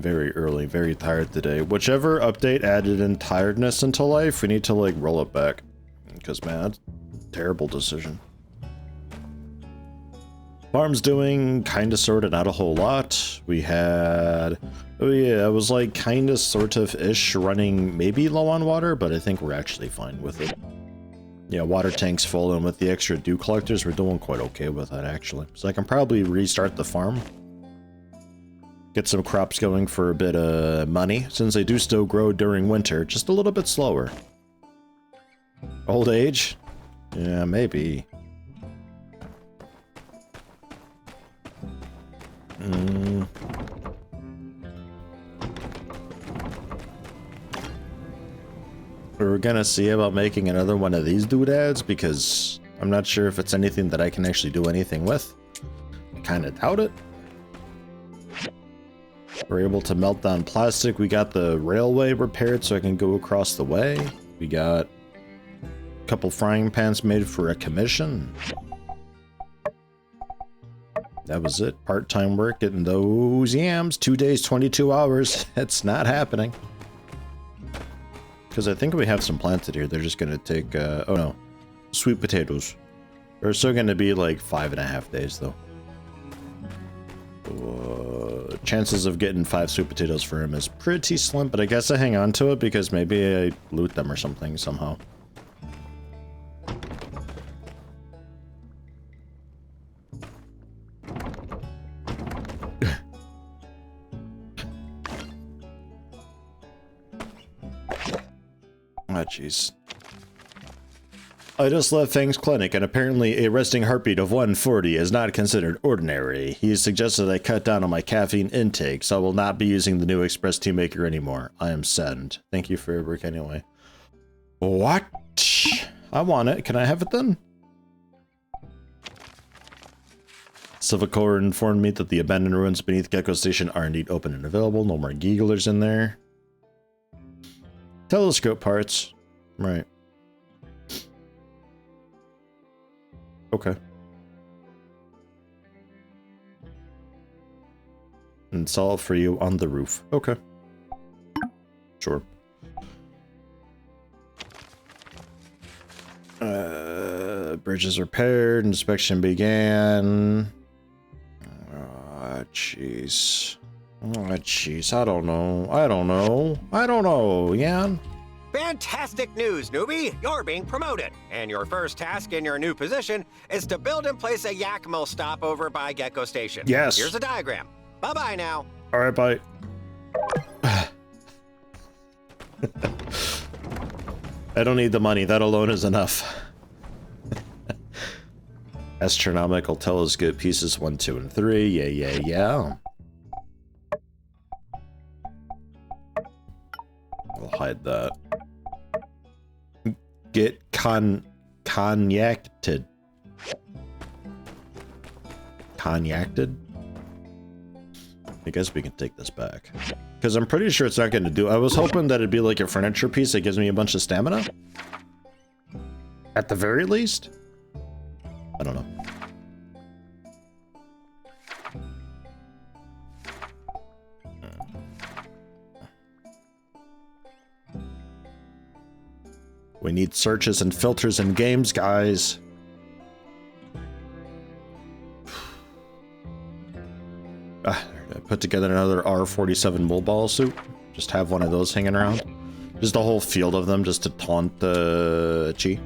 very early, very tired today. Whichever update added in tiredness into life, we need to like roll it back. Because man, that's a terrible decision. Farm's doing kinda sorta not a whole lot. We had, oh yeah, it was like kinda sort of ish running maybe low on water, but I think we're actually fine with it. Yeah, water tank's full, and with the extra dew collectors, we're doing quite okay with that actually. So I can probably restart the farm. Get some crops going for a bit of money, since they do still grow during winter, just a little bit slower. Old age? Yeah, maybe. We're gonna see about making another one of these doodads, because I'm not sure if it's anything that I can actually do anything with. I kinda doubt it. We're able to melt down plastic. We got the railway repaired so I can go across the way. We got a couple frying pans made for a commission. That was it. Part-time work, getting those yams. 2 days, 22 hours. It's not happening. Because I think we have some planted here. They're just going to take, oh no, sweet potatoes. They're still going to be like 5.5 days though. Chances of getting 5 sweet potatoes for him is pretty slim, but I guess I hang on to it because maybe I loot them or something somehow. Ah, jeez. I just left Fang's clinic, and apparently a resting heartbeat of 140 is not considered ordinary. He suggested I cut down on my caffeine intake, so I will not be using the new Express Tea Maker anymore. I am saddened. Thank you for your work anyway. What? I want it. Can I have it then? Silvercore informed me that the abandoned ruins beneath Gecko Station are indeed open and available. No more gigglers in there. Telescope parts. Right. Okay. Install it for you on the roof. Okay. Sure. Bridges repaired. Inspection began. Ah, jeez. Oh, jeez. I don't know, Jan. Fantastic news, newbie! You're being promoted, and your first task in your new position is to build and place a yak mill stop over by Gecko Station. Yes. Here's a diagram. Bye-bye now. All right, bye. I don't need the money. That alone is enough. Astronomical telescope pieces 1, 2, and 3. Yeah. I'll hide that. Get connected. Connected? I guess we can take this back. Because I'm pretty sure it's not going to do... I was hoping that it'd be like a furniture piece that gives me a bunch of stamina. At the very least. I don't know. We need searches and filters in games, guys. I put together another R47 bull ball suit. Just have one of those hanging around. Just a whole field of them just to taunt the Chi.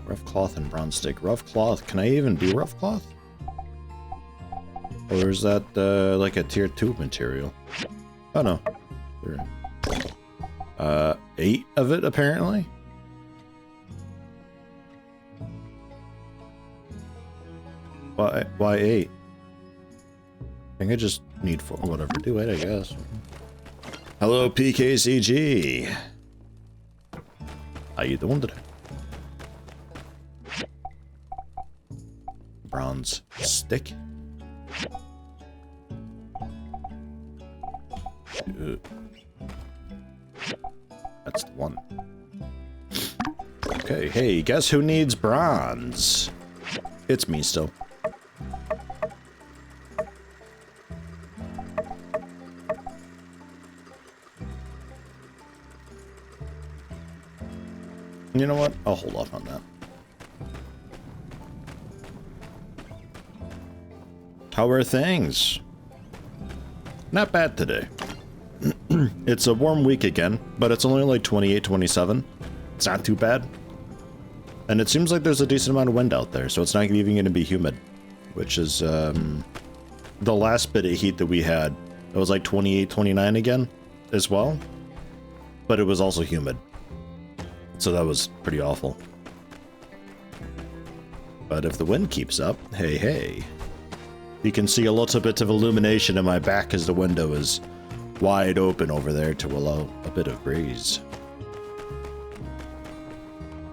Rough cloth and bronze stick. Rough cloth. Can I even do rough cloth? Or is that like a tier 2 material? Oh no. 8 of it apparently? Why 8? I think I just need 4. Whatever, do it, I guess. Hello, PKCG. How you doing today? Bronze stick. That's the one. Okay, hey, guess who needs bronze? It's me still. You know what? I'll hold off on that. How are things? Not bad today. It's a warm week again, but it's only like 28, 27. It's not too bad. And it seems like there's a decent amount of wind out there, so it's not even going to be humid. Which is, the last bit of heat that we had, it was like 28, 29 again, as well. But it was also humid. So that was pretty awful. But if the wind keeps up, hey, hey. You can see a little bit of illumination in my back as the window is wide open over there to allow a bit of breeze.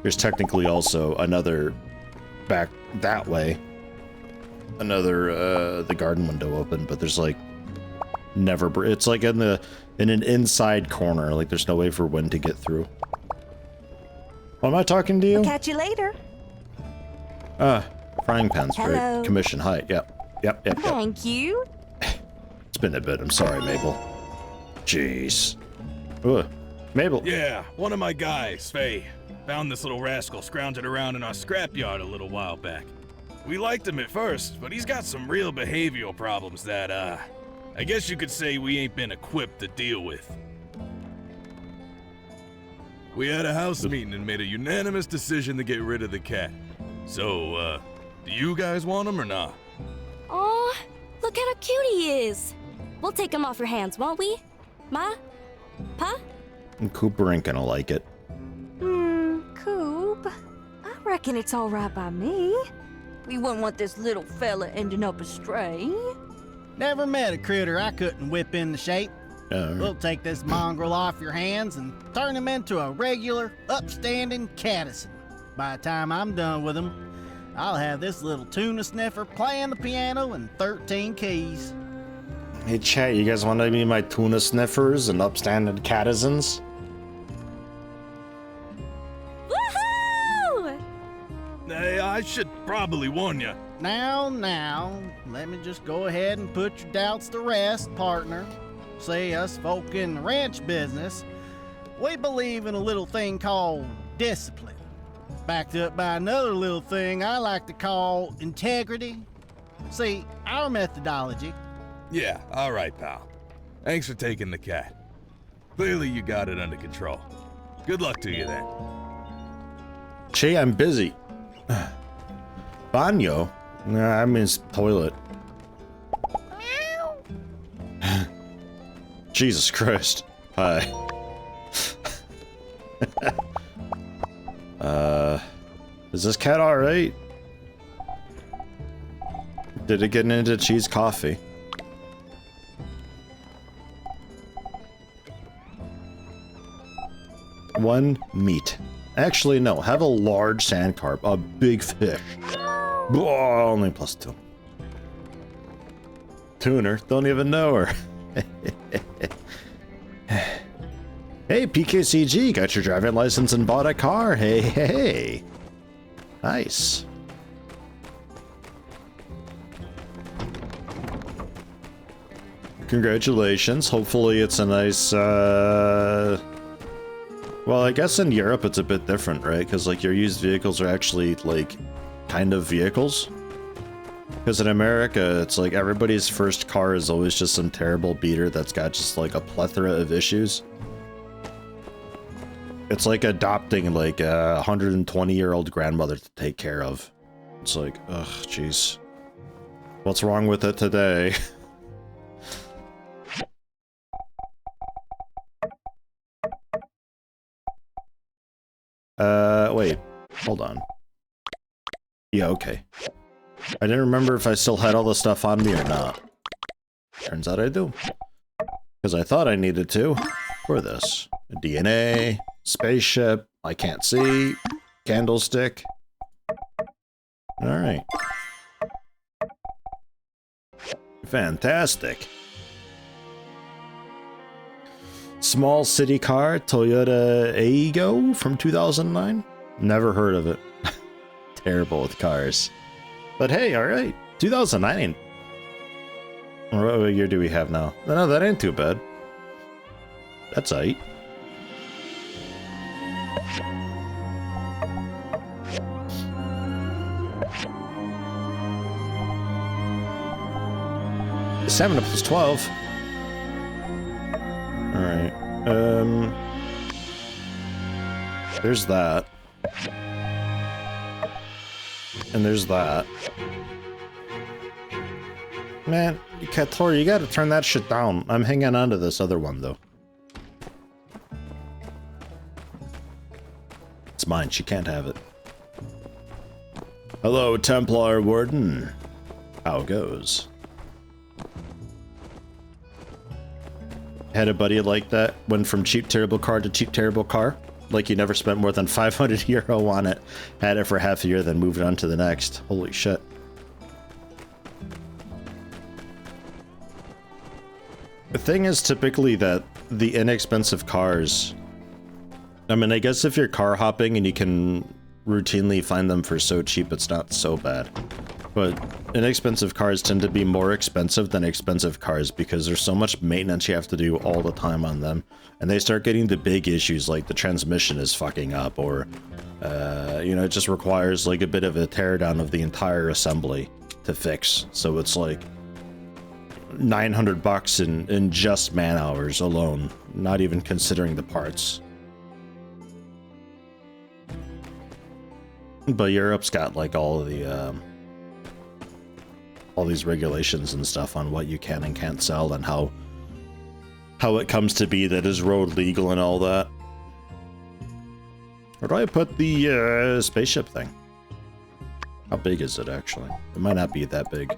There's technically also another back that way. Another, the garden window open, but there's like never, it's like in an inside corner, like there's no way for wind to get through. Am I talking to you? I'll catch you later. Frying pan's Hello. great. Commission, hi, yep. Thank you. It's been a bit, I'm sorry, Mabel. Jeez. Ugh. Mabel. Yeah, one of my guys, Faye, found this little rascal scrounging around in our scrapyard a little while back. We liked him at first, but he's got some real behavioral problems that, I guess you could say we ain't been equipped to deal with. We had a house meeting and made a unanimous decision to get rid of the cat. So, do you guys want him or not? Aw, look at how cute he is. We'll take him off your hands, won't we? Ma? Pa? And Cooper ain't gonna like it. Coop. I reckon it's all right by me. We wouldn't want this little fella ending up astray. Never met a critter I couldn't whip into shape. Right. We'll take this mongrel off your hands and turn him into a regular, upstanding catison. By the time I'm done with him, I'll have this little tuna sniffer playing the piano in 13 keys. Hey, chat, you guys want to be my tuna sniffers and upstanding catizens? Woohoo! Hey, I should probably warn you. Now, let me just go ahead and put your doubts to rest, partner. See, us folk in the ranch business, we believe in a little thing called discipline. Backed up by another little thing I like to call integrity. See, our methodology. Yeah, all right, pal. Thanks for taking the cat. Clearly you got it under control. Good luck to you then. Che, I'm busy. Banyo? Nah, I mean toilet. Jesus Christ. Hi. Is this cat alright? Did it get into cheese coffee? One meat. Actually, no. Have a large sand carp. A big fish. Oh, only +2. Tuner. Don't even know her. Hey, PKCG. Got your driving license and bought a car. Hey, hey, hey. Nice. Congratulations. Hopefully it's a nice, well, I guess in Europe it's a bit different, right? Because, like, your used vehicles are actually, like, kind of vehicles. Because in America, it's like everybody's first car is always just some terrible beater that's got just, like, a plethora of issues. It's like adopting, like, a 120-year-old grandmother to take care of. It's like, ugh, jeez. What's wrong with it today? Wait. Hold on. Yeah, okay. I didn't remember if I still had all the stuff on me or not. Turns out I do. Because I thought I needed to for this. DNA, spaceship, I can't see, candlestick. Alright. Fantastic. Small city car, Toyota Aygo from 2009. Never heard of it. Terrible with cars. But hey, alright. 2009. What year do we have now? No, that ain't too bad. That's aight. Seven plus 12. Alright. There's that. And there's that. Man, Tori, you gotta turn that shit down. I'm hanging on to this other one, though. It's mine. She can't have it. Hello, Templar Warden. How goes? Had a buddy like that. Went from cheap terrible car to cheap terrible car. Like he never spent more than 500 euro on it. Had it for half a year, then moved on to the next. Holy shit. The thing is typically that the inexpensive cars... I mean, I guess if you're car hopping and you can routinely find them for so cheap, it's not so bad. But inexpensive cars tend to be more expensive than expensive cars because there's so much maintenance you have to do all the time on them. And they start getting the big issues like the transmission is fucking up or, you know, it just requires like a bit of a teardown of the entire assembly to fix. So it's like $900 in just man hours alone, not even considering the parts. But Europe's got like all of the all these regulations and stuff on what you can and can't sell and how it comes to be that is road legal and all that. Where do I put the spaceship thing? How big is it actually? It might not be that big.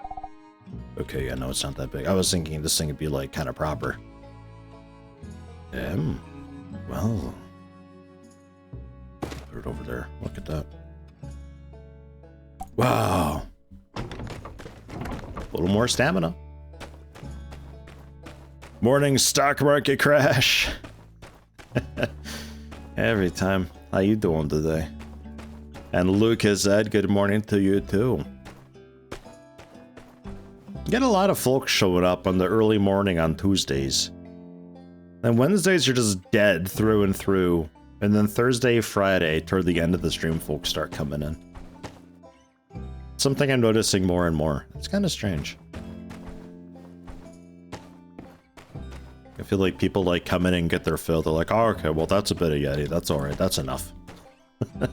Okay, yeah, no, it's not that big. I was thinking this thing would be like kind of proper. Well, put it over there. Look at that. Wow. A little more stamina. Morning stock market crash. Every time. How you doing today? And Luke has said good morning to you too. Get a lot of folks showing up on the early morning on Tuesdays. And Wednesdays are just dead through and through. And then Thursday, Friday, toward the end of the stream, folks start coming in. Something I'm noticing more and more. It's kind of strange. I feel like people like come in and get their fill. They're like, oh, okay, well, that's a bit of Yeti. That's all right. That's enough.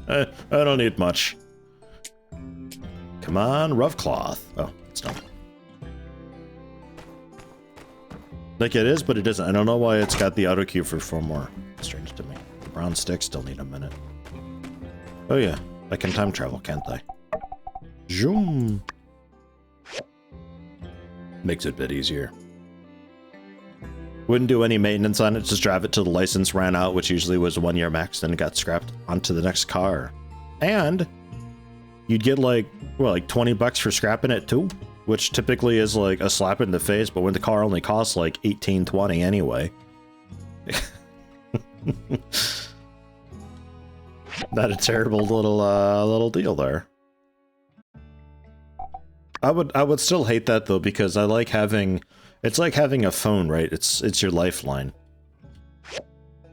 I don't need much. Come on, rough cloth. Oh, it's done. Like it is, but it isn't. I don't know why it's got the auto queue for 4 more. It's strange to me. The brown sticks still need a minute. Oh yeah, I can time travel, can't I? Zoom. Makes it a bit easier. Wouldn't do any maintenance on it, just drive it till the license ran out, which usually was a 1-year max, then it got scrapped onto the next car. And you'd get like, well, like 20 bucks for scrapping it too, which typically is like a slap in the face, but when the car only costs like 18, 20 anyway. Not a terrible little deal there. I would still hate that though, because I like having, it's like having a phone, right? It's your lifeline.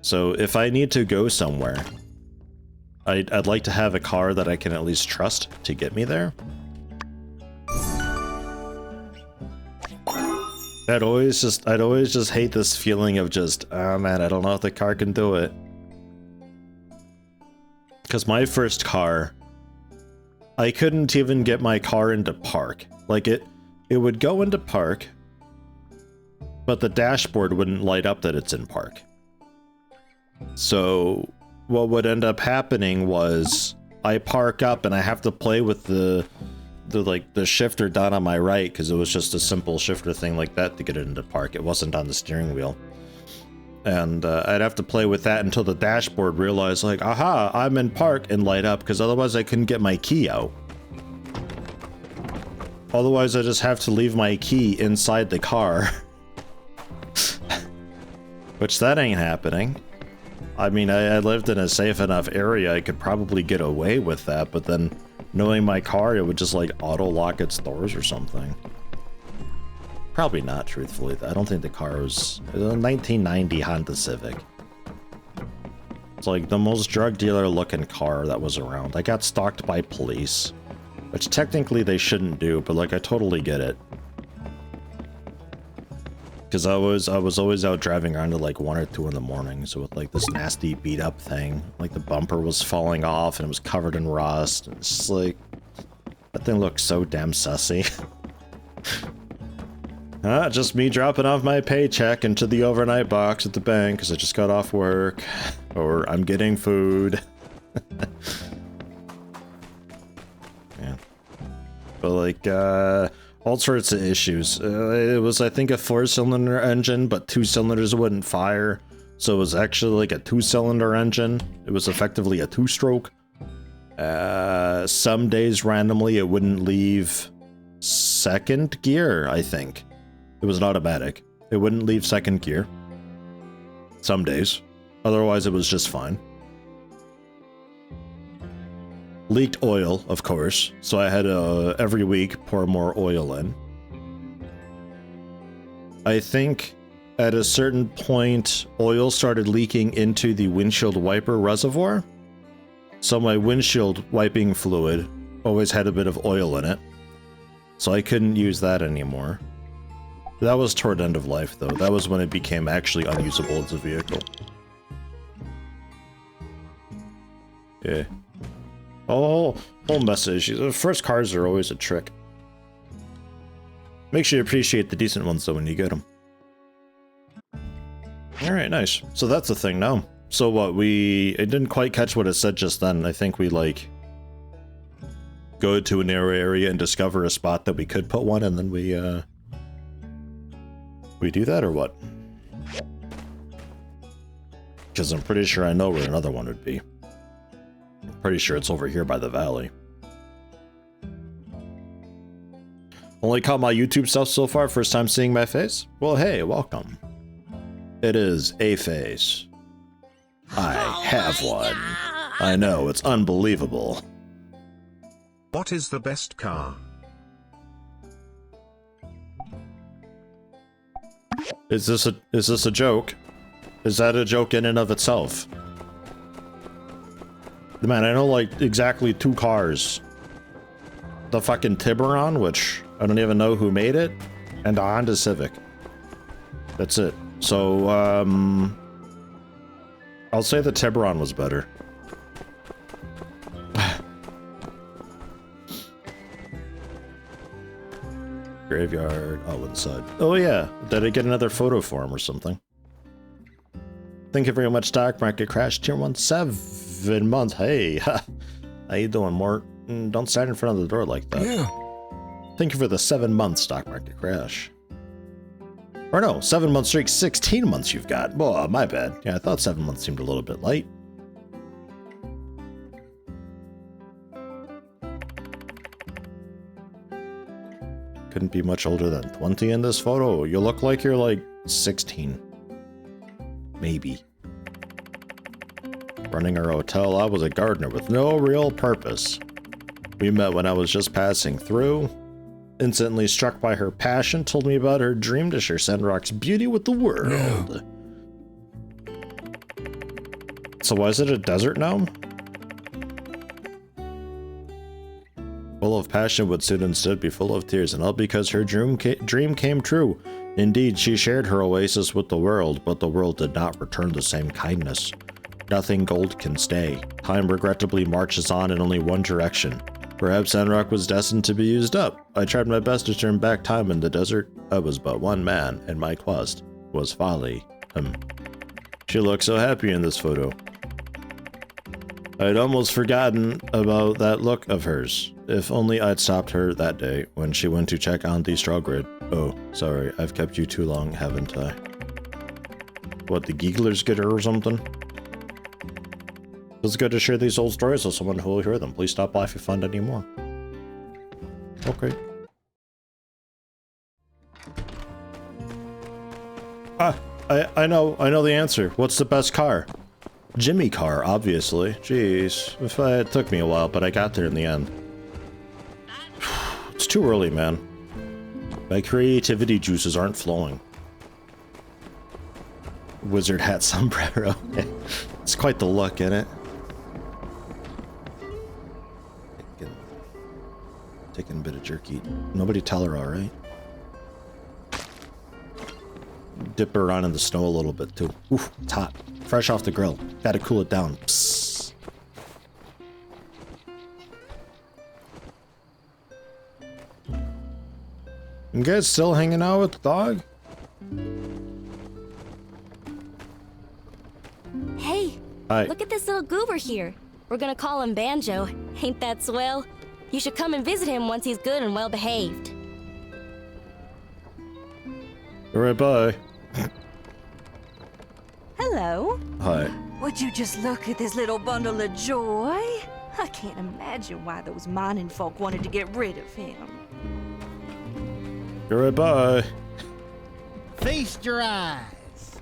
So if I need to go somewhere, I'd like to have a car that I can at least trust to get me there. I'd always just hate this feeling of just, oh man, I don't know if the car can do it. Because my first car, I couldn't even get my car into park. Like it would go into park, but the dashboard wouldn't light up that it's in park. So what would end up happening was I park up and I have to play with the shifter down on my right, because it was just a simple shifter thing like that to get it into park. It wasn't on the steering wheel. And I'd have to play with that until the dashboard realized, like, aha, I'm in park, and light up, because otherwise I couldn't get my key out. Otherwise I just have to leave my key inside the car. Which that ain't happening. I mean, I lived in a safe enough area, I could probably get away with that, but then knowing my car, it would just like auto-lock its doors or something. Probably not, truthfully. I don't think the car was... It was a 1990 Honda Civic. It's like the most drug dealer looking car that was around. I got stalked by police, which technically they shouldn't do, but like I totally get it. Because I was always out driving around at like 1 or 2 in the morning, so with like this nasty beat up thing, like the bumper was falling off and it was covered in rust. It's just like, that thing looks so damn sussy. Just me dropping off my paycheck into the overnight box at the bank because I just got off work, or I'm getting food. Yeah, but like all sorts of issues. It was, I think, a 4-cylinder engine, but 2 cylinders wouldn't fire. So it was actually like a 2-cylinder engine. It was effectively a 2-stroke. Some days randomly it wouldn't leave 2nd gear, I think. It was an automatic. It wouldn't leave 2nd gear. Some days. Otherwise it was just fine. Leaked oil, of course, so I had to, every week, pour more oil in. I think at a certain point, oil started leaking into the windshield wiper reservoir. So my windshield wiping fluid always had a bit of oil in it. So I couldn't use that anymore. That was toward end of life, though. That was when it became actually unusable as a vehicle. Yeah. Oh, whole mess of issues. The first cars are always a trick. Make sure you appreciate the decent ones, though, when you get them. Alright, nice. So that's the thing now. So what, I didn't quite catch what it said just then. I think we, like, go to a narrow area and discover a spot that we could put one, and then we do that, or what? Because I'm pretty sure I know where another one would be. I'm pretty sure it's over here by the valley. Only caught my YouTube stuff so far, first time seeing my face? Well, hey, welcome. It is a face. I have one. I know, it's unbelievable. What is the best car? Is this a joke? Is that a joke in and of itself? Man, I know like exactly 2 cars. The fucking Tiburon, which I don't even know who made it, and the Honda Civic. That's it. So, I'll say the Tiburon was better. Graveyard. Oh, inside. Oh yeah, did I get another photo for him or something? Thank you very much, Stock Market Crash. Tier 1, 7 months. Hey, how you doing, Mort? Don't stand in front of the door like that. Yeah. Thank you for the 7 months, Stock Market Crash. Or no, 7 months straight, 16 months you've got. Oh, my bad. Yeah, I thought 7 months seemed a little bit light. Couldn't be much older than 20 in this photo. You look like you're like 16. Maybe. Running our hotel, I was a gardener with no real purpose. We met when I was just passing through. Instantly struck by her passion, told me about her dream to share Sandrock's beauty with the world. So why is it a desert now? Full of passion would soon instead be full of tears, and all because her dream came true. Indeed, she shared her oasis with the world, but the world did not return the same kindness. Nothing gold can stay. Time regrettably marches on in only one direction. Perhaps Sandrock was destined to be used up. I tried my best to turn back time in the desert. I was but one man, and my quest was folly. She looked so happy in this photo. I'd almost forgotten about that look of hers. If only I'd stopped her that day when she went to check on the straw grid. Oh, sorry, I've kept you too long, haven't I? What, the gigglers get her or something? It's good to share these old stories with someone who will hear them. Please stop by if you find any more. Okay. I know the answer. What's the best car? Jimmy car, obviously. Jeez. It took me a while, but I got there in the end. It's too early, man. My creativity juices aren't flowing. Wizard hat sombrero. It's quite the look, isn't it? Taking a bit of jerky. Nobody tell her, alright? Dip her around in the snow a little bit, too. Oof, it's hot. Fresh off the grill. Gotta cool it down. Psst. You guys still hanging out with the dog? Hey, Hi. look at this little goober here. We're gonna call him Banjo. Ain't that swell? You should come and visit him once he's good and well behaved. Alright, bye. Hello. Hi. Would you just look at this little bundle of joy? I can't imagine why those mining folk wanted to get rid of him. Alright, bye. Feast your eyes.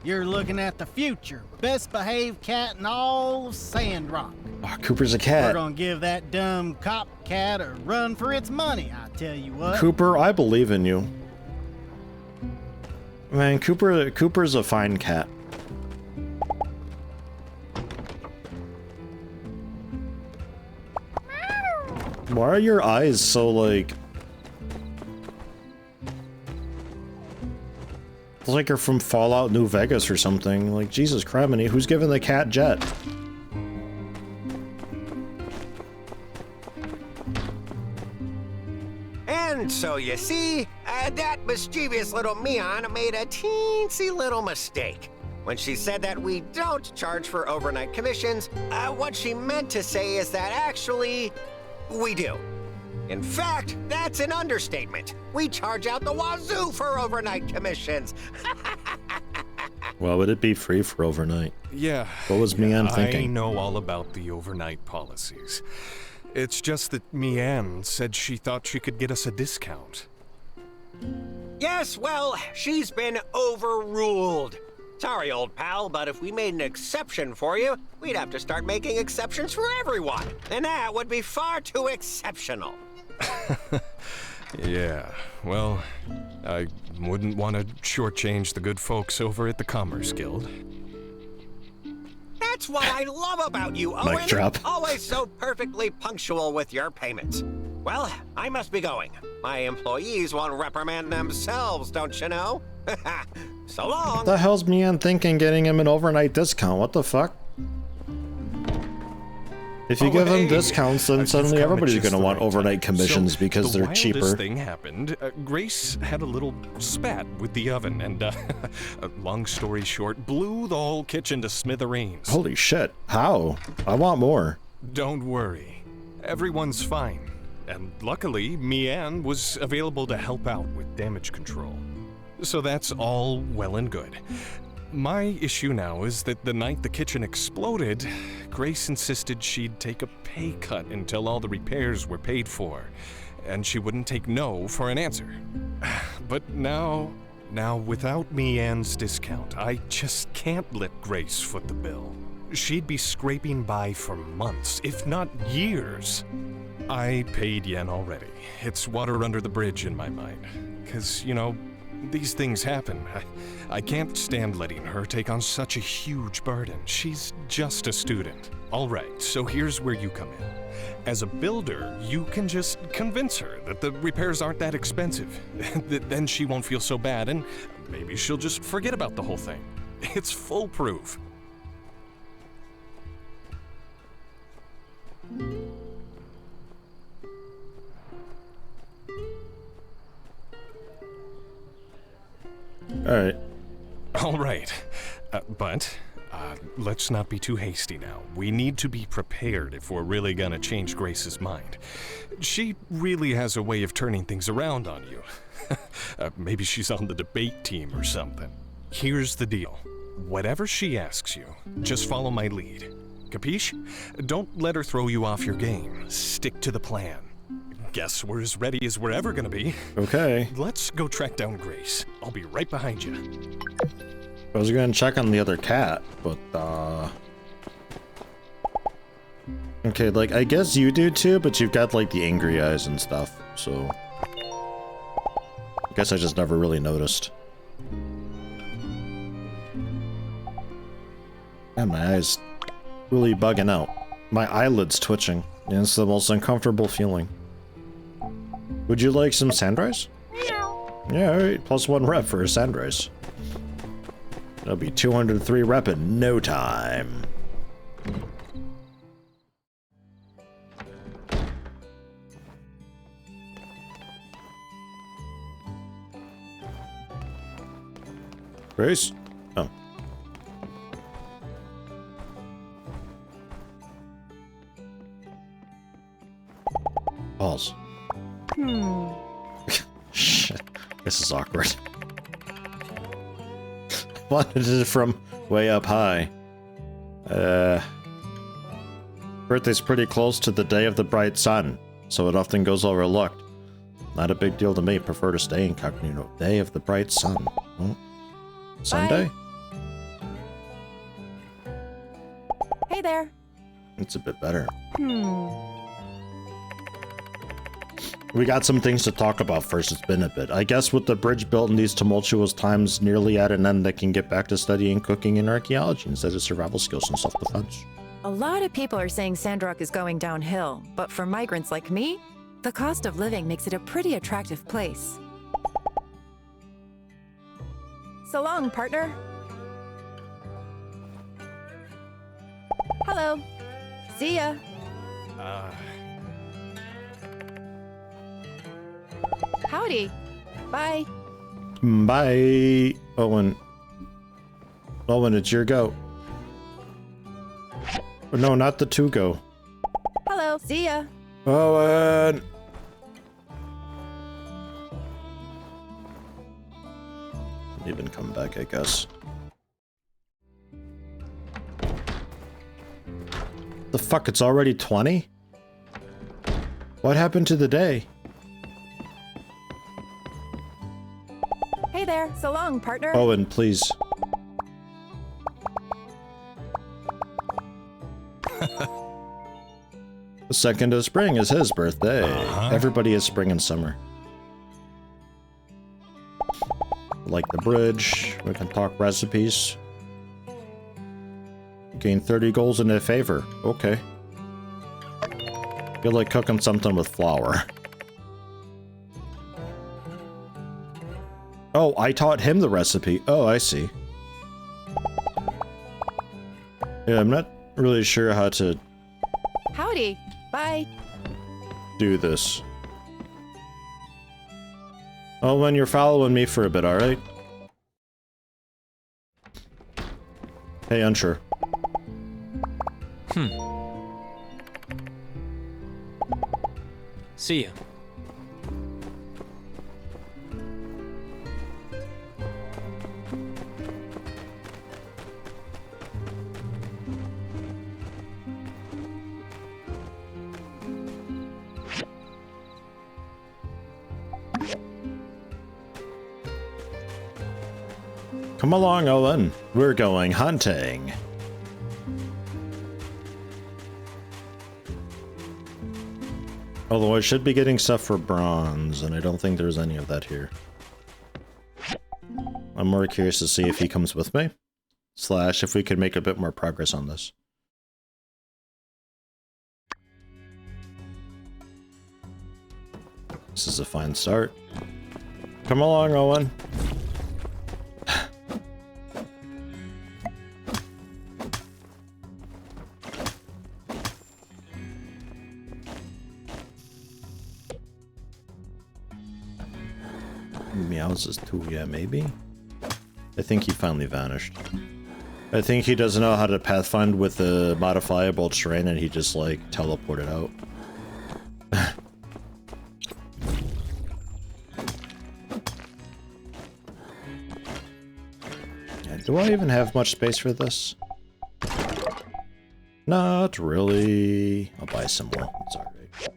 You're looking at the future. Best behaved cat in all of Sandrock. Oh, Cooper's a We're cat. gonna give that dumb cop cat a run for its money, I tell you what. Cooper, I believe in you. Man, Cooper's a fine cat. Why are your eyes so like... It's like you're from Fallout New Vegas or something. Like, Jesus Calamity, who's giving the cat jet? And so you see, that mischievous little Mian made a teensy little mistake. When she said that we don't charge for overnight commissions, what she meant to say is that actually, we do. In fact, that's an understatement. We charge out the wazoo for overnight commissions. Well, would it be free for overnight? Yeah. What was Mian I thinking? know all about the overnight policies. It's just that Mian said she thought she could get us a discount. Yes, well, she's been overruled. Sorry, old pal, but if we made an exception for you, we'd have to start making exceptions for everyone. And that would be far too exceptional. Yeah, well, I wouldn't want to shortchange the good folks over at the Commerce Guild. That's what I love about you, Owen. Mic drop. Always so perfectly punctual with your payments. Well, I must be going. My employees won't reprimand themselves, don't you know? So long. What the hell's Mian thinking getting him an overnight discount? What the fuck? If you give them discounts, then suddenly everybody's going to want overnight commissions because they're cheaper. This thing happened. Grace had a little spat with the oven, and long story short, blew the whole kitchen to smithereens. Holy shit! How? I want more. Don't worry, everyone's fine. And luckily, Mian was available to help out with damage control. So that's all well and good. My issue now is that the night the kitchen exploded, Grace insisted she'd take a pay cut until all the repairs were paid for, and she wouldn't take no for an answer. But now without Mian's discount, I just can't let Grace foot the bill. She'd be scraping by for months, if not years. I paid Yen already. It's water under the bridge in my mind. 'Cause, you know, these things happen. I can't stand letting her take on such a huge burden. She's just a student. All right, so here's where you come in. As a builder, you can just convince her that the repairs aren't that expensive. Then she won't feel so bad, and maybe she'll just forget about the whole thing. It's foolproof. Alright. All right, but let's not be too hasty now. We need to be prepared if we're really gonna change Grace's mind. She really has a way of turning things around on you. Maybe she's on the debate team or something. Here's the deal. Whatever she asks you, just follow my lead. Capiche? Don't let her throw you off your game. Stick to the plan. Guess we're as ready as we're ever gonna be. Okay. Let's go track down Grace. I'll be right behind you. I was going to check on the other cat, but Okay, like, I guess you do too, but you've got, like, the angry eyes and stuff, so... I guess I just never really noticed. And my eyes really bugging out. My eyelids twitching. And it's the most uncomfortable feeling. Would you like some sandrise? Yeah, alright. +1 rep for a sandrise. That'll be 203 rep in no time. Grace? Oh. Balls. Shit. This is awkward. Wanted it from way up high. Birthday's pretty close to the day of the bright sun, so it often goes overlooked. Not a big deal to me. Prefer to stay incognito. Day of the bright sun. Oh. Sunday? Hey there. It's a bit better. We got some things to talk about first. It's been a bit. I guess with the bridge built in these tumultuous times nearly at an end, they can get back to studying cooking and archaeology instead of survival skills and self-defense. A lot of people are saying Sandrock is going downhill, but for migrants like me, the cost of living makes it a pretty attractive place. So long, partner. Hello. See ya. Howdy. Bye. Bye, Owen. Owen, it's your go. No, not the two go. Hello. See ya. Owen! Even come back, I guess. The fuck, it's already 20? What happened to the day? Hey there. So long, partner. Owen, please. The 2nd of spring is his birthday. Everybody is spring and summer. Like the bridge, we can talk recipes. Gain 30 goals in their favor. Okay. Feel like cooking something with flour. Oh, I taught him the recipe. Oh, I see. Yeah, I'm not really sure how to Howdy. Bye. do this. Oh, when you're following me for a bit, alright? Hey, unsure. See ya. Come along, Owen. We're going hunting. Although I should be getting stuff for bronze, and I don't think there's any of that here. I'm more curious to see if he comes with me. Slash, if we could make a bit more progress on this. This is a fine start. Come along, Owen. Meows is too, yeah, maybe? I think he finally vanished. I think he doesn't know how to pathfind with the modifiable terrain and he just, like, teleported out. Yeah, do I even have much space for this? Not really. I'll buy some more. It's alright.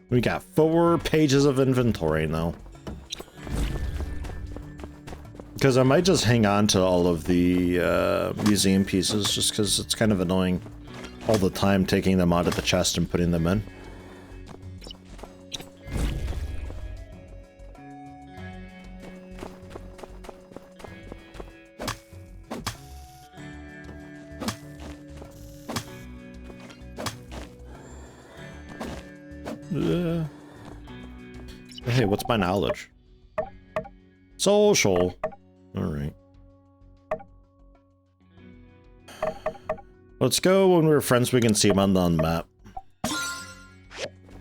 We got 4 pages of inventory now. Because I might just hang on to all of the museum pieces, just because it's kind of annoying all the time taking them out of the chest and putting them in. Hey, what's my knowledge? Social. Alright. Let's go when we're friends, we can see them on the map.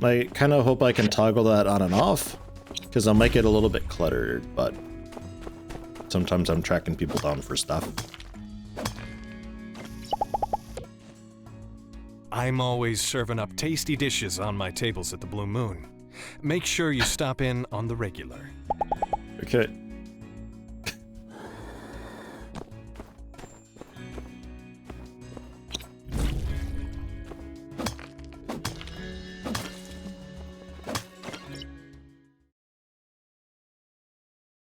I kind of hope I can toggle that on and off, because I'll make it a little bit cluttered, but sometimes I'm tracking people down for stuff. I'm always serving up tasty dishes on my tables at the Blue Moon. Make sure you stop in on the regular. Okay.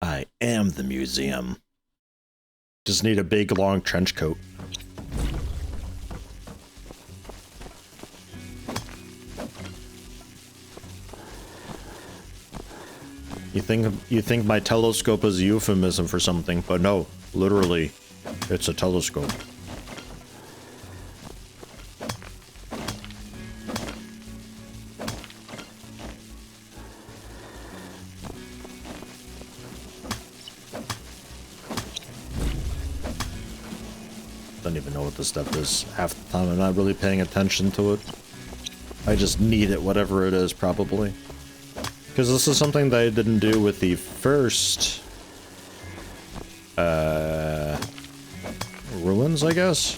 I am the museum. Just need a big long trench coat. You think my telescope is a euphemism for something, but no, literally, it's a telescope. Don't even know what this stuff is. Half the time I'm not really paying attention to it. I just need it, whatever it is, probably. Because this is something that I didn't do with the first ruins, I guess.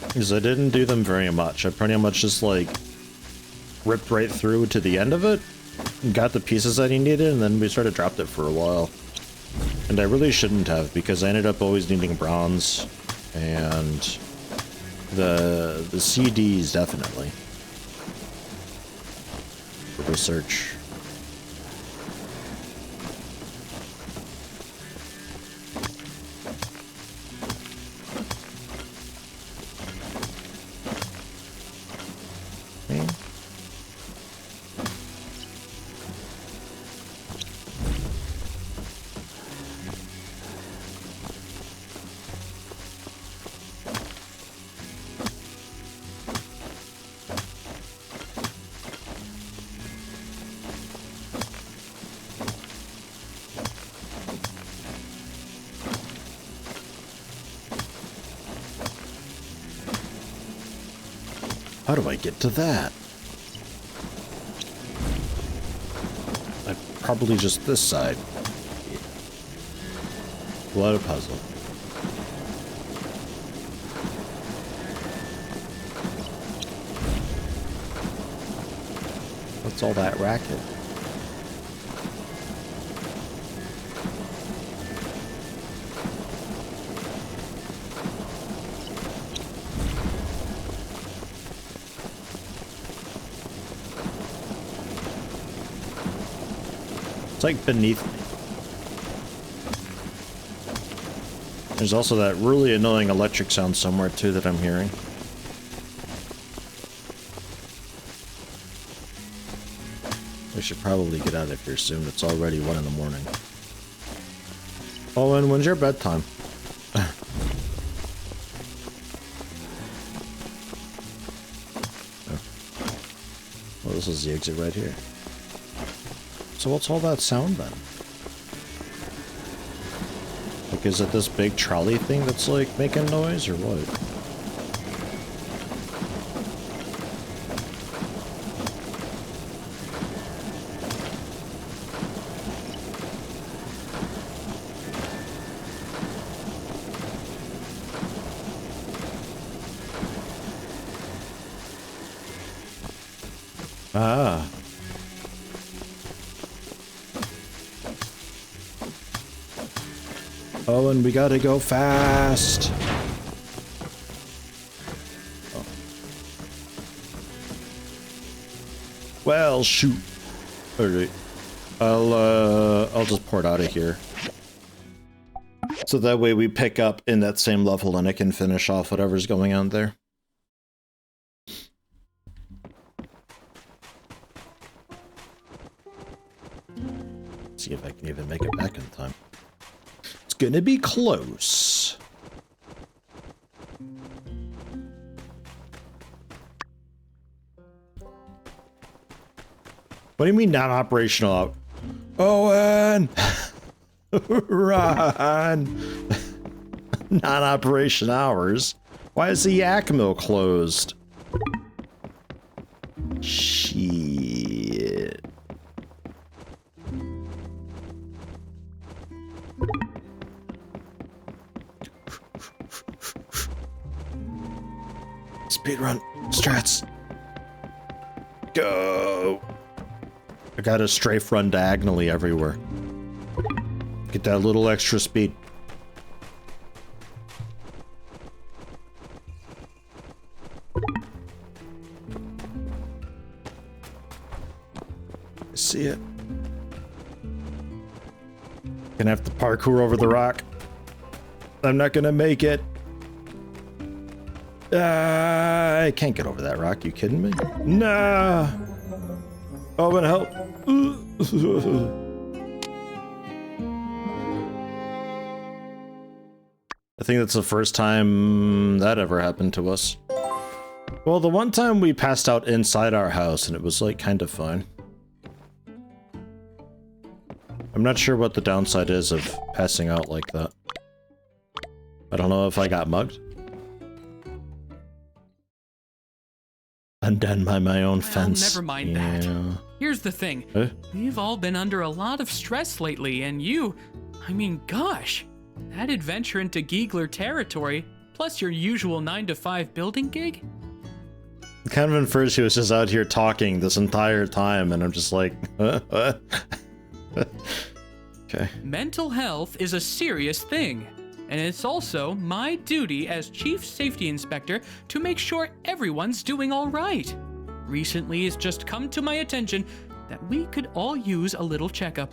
Because I didn't do them very much. I pretty much just like ripped right through to the end of it, got the pieces that he needed, and then we sort of dropped it for a while. And I really shouldn't have, because I ended up always needing bronze and the CDs definitely. Research. Okay. How do I get to that? Probably just this side. What a puzzle. What's all that racket? It's like beneath me. There's also that really annoying electric sound somewhere too that I'm hearing. We should probably get out of here soon. It's already 1 in the morning. Oh, and when's your bedtime? Oh. Well, this is the exit right here. So what's all that sound then? Like, is it this big trolley thing that's like making noise or what? Ah. Oh, and we gotta go fast. Oh. Well, shoot. Alright. I'll just port out of here. So that way we pick up in that same level and I can finish off whatever's going on there. See if I can even make it back in time. It's gonna be close. What do you mean non-operational? Owen! Run! Non-operation hours? Why is the yak mill closed? Shit. Speedrun. Strats. Go! I gotta strafe run diagonally everywhere. Get that little extra speed. I see it. Gonna have to parkour over the rock. I'm not gonna make it. I can't get over that rock. You kidding me? Nah. Owen, help. I think that's the first time that ever happened to us. Well, the one time we passed out inside our house and it was like kind of fine. I'm not sure what the downside is of passing out like that. I don't know if I got mugged. Undone by my own fence. Never mind that. Here's the thing. We've all been under a lot of stress lately, and I mean, gosh. That adventure into Giegler territory, plus your usual 9-to-5 building gig? Kind of inferred she was just out here talking this entire time, and I'm just like, okay. Mental health is a serious thing, and it's also my duty as Chief Safety Inspector to make sure everyone's doing all right. Recently, it's just come to my attention that we could all use a little checkup.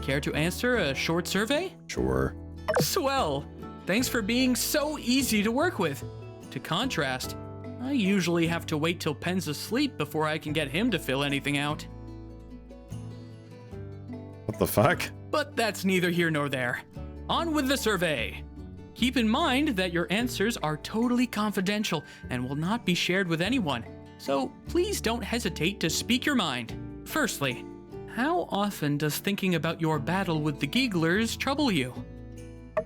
Care to answer a short survey? Sure. Swell! Thanks for being so easy to work with. To contrast, I usually have to wait till Penn's asleep before I can get him to fill anything out. What the fuck? But that's neither here nor there. On with the survey. Keep in mind that your answers are totally confidential and will not be shared with anyone, so please don't hesitate to speak your mind. Firstly, how often does thinking about your battle with the Gieglers trouble you?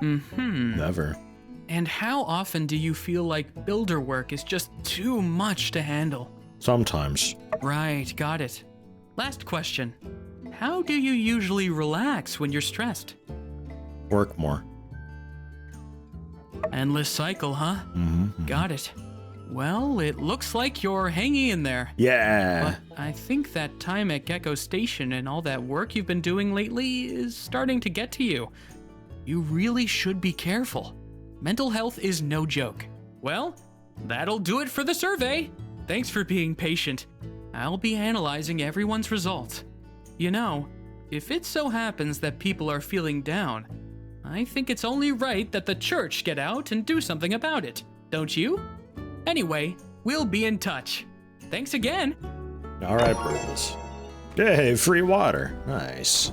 Never. And how often do you feel like builder work is just too much to handle? Sometimes. Right, got it. Last question. How do you usually relax when you're stressed? Work more. Endless cycle, huh? Got it. Well, it looks like you're hanging in there. Yeah. But I think that time at Gecko Station and all that work you've been doing lately is starting to get to you. You really should be careful. Mental health is no joke. Well, that'll do it for the survey. Thanks for being patient. I'll be analyzing everyone's results. You know, if it so happens that people are feeling down, I think it's only right that the church get out and do something about it, don't you? Anyway, we'll be in touch. Thanks again. All right, Brutus. Yay, free water. Nice.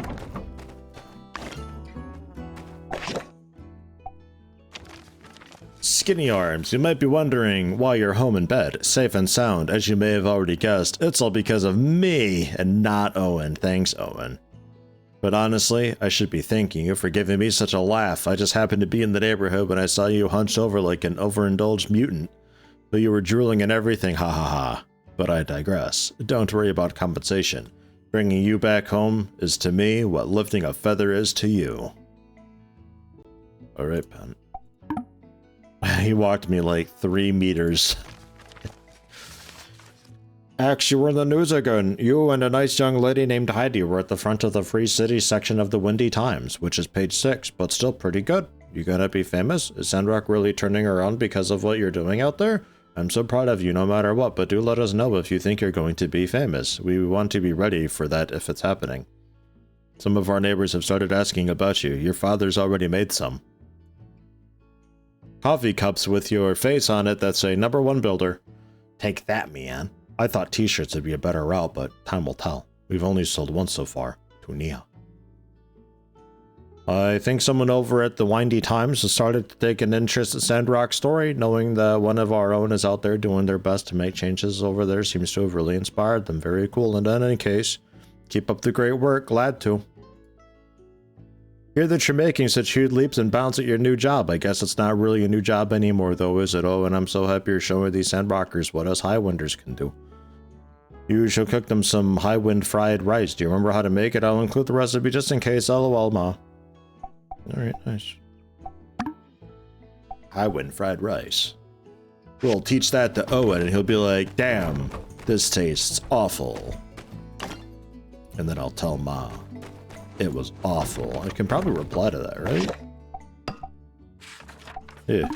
Skinny arms, you might be wondering why you're home in bed, safe and sound. As you may have already guessed, it's all because of me and not Owen. Thanks, Owen. But honestly, I should be thanking you for giving me such a laugh. I just happened to be in the neighborhood when I saw you hunched over like an overindulged mutant. But you were drooling and everything, ha ha ha. But I digress. Don't worry about compensation. Bringing you back home is to me what lifting a feather is to you. Alright, Pen. He walked me like 3 meters. Ax, you were in the news again. You and a nice young lady named Heidi were at the front of the Free City section of the Windy Times, which is page 6, but still pretty good. You gonna be famous? Is Sandrock really turning around because of what you're doing out there? I'm so proud of you no matter what, but do let us know if you think you're going to be famous. We want to be ready for that if it's happening. Some of our neighbors have started asking about you. Your father's already made some. Coffee cups with your face on it that say #1 builder. Take that, man. I thought t-shirts would be a better route, but time will tell. We've only sold one so far, to Nia. I think someone over at the Windy Times has started to take an interest in Sandrock's story, knowing that one of our own is out there doing their best to make changes over there seems to have really inspired them. Very cool, and in any case, keep up the great work, glad to. Hear that you're making such huge leaps and bounds at your new job. I guess it's not really a new job anymore though, is it? Oh, and I'm so happy you're showing these Sandrockers what us Highwinders can do. You shall cook them some Highwind fried rice. Do you remember how to make it? I'll include the recipe just in case, lol, ma. Alright, nice. Highwind fried rice. We'll teach that to Owen and he'll be like, damn, this tastes awful. And then I'll tell Ma. It was awful. I can probably reply to that, right? Yeah.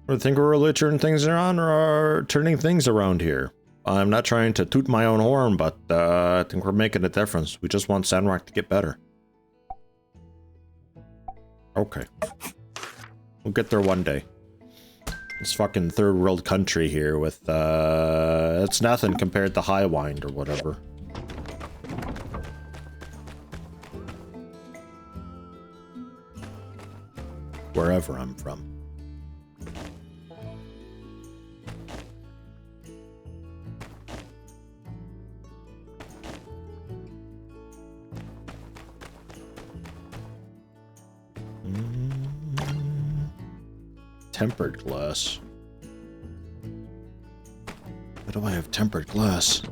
I think we're really turning things around, or are turning things around here. I'm not trying to toot my own horn, but I think we're making a difference. We just want Sandrock to get better. Okay. We'll get there one day. This fucking third world country here with, it's nothing compared to Highwind or whatever. Wherever I'm from. Tempered glass. Why do I have tempered glass?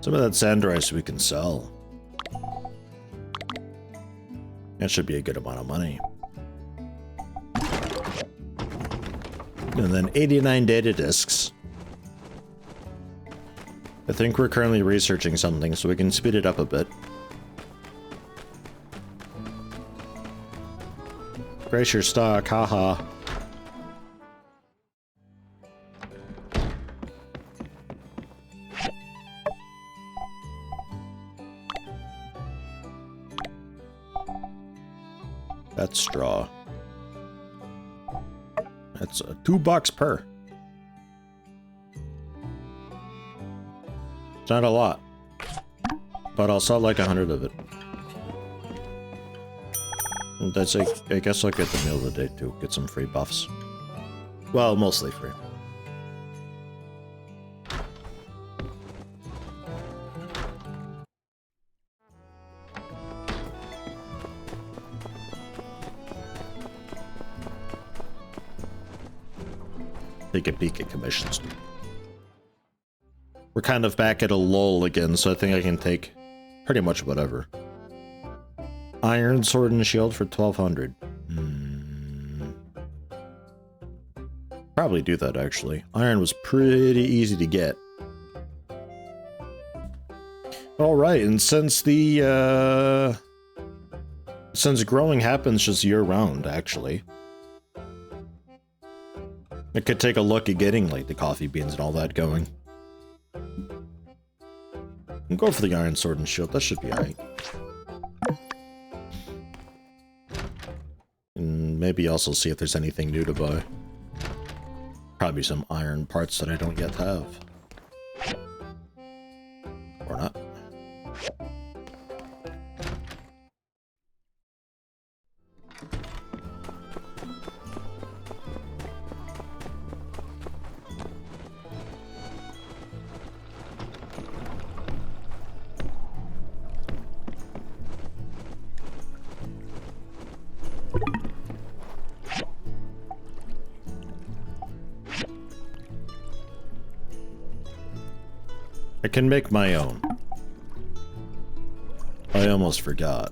Some of that sand rice we can sell. That should be a good amount of money. And then 89 data disks. I think we're currently researching something, so we can speed it up a bit. Grace your stock, haha. That's straw. That's $2 per. It's not a lot, but I'll sell like 100 of it. And that's I guess I'll get the meal of the day too. Get some free buffs. Well, mostly free. Take a peek at commissions. We're kind of back at a lull again, so I think I can take pretty much whatever. Iron sword and shield for 1200. Probably do that actually. Iron was pretty easy to get. Alright, and since the since growing happens just year-round, actually. I could take a look at getting like the coffee beans and all that going. And go for the iron sword and shield, that should be alright. And maybe also see if there's anything new to buy. Probably some iron parts that I don't yet have. Or not. I can make my own. I almost forgot.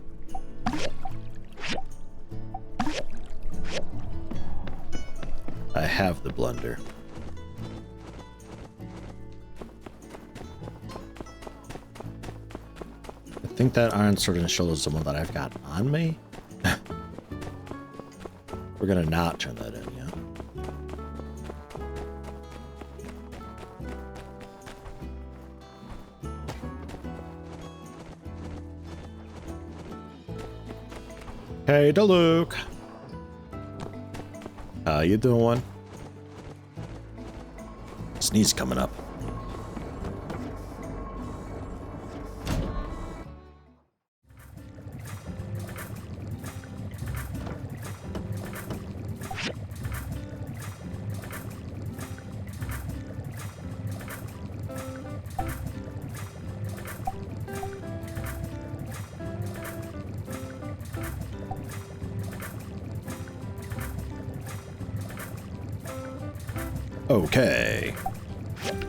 have the blender. I think that iron sword and shield is the one that I've got on me. We're gonna not turn that in, yeah. Hey, Luke. How you doing? Sneeze coming up. Okay.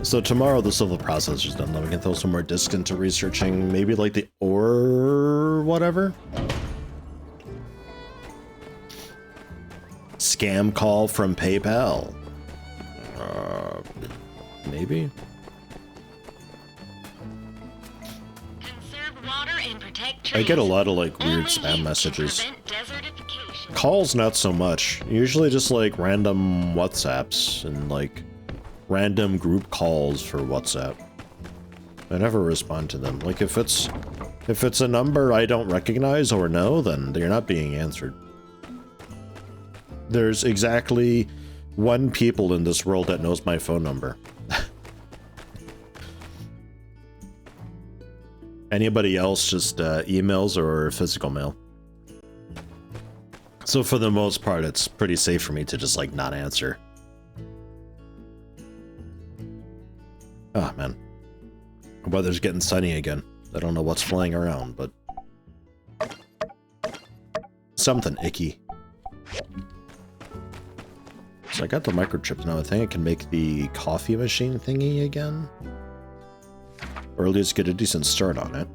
So tomorrow the civil process is done. Then we can throw some more disc into researching maybe like the ore whatever. Scam call from PayPal. Maybe. Conserve water and protect trees. I get a lot of like weird spam messages. Calls not so much. Usually just like random WhatsApps and like random group calls for WhatsApp. I never respond to them. Like if it's a number I don't recognize or know, then they're not being answered. There's exactly 1 people in this world that knows my phone number. Anybody else just emails or physical mail. So for the most part, it's pretty safe for me to just like not answer. Ah, man. The weather's getting sunny again. I don't know what's flying around, but something icky. So I got the microchip now. I think I can make the coffee machine thingy again. Or at least get a decent start on it.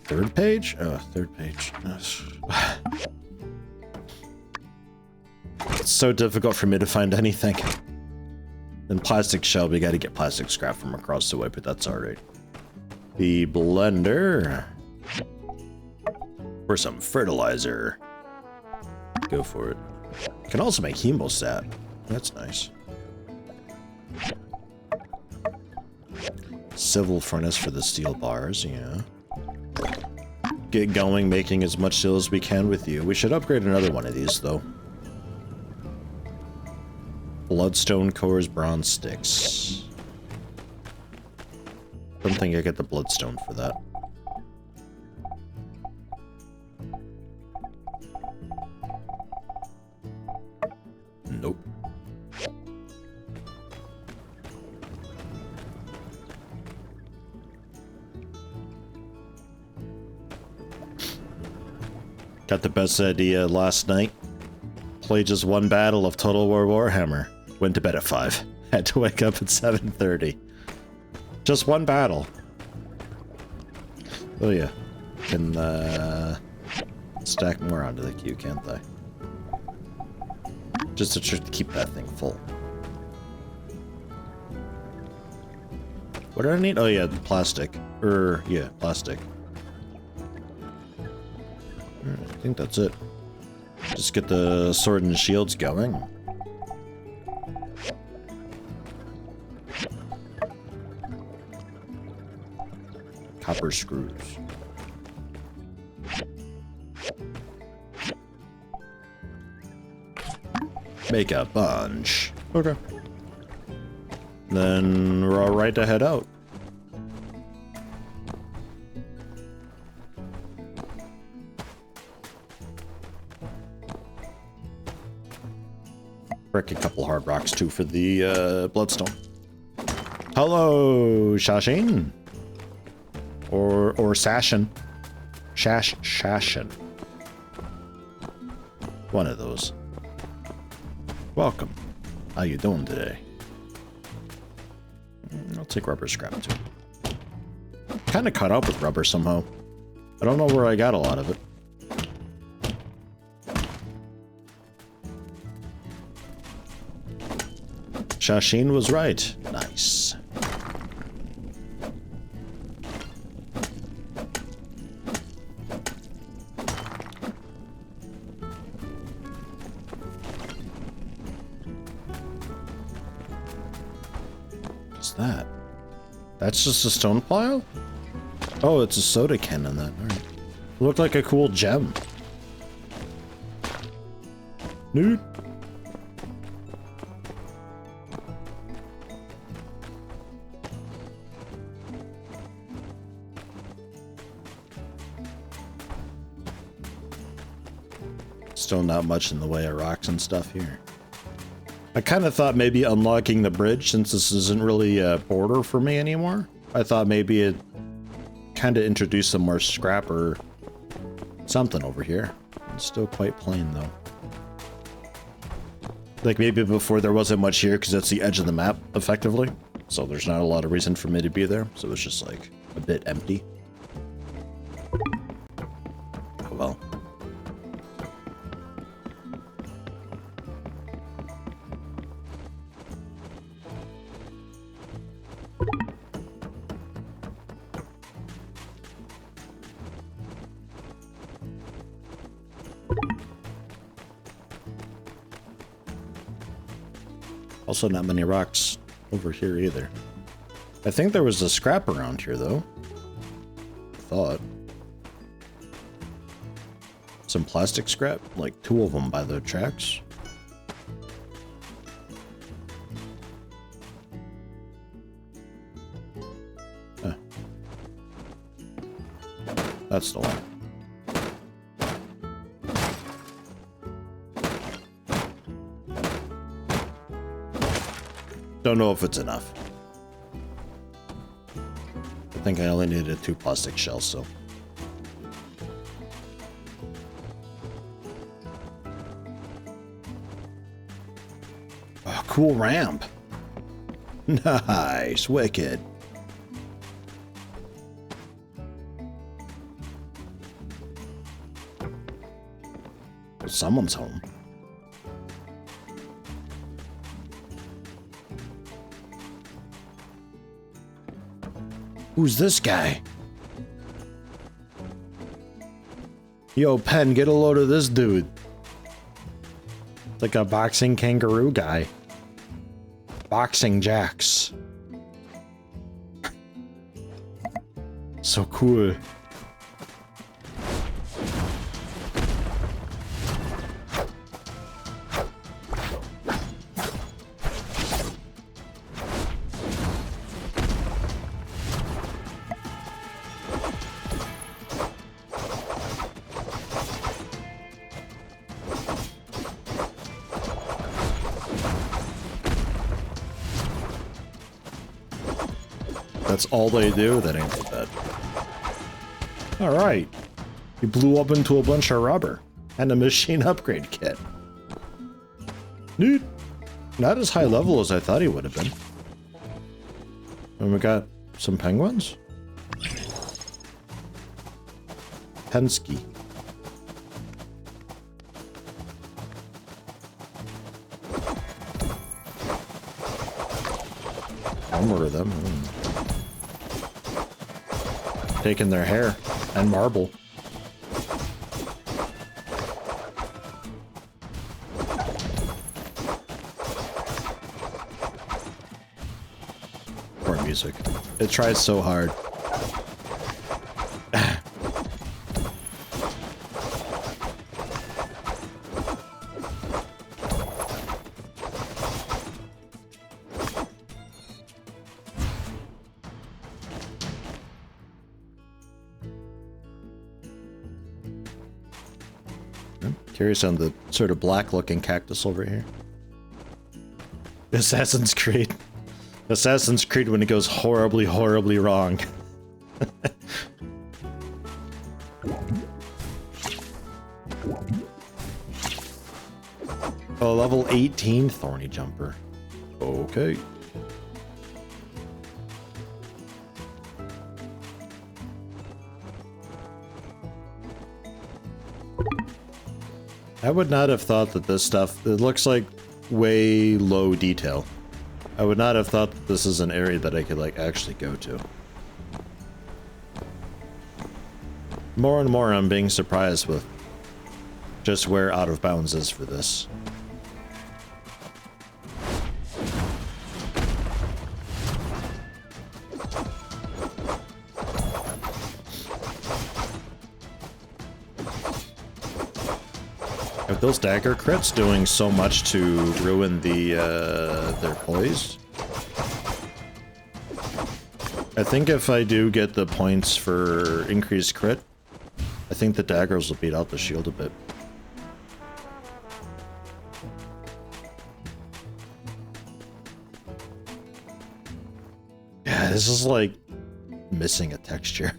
Third page? Oh, third page. It's so difficult for me to find anything. Then plastic shell, we gotta get plastic scrap from across the way, but that's alright. The blender. For some fertilizer. Go for it. You can also make hemostat. That's nice. Civil furnace for the steel bars, yeah. Get going, making as much steel as we can with you. We should upgrade another one of these, though. Bloodstone cores, bronze sticks. Don't think I get the bloodstone for that. Nope. Got the best idea last night. Played just one battle of Total War Warhammer. Went to bed at 5. Had to wake up at 7:30. Just one battle. Oh yeah. Can stack more onto the queue, can't I? Just to try to keep that thing full. What do I need? Oh yeah, plastic. Yeah, plastic. I think that's it. Just get the sword and shields going. Copper screws. Make a bunch. Okay. Then we're all right to head out. Break a couple hard rocks too for the bloodstone. Hello, Shashin. Or Sashin. Shashin. One of those. Welcome. How you doing today? I'll take rubber scrap too. Kind of caught up with rubber somehow. I don't know where I got a lot of it. Shashin was right. Nice. What's that? That's just a stone pile? Oh, it's a soda can in that. All right. Looked like a cool gem. Nude. Still not much in the way of rocks and stuff here. I kind of thought maybe unlocking the bridge, since this isn't really a border for me anymore, I thought maybe it kind of introduced some more scrap or something over here. It's still quite plain though. Like maybe before there wasn't much here because it's the edge of the map effectively. So there's not a lot of reason for me to be there. So it's just like a bit empty. Oh well. Also not many rocks over here either. I think there was a scrap around here though. I thought. Some plastic scrap, like 2 of them by the tracks. Huh. That's the one. Don't know if it's enough. I think I only needed 2 plastic shells, so. Oh, cool ramp. Nice, wicked. Well, someone's home. Who's this guy? Yo, Pen, get a load of this dude. It's like a boxing kangaroo guy. Boxing jacks. So cool. That's all they do? That ain't so bad. Alright. He blew up into a bunch of rubber. And a machine upgrade kit. Dude. Not as high level as I thought he would have been. And we got some penguins? Pensky. I'll murder them. Taking their hair and marble. Poor music. It tries so hard. Curious on the sort of black-looking cactus over here. Assassin's Creed. Assassin's Creed when it goes horribly, horribly wrong. Oh, level 18 thorny jumper. Okay. I would not have thought that this stuff, it looks like way low detail. I would not have thought that this is an area that I could like actually go to. More and more I'm being surprised with just where out of bounds is for this. Are those dagger crits doing so much to ruin the their poise? I think if I do get the points for increased crit, I think the daggers will beat out the shield a bit. Yeah, this is like missing a texture.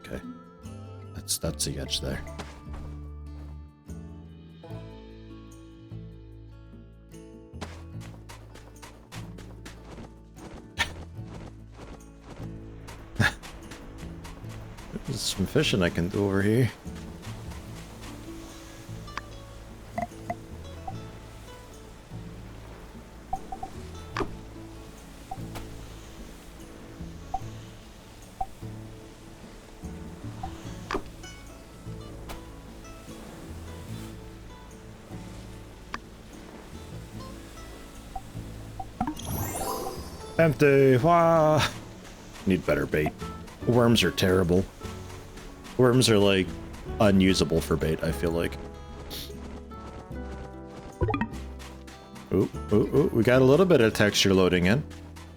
Okay. That's the edge there. There's some fishing I can do over here. Empty. Wah. Need better bait. Worms are terrible. Worms are like unusable for bait, I feel like. Ooh, ooh, ooh. We got a little bit of texture loading in.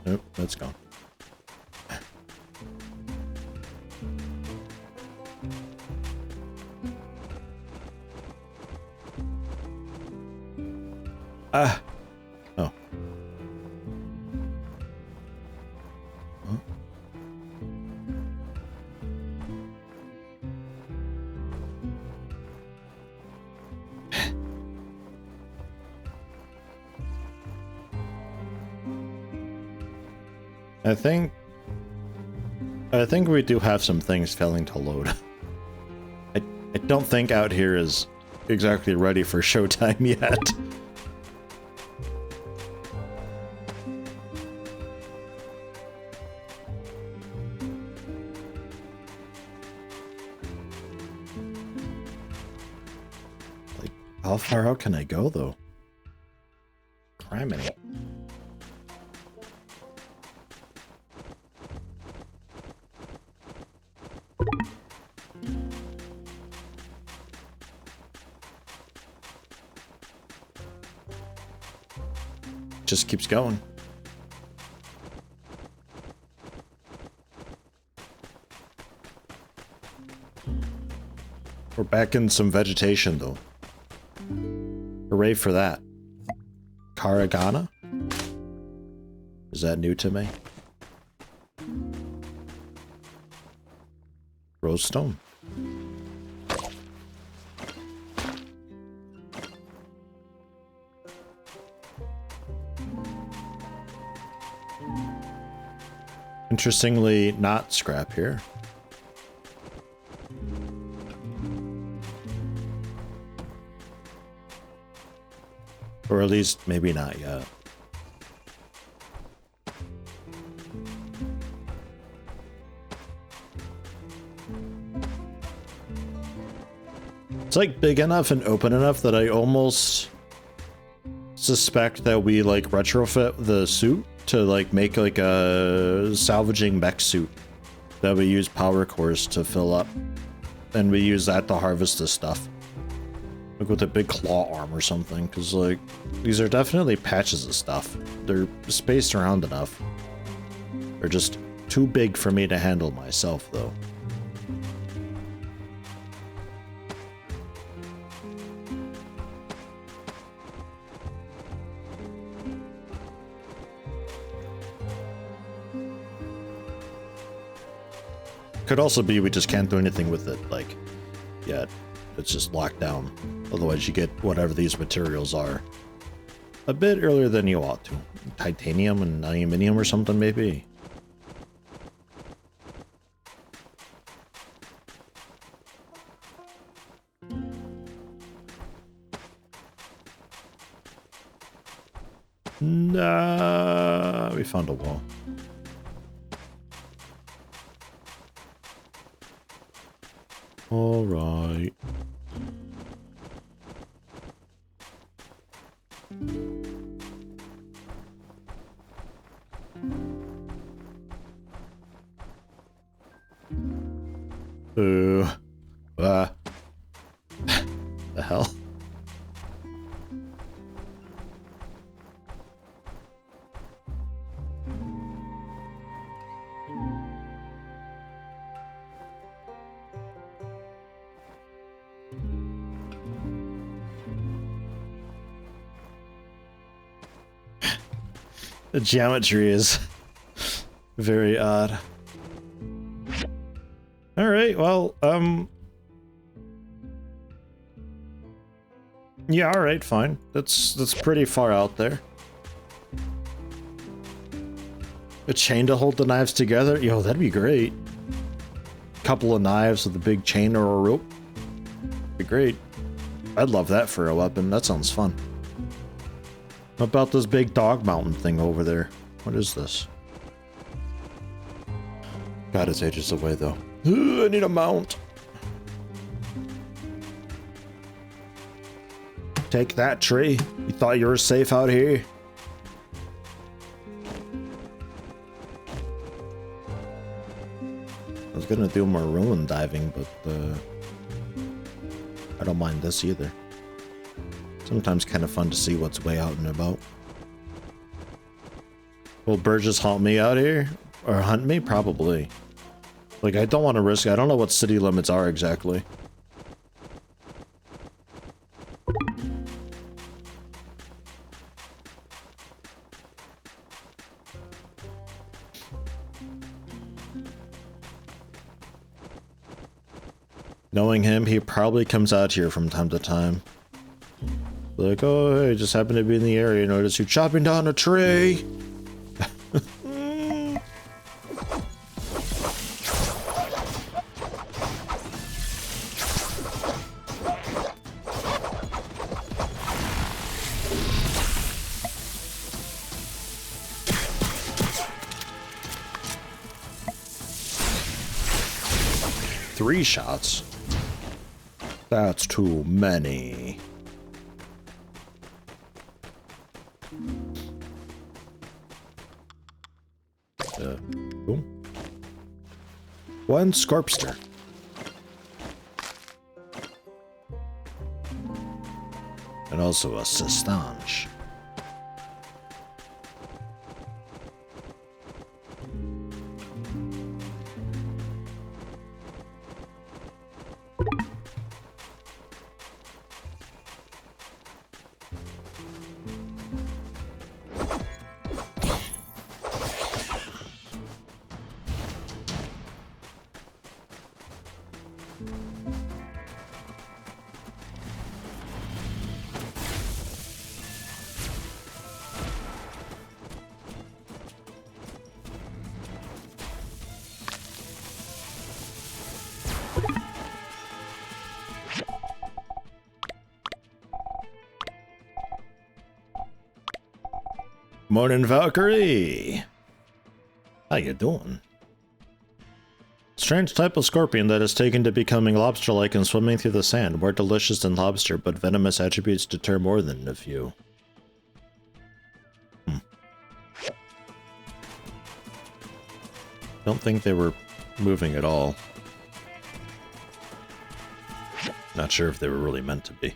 Nope, that's gone. Ah. Oh. Huh? I think we do have some things failing to load. I don't think out here is exactly ready for showtime yet. Like, how far out can I go though? Criminy. Just keeps going. We're back in some vegetation though. Hooray for that. Karagana? Is that new to me? Rosestone. Interestingly, not scrap here. Or at least, maybe not yet. It's like big enough and open enough that I almost suspect that we like retrofit the suit to like make like a salvaging mech suit that we use power cores to fill up, and we use that to harvest this stuff, like with a big claw arm or something, because like these are definitely patches of stuff. They're spaced around enough. They're just too big for me to handle myself though. Could also be we just can't do anything with it, like, yet. it's just locked down. Otherwise you get whatever these materials are a bit earlier than you ought to. Titanium and aluminum or something maybe. Nah, we found a wall. All right. Ooh. The hell? The geometry is very odd. All right, well, yeah, all right, fine. That's pretty far out there. A chain to hold the knives together? Yo, that'd be great. Couple of knives with a big chain or a rope. Be great. I'd love that for a weapon. That sounds fun. What about this big dog mountain thing over there? What is this? God, it's ages away though. Ooh, I need a mount. Take that, tree. You thought you were safe out here? I was gonna do more ruin diving, but I don't mind this either. Sometimes kind of fun to see what's way out and about. Will Burgess haunt me out here? Or hunt me? Probably. Like, I don't want to risk it. I don't know what city limits are exactly. Knowing him, he probably comes out here from time to time. Like, oh, hey, just happened to be in the area. Notice you chopping down a tree. Three shots? That's too many. Cool. One Scorpster. And also a Sistange. Morning, Valkyrie. How you doing? Strange type of scorpion that is taken to becoming lobster-like and swimming through the sand. More delicious than lobster, but venomous attributes deter more than a few. Don't think they were moving at all. Not sure if they were really meant to be.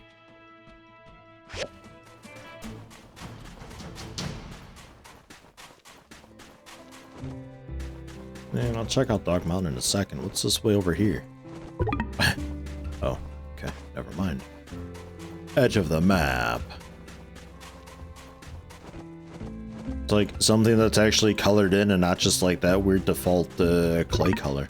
And I'll check out Dog Mountain in a second. What's this way over here? Oh, okay. Never mind. Edge of the map. It's like something that's actually colored in and not just like that weird default clay color.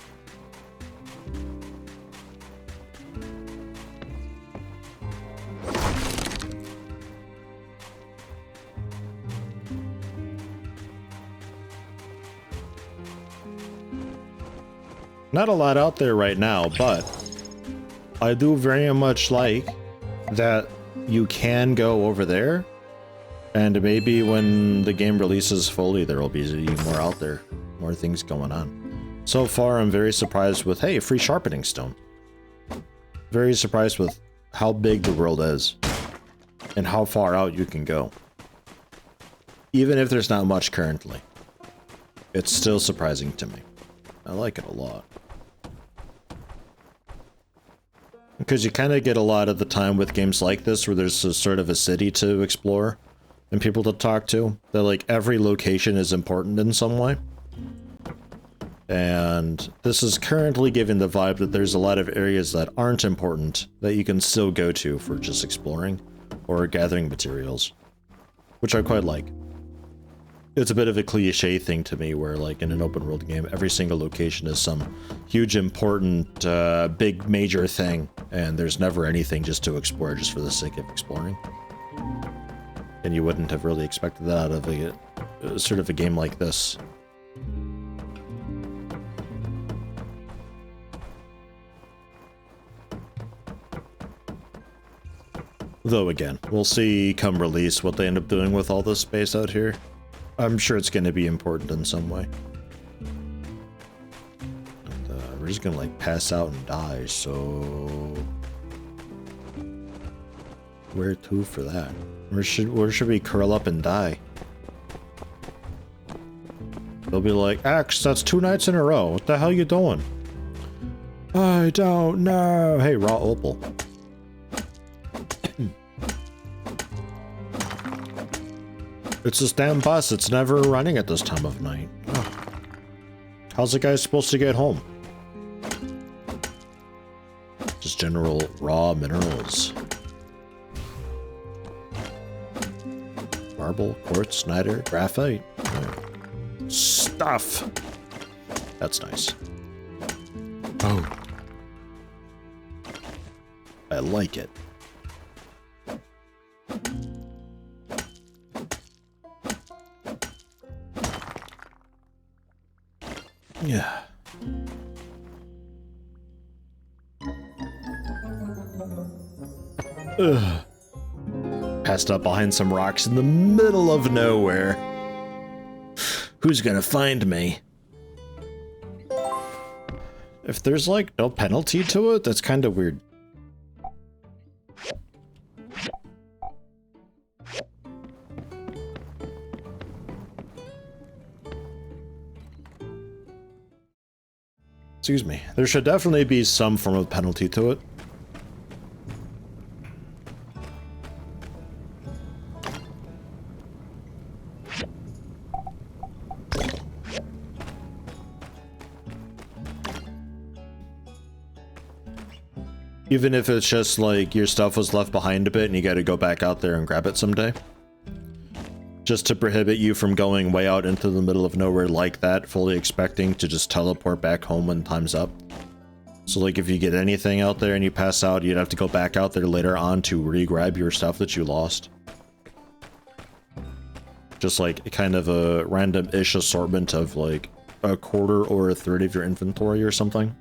Not a lot out there right now, but I do very much like that you can go over there, and maybe when the game releases fully, there will be more out there, more things going on. So far, I'm very surprised with, hey, free sharpening stone. Very surprised with how big the world is and how far out you can go. Even if there's not much currently. It's still surprising to me. I like it a lot. Because you kind of get a lot of the time with games like this where there's a sort of a city to explore and people to talk to. That like every location is important in some way. And this is currently giving the vibe that there's a lot of areas that aren't important that you can still go to for just exploring or gathering materials, which I quite like. It's a bit of a cliche thing to me where like in an open world game, every single location is some huge important big major thing, and there's never anything just to explore just for the sake of exploring. And you wouldn't have really expected that out of a sort of a game like this. Though again, we'll see come release what they end up doing with all this space out here. I'm sure it's going to be important in some way. And, we're just going to like pass out and die, so... Where to for that? Where should we curl up and die? They'll be like, Axe, that's 2 nights in a row. What the hell you doing? I don't know. Hey, raw opal. It's this damn bus. It's never running at this time of night. Oh. How's the guy supposed to get home? Just general raw minerals. Marble, quartz, niter, graphite. Oh. Stuff! That's nice. Oh. I like it. Yeah. Ugh. Passed up behind some rocks in the middle of nowhere. Who's gonna find me? If there's like no penalty to it, that's kind of weird. Excuse me. There should definitely be some form of penalty to it. Even if it's just like your stuff was left behind a bit and you gotta go back out there and grab it someday. Just to prohibit you from going way out into the middle of nowhere like that, fully expecting to just teleport back home when time's up. So like if you get anything out there and you pass out, you'd have to go back out there later on to re-grab your stuff that you lost. Just like kind of a random-ish assortment of like a quarter or a third of your inventory or something.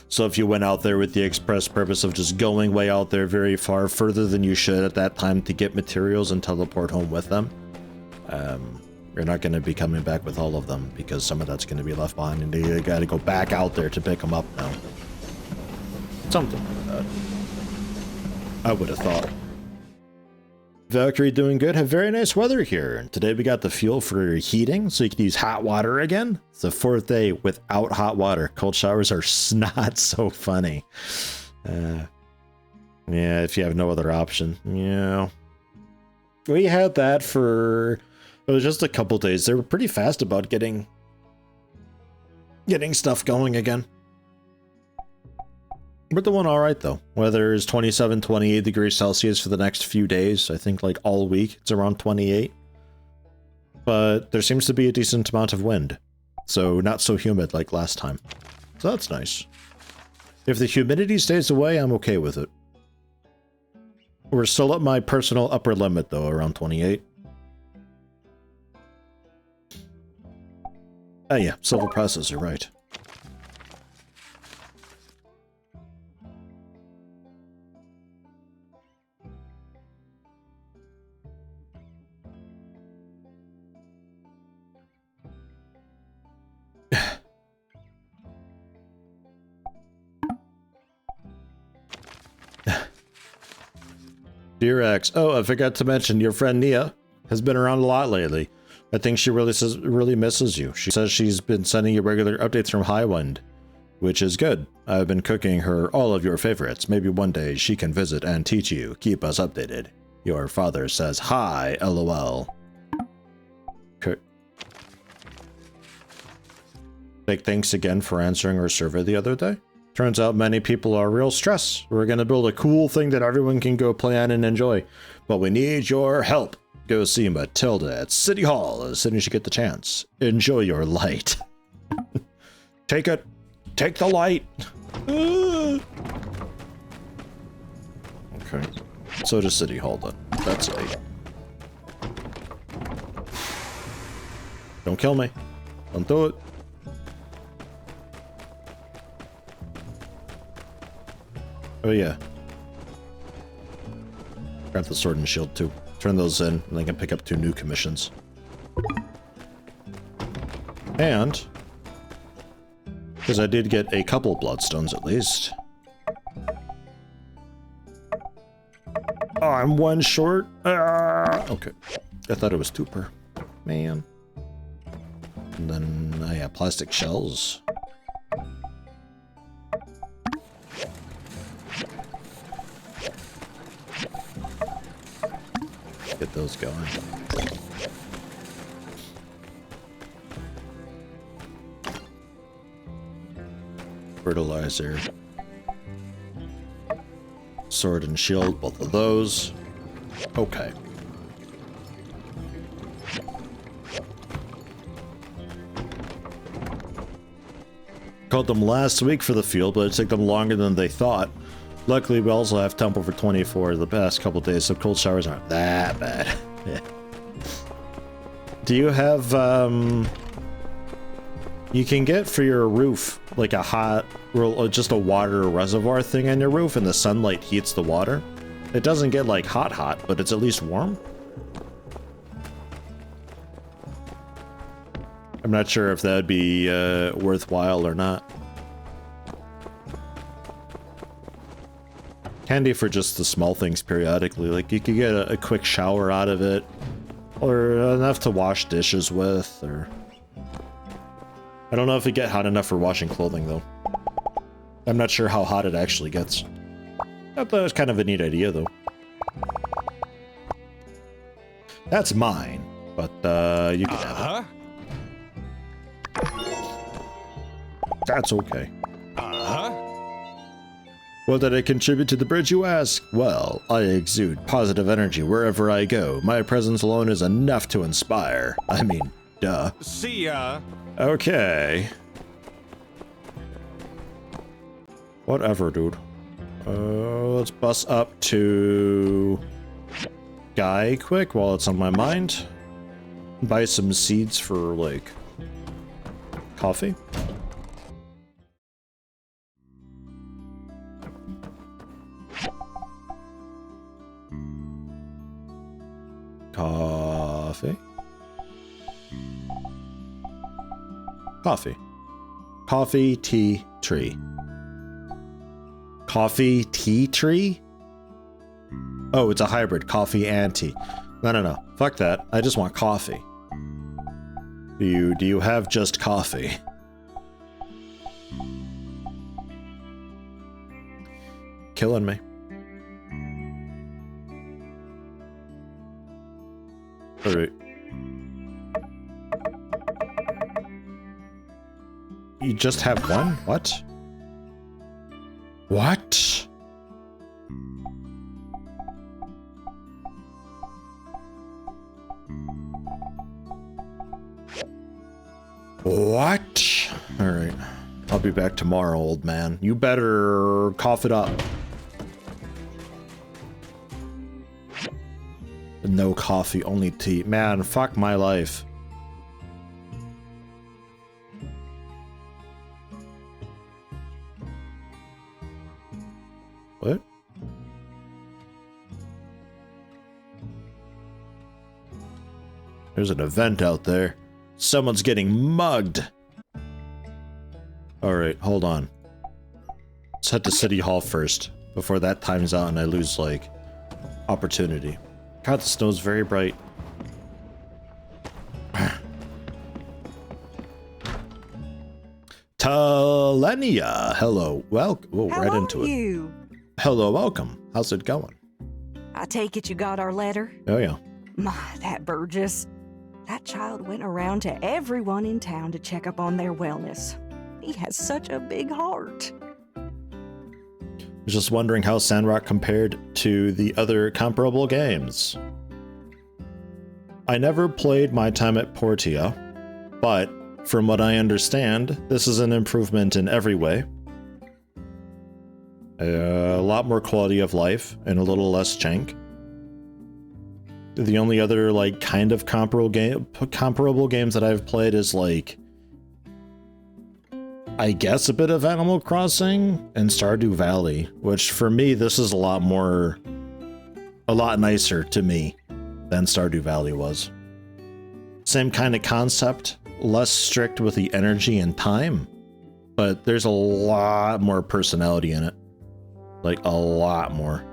So if you went out there with the express purpose of just going way out there very far, further than you should at that time to get materials and teleport home with them, you're not going to be coming back with all of them because some of that's going to be left behind and you got to go back out there to pick them up now. Something like that. I would have thought. Valkyrie doing good. Have very nice weather here. Today we got the fuel for heating, so you can use hot water again. It's the 4th day without hot water. Cold showers are not so funny. Yeah, if you have no other option. Yeah. We had that for... It was just a couple days. They were pretty fast about getting stuff going again. We're doing alright though. Weather is 27, 28 degrees Celsius for the next few days. I think like all week it's around 28. But there seems to be a decent amount of wind. So not so humid like last time. So that's nice. If the humidity stays away, I'm okay with it. We're still at my personal upper limit though, around 28. Oh yeah, silver processor, right. Dear X, oh, I forgot to mention your friend Nia has been around a lot lately. I think she really misses you. She says she's been sending you regular updates from Highwind, which is good. I've been cooking her all of your favorites. Maybe one day she can visit and teach you. Keep us updated. Your father says hi, lol. Okay. Big thanks again for answering our survey the other day. Turns out many people are real stressed. We're gonna build a cool thing that everyone can go play on and enjoy. But we need your help. Go see Matilda at City Hall as soon as you get the chance. Enjoy your light. Take it. Take the light. Okay. So to City Hall then. That's it. Don't kill me. Don't do it. Oh yeah. Grab the sword and shield too. Turn those in, and I can pick up 2 new commissions. And, because I did get a couple bloodstones at least. Oh, I'm 1 short. Okay. I thought it was 2 per. Man. And then, oh yeah, plastic shells. Get those going. Fertilizer. Sword and shield, both of those. Okay. Called them last week for the field, but it took them longer than they thought. Luckily, we also have temp over 24 the past couple days, so cold showers aren't that bad. Yeah. Do you have, you can get for your roof, like a hot, just a water reservoir thing on your roof, and the sunlight heats the water. It doesn't get, like, hot, but it's at least warm. I'm not sure if that'd be, worthwhile or not. Handy for just the small things periodically, like you could get a quick shower out of it, or enough to wash dishes with, or... I don't know if it get hot enough for washing clothing, though. I'm not sure how hot it actually gets. I thought it was kind of a neat idea, though. That's mine, but, you can have it. That's okay. What did I contribute to the bridge, you ask? Well, I exude positive energy wherever I go. My presence alone is enough to inspire. I mean, duh. See ya. Okay. Whatever, dude. Let's bus up to Guy quick while it's on my mind. Buy some seeds for, like, coffee. Coffee. Coffee. Coffee, tea, tree. Coffee, tea, tree? Oh, it's a hybrid. Coffee and tea. No. Fuck that. I just want coffee. Do you have just coffee? Killing me. Alright. You just have one? What? What? What? Alright. I'll be back tomorrow, old man. You better cough it up. No coffee, only tea. Man, fuck my life. What? There's an event out there. Someone's getting mugged. Alright, hold on. Let's head to City Hall first, before that times out and I lose, like, opportunity. God, the snow's very bright. Talenia, hello. Welcome. Right into it. Hello, welcome. How's it going? I take it you got our letter? Oh, yeah. My, that Burgess. That child went around to everyone in town to check up on their wellness. He has such a big heart. I was just wondering how Sandrock compared to the other comparable games. I never played my time at Portia, but from what I understand, this is an improvement in every way. A lot more quality of life and a little less jank. The only other like kind of comparable games that I've played is like, I guess a bit of Animal Crossing and Stardew Valley, which for me this is a lot nicer to me than Stardew Valley was. Same kind of concept, less strict with the energy and time, but there's a lot more personality in it. Like a lot more.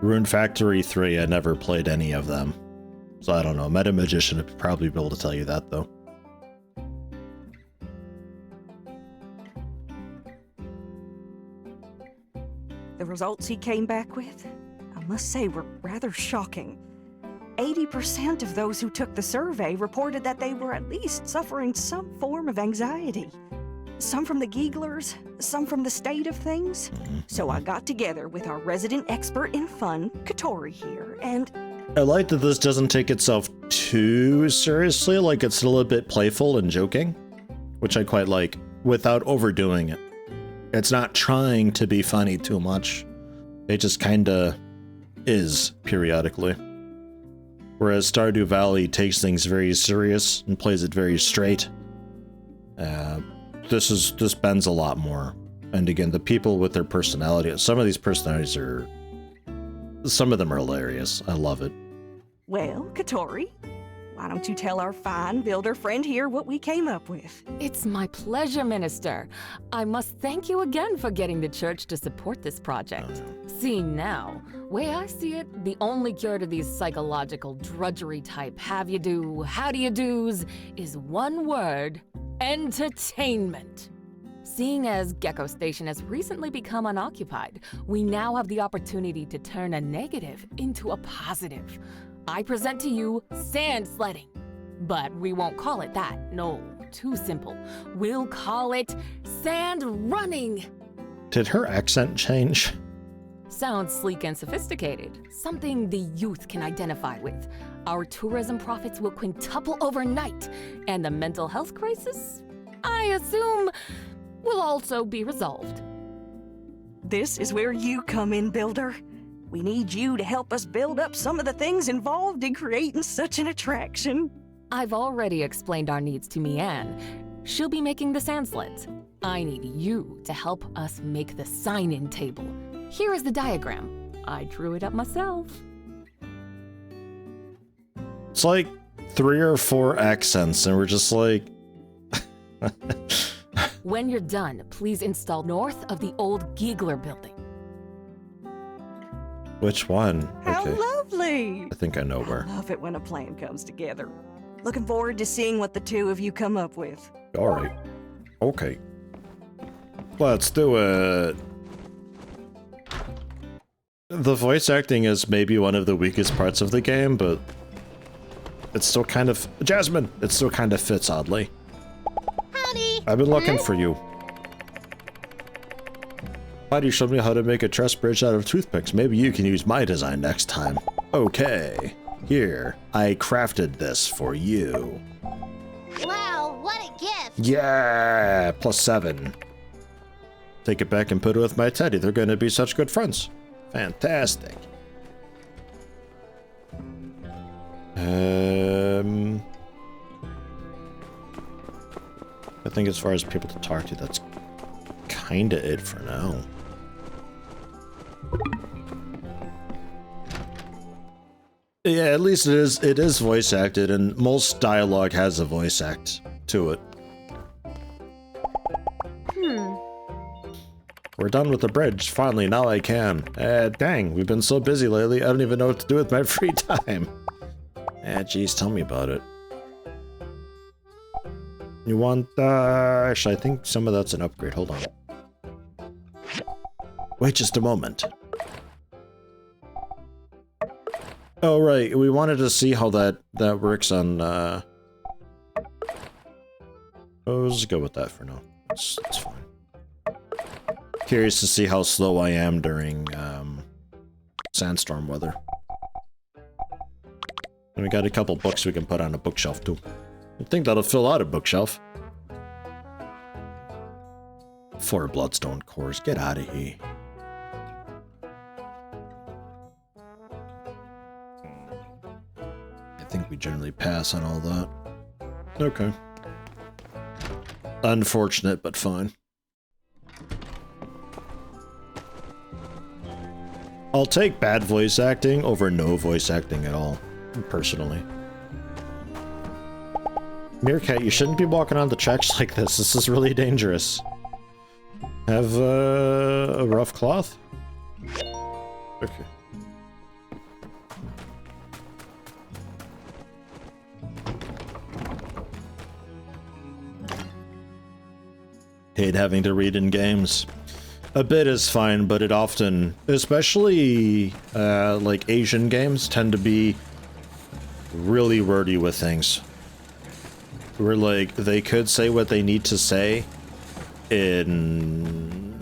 Rune Factory 3, I never played any of them. So I don't know. Meta Magician would probably be able to tell you that though. The results he came back with, I must say, were rather shocking. 80% of those who took the survey reported that they were at least suffering some form of anxiety. Some from the gigglers, some from the state of things. So I got together with our resident expert in fun, Katori here, and... I like that this doesn't take itself too seriously, like it's a little bit playful and joking, which I quite like, without overdoing it. It's not trying to be funny too much. It just kinda is, periodically. Whereas Stardew Valley takes things very serious and plays it very straight. This bends a lot more. And again, the people with their personality, some of these personalities some of them are hilarious. I love it. Well, Katori, why don't you tell our fine builder friend here what we came up with? It's my pleasure, Minister. I must thank you again for getting the church to support this project. See now, way I see it, the only cure to these psychological drudgery type how do you do's is one word: entertainment. Seeing as Gecko Station has recently become unoccupied, we now have the opportunity to turn a negative into a positive. I present to you sand sledding. But we won't call it that. No, too simple. We'll call it sand running. Did her accent change? Sounds sleek and sophisticated. Something the youth can identify with. Our tourism profits will quintuple overnight. And the mental health crisis, I assume, will also be resolved. This is where you come in, Builder. We need you to help us build up some of the things involved in creating such an attraction. I've already explained our needs to Mianne. She'll be making the sand sleds. I need you to help us make the sign-in table. Here is the diagram. I drew it up myself. It's like 3 or 4 accents, and we're just like... When you're done, please install north of the old Giegler building. Which one? How lovely! I think I know where. I love it when a plan comes together. Looking forward to seeing what the two of you come up with. Alright. Okay. Let's do it. The voice acting is maybe one of the weakest parts of the game, but it's still kind of... Jasmine! It still kind of fits, oddly. Howdy! I've been looking for you. Heidi showed me how to make a truss bridge out of toothpicks. Maybe you can use my design next time. Okay. Here, I crafted this for you. Wow, what a gift! Yeah! +7. Take it back and put it with my teddy. They're going to be such good friends. Fantastic. I think as far as people to talk to, that's kinda it for now. Yeah, at least it is voice acted, and most dialogue has a voice act to it. We're done with the bridge. Finally, now I can. Dang, we've been so busy lately, I don't even know what to do with my free time. Geez, tell me about it. You want, actually, I think some of that's an upgrade. Hold on. Wait just a moment. Oh, right. We wanted to see how that works on, Oh, let's go with that for now. It's fine. Curious to see how slow I am during, sandstorm weather. And we got a couple books we can put on a bookshelf, too. I think that'll fill out a bookshelf. 4 bloodstone cores. Get out of here. I think we generally pass on all that. Okay. Unfortunate, but fine. I'll take bad voice acting over no voice acting at all, personally. Meerkat, you shouldn't be walking on the tracks like this. This is really dangerous. Have a rough cloth? Okay. Hate having to read in games. A bit is fine, but it often, especially like Asian games, tend to be really wordy with things. Where like they could say what they need to say in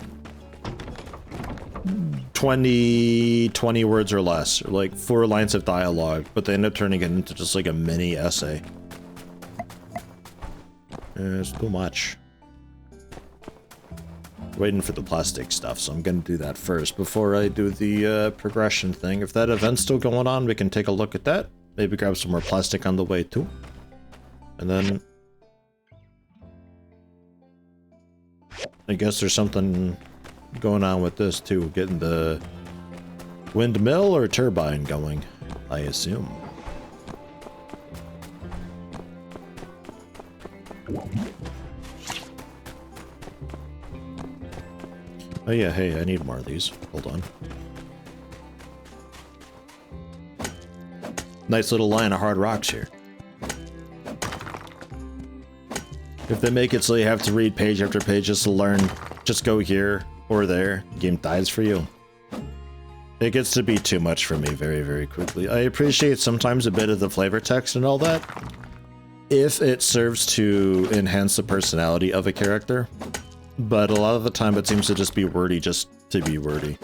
20 words or less, or like 4 lines of dialogue, but they end up turning it into just like a mini essay. It's too much. Waiting for the plastic stuff, so I'm gonna do that first before I do the progression thing. If that event's still going on, we can take a look at that. Maybe grab some more plastic on the way too. And then I guess there's something going on with this too, getting the windmill or turbine going, I assume. Oh yeah, hey, I need more of these. Hold on. Nice little line of hard rocks here. If they make it so you have to read page after page just to learn, just go here or there, the game dies for you. It gets to be too much for me very, very quickly. I appreciate sometimes a bit of the flavor text and all that, if it serves to enhance the personality of a character. But a lot of the time it seems to just be wordy just to be wordy.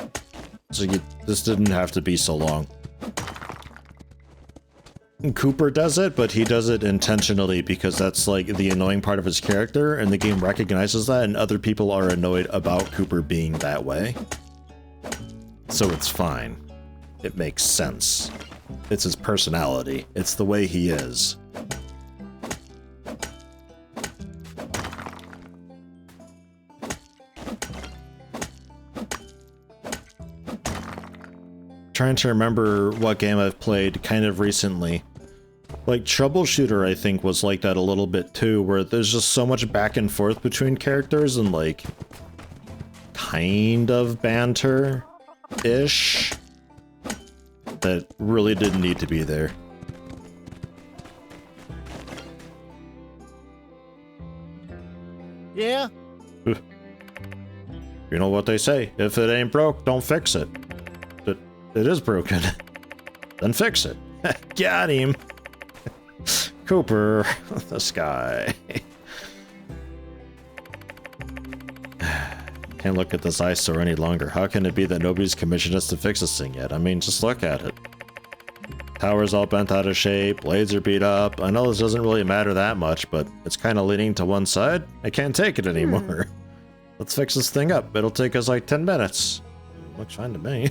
So this didn't have to be so long. Cooper does it, but he does it intentionally because that's like the annoying part of his character, and the game recognizes that, and other people are annoyed about Cooper being that way. So it's fine. It makes sense. It's his personality. It's the way he is. Trying to remember what game I've played kind of recently. Like Troubleshooter, I think, was like that a little bit too, where there's just so much back and forth between characters and like kind of banter-ish that really didn't need to be there. Yeah? You know what they say, if it ain't broke, don't fix it. It is broken. Then fix it. Got him. Cooper, this guy. Can't look at this eyesore any longer. How can it be that nobody's commissioned us to fix this thing yet? I mean, just look at it. Tower's all bent out of shape, blades are beat up. I know this doesn't really matter that much, but it's kind of leaning to one side. I can't take it anymore. Let's fix this thing up. It'll take us like 10 minutes. Looks fine to me.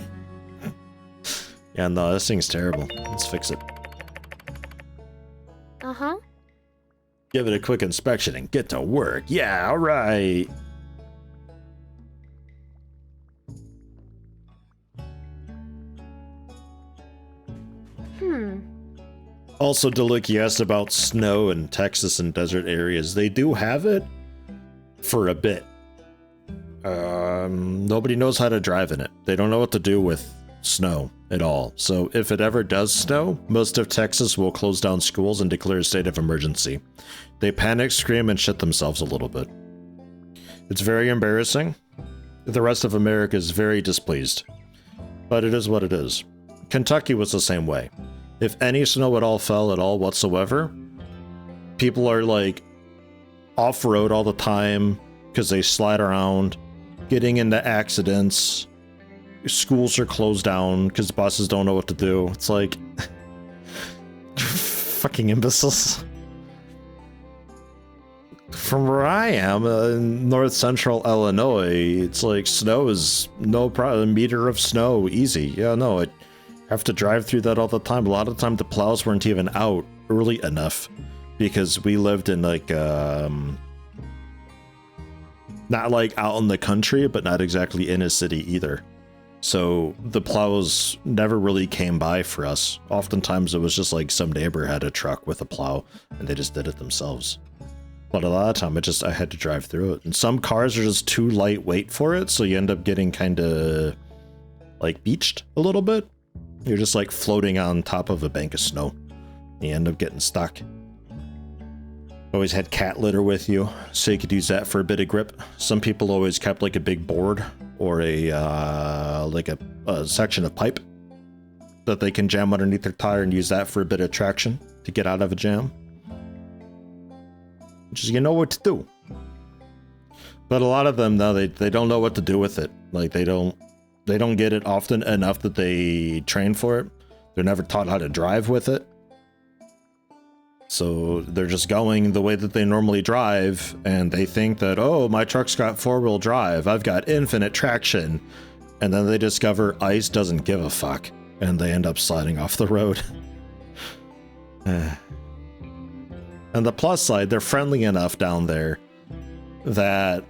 Yeah, no, this thing's terrible. Let's fix it. Uh-huh. Give it a quick inspection and get to work. Yeah, alright. Also, Deluki asked about snow in Texas and desert areas. They do have it for a bit. Nobody knows how to drive in it. They don't know what to do with snow at all. So if it ever does snow, most of Texas will close down schools and declare a state of emergency. They panic, scream, and shit themselves a little bit. It's very embarrassing. The rest of America is very displeased. But it is what it is. Kentucky was the same way. If any snow at all fell at all whatsoever, people are like off-road all the time because they slide around, getting into accidents. Schools are closed down because buses don't know what to do. It's like fucking imbeciles. From where I am in north central Illinois, it's like snow is no problem. A meter of snow, easy. Yeah, no, I have to drive through that all the time. A lot of the time the plows weren't even out early enough because we lived in like not like out in the country, but not exactly in a city either. So the plows never really came by for us. Oftentimes it was just like some neighbor had a truck with a plow and they just did it themselves. But a lot of the time I had to drive through it. And some cars are just too lightweight for it, so you end up getting kind of like beached a little bit. You're just like floating on top of a bank of snow. You end up getting stuck. Always had cat litter with you, so you could use that for a bit of grip. Some people always kept like a big board or a section of pipe that they can jam underneath their tire and use that for a bit of traction to get out of a jam. Just you know what to do. But a lot of them now they don't know what to do with it. Like they don't get it often enough that they train for it. They're never taught how to drive with it. So they're just going the way that they normally drive, and they think that, oh, my truck's got four-wheel drive, I've got infinite traction. And then they discover ice doesn't give a fuck, and they end up sliding off the road. And the plus side, they're friendly enough down there that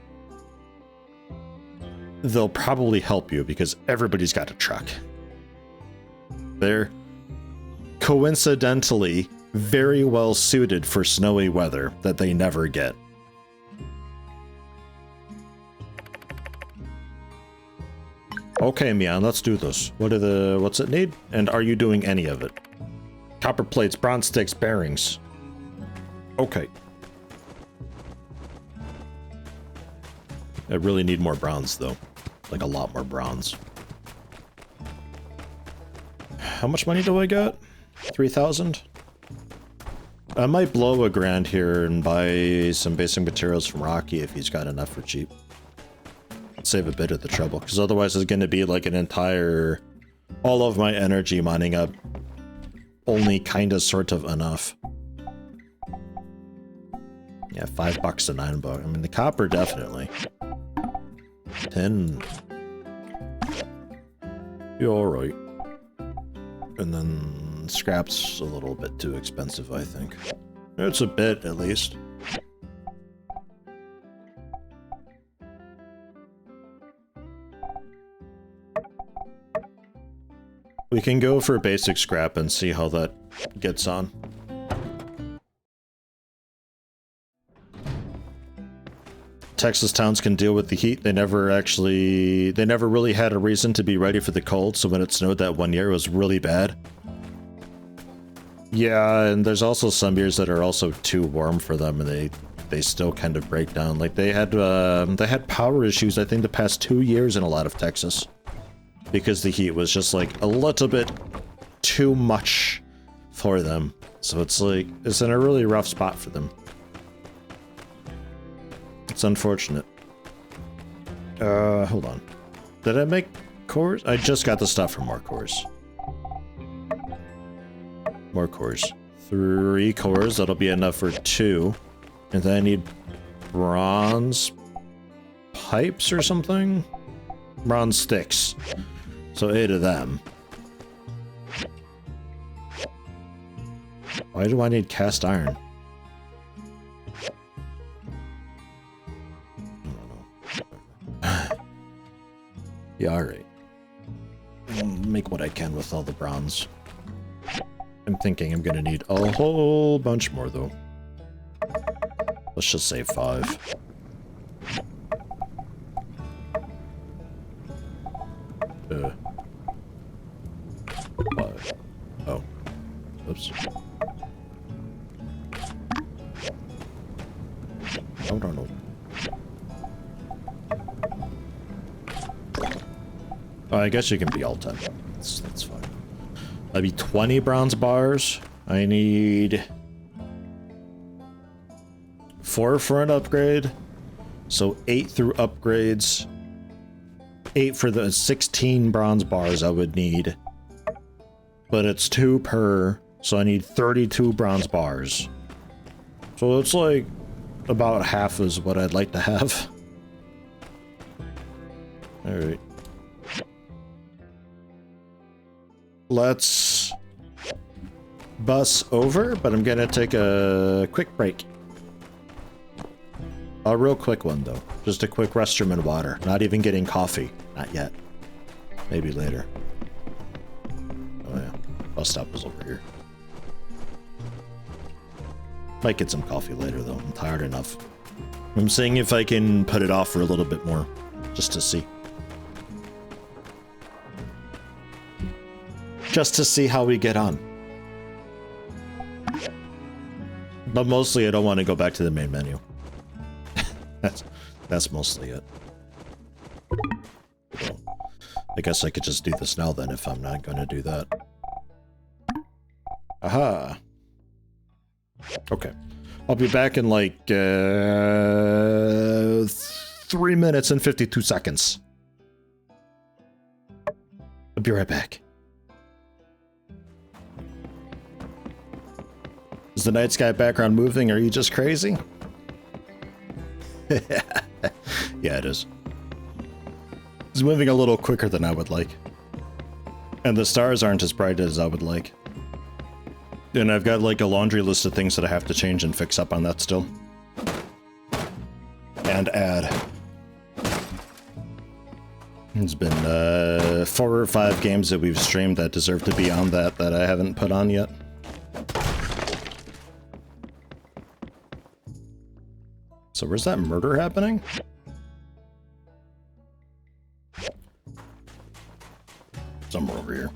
they'll probably help you because everybody's got a truck. They're coincidentally very well suited for snowy weather that they never get. Okay, Mian, let's do this. What's it need? And are you doing any of it? Copper plates, bronze sticks, bearings. Okay. I really need more bronze though. Like a lot more bronze. How much money do I got? 3,000? I might blow $1,000 here and buy some basic materials from Rocky if he's got enough for cheap. Save a bit of the trouble, because otherwise it's going to be like an entire... all of my energy mining up only kind of sort of enough. Yeah, $5 to $9. I mean, the copper definitely. 10. You're alright. And then scrap's a little bit too expensive, I think. It's a bit, at least. We can go for basic scrap and see how that gets on. Texas towns can deal with the heat. They never really had a reason to be ready for the cold, so when it snowed that one year, it was really bad. Yeah, and there's also some years that are also too warm for them, and they still kind of break down. Like they had power issues, I think, the past 2 years in a lot of Texas. Because the heat was just like a little bit too much for them. So it's like, it's in a really rough spot for them. It's unfortunate. Hold on. Did I make cores? I just got the stuff for more cores. More cores. 3 cores, that'll be enough for 2. And then I need bronze pipes or something? Bronze sticks. So 8 of them. Why do I need cast iron? I don't know. Yeah, alright. I'll make what I can with all the bronze. I'm thinking I'm gonna need a whole bunch more though. Let's just say 5. Oops. No. Oh, I guess you can be all 10. That's fine. That'd be 20 bronze bars. I need 4 for an upgrade. So 8 through upgrades. 8 for the 16 bronze bars I would need. But it's 2 per, so I need 32 bronze bars. So it's like about half is what I'd like to have. Alright. Let's bus over, but I'm gonna take a quick break. A real quick one, though. Just a quick restroom and water. Not even getting coffee. Not yet. Maybe later. Oh yeah. Bus stop is over here. Might get some coffee later, though. I'm tired enough. I'm seeing if I can put it off for a little bit more. Just to see. Just to see how we get on. But mostly I don't want to go back to the main menu. That's mostly it. Well, I guess I could just do this now then if I'm not going to do that. Aha. Okay. I'll be back in like 3 minutes and 52 seconds. I'll be right back. Is the night sky background moving? Are you just crazy? Yeah, it is. It's moving a little quicker than I would like. And the stars aren't as bright as I would like. And I've got like a laundry list of things that I have to change and fix up on that still. And add. It's been 4 or 5 games that we've streamed that deserve to be on that I haven't put on yet. So where's that murder happening? Somewhere over here.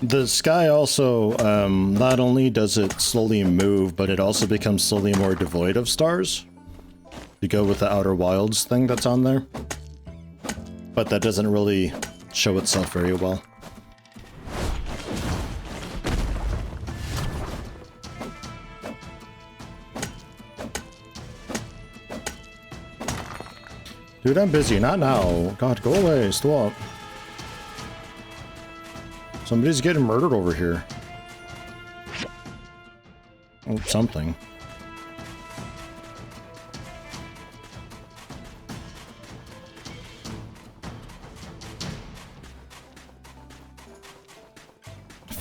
The sky also, not only does it slowly move, but it also becomes slowly more devoid of stars. You go with the Outer Wilds thing that's on there. But that doesn't really show itself very well. Dude, I'm busy. Not now. God, go away. Stop. Somebody's getting murdered over here. Oh, something.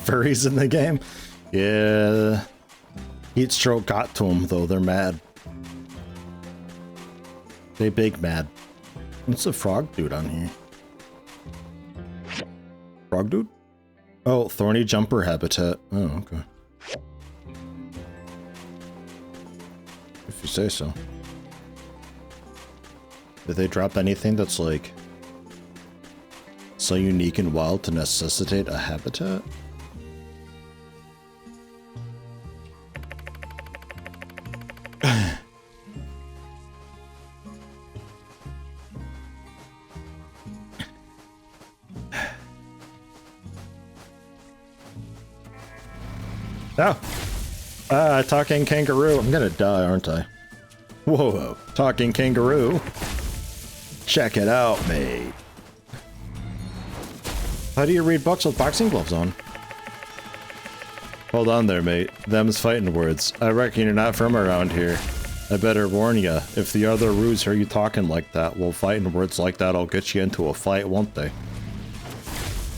Furries in the game? Yeah. Heat stroke got to them, though. They're mad. They big mad. What's the frog dude on here? Frog dude? Oh, thorny jumper habitat. Oh, okay. If you say so. Did they drop anything that's like so unique and wild to necessitate a habitat? Oh. Talking kangaroo. I'm gonna die, aren't I? Whoa. Talking kangaroo. Check it out, mate. How do you read books with boxing gloves on? Hold on there, mate. Them's fighting words. I reckon you're not from around here. I better warn ya. If the other roos hear you talking like that, well, fighting words like that'll get you into a fight, won't they?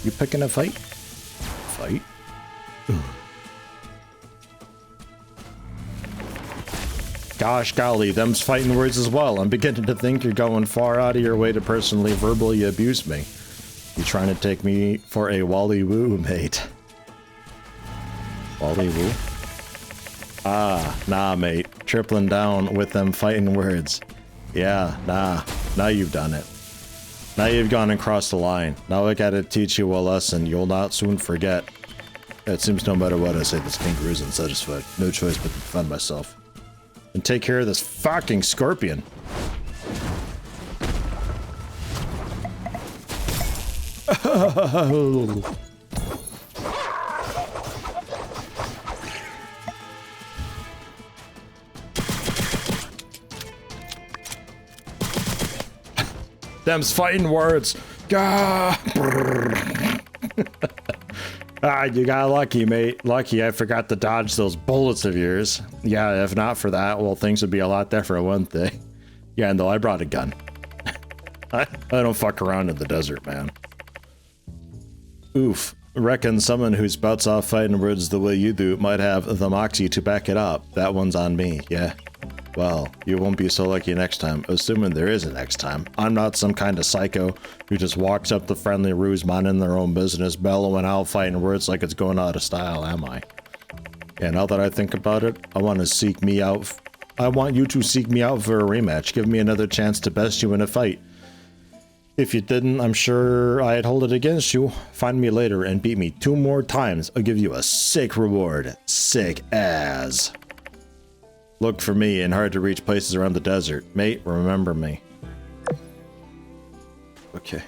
You picking a fight? Fight? Gosh golly, them's fighting words as well. I'm beginning to think you're going far out of your way to personally verbally abuse me. You trying to take me for a Wally Woo, mate? Wally Woo? Ah, nah, mate. Tripling down with them fighting words. Yeah, nah. Now you've done it. Now you've gone and crossed the line. Now I gotta teach you a lesson you'll not soon forget. It seems no matter what I say, this kangaroo's unsatisfied. No choice but to defend myself. And take care of this fucking scorpion. Them's fighting words. Gah! Ah, you got lucky, mate. Lucky I forgot to dodge those bullets of yours. Yeah, if not for that, well, things would be a lot different, wouldn't they? Yeah, and though I brought a gun. I don't fuck around in the desert, man. Oof. Reckon someone who spouts off fighting words the way you do might have the moxie to back it up. That one's on me, yeah. Well, you won't be so lucky next time, assuming there is a next time. I'm not some kind of psycho who just walks up to friendly roos minding their own business, bellowing out fighting words like it's going out of style, am I? Yeah, now that I think about it, I want you to seek me out for a rematch. Give me another chance to best you in a fight. If you didn't, I'm sure I'd hold it against you. Find me later and beat me 2 more times. I'll give you a sick reward. Sick as. Look for me in hard-to-reach places around the desert. Mate, remember me. Okay.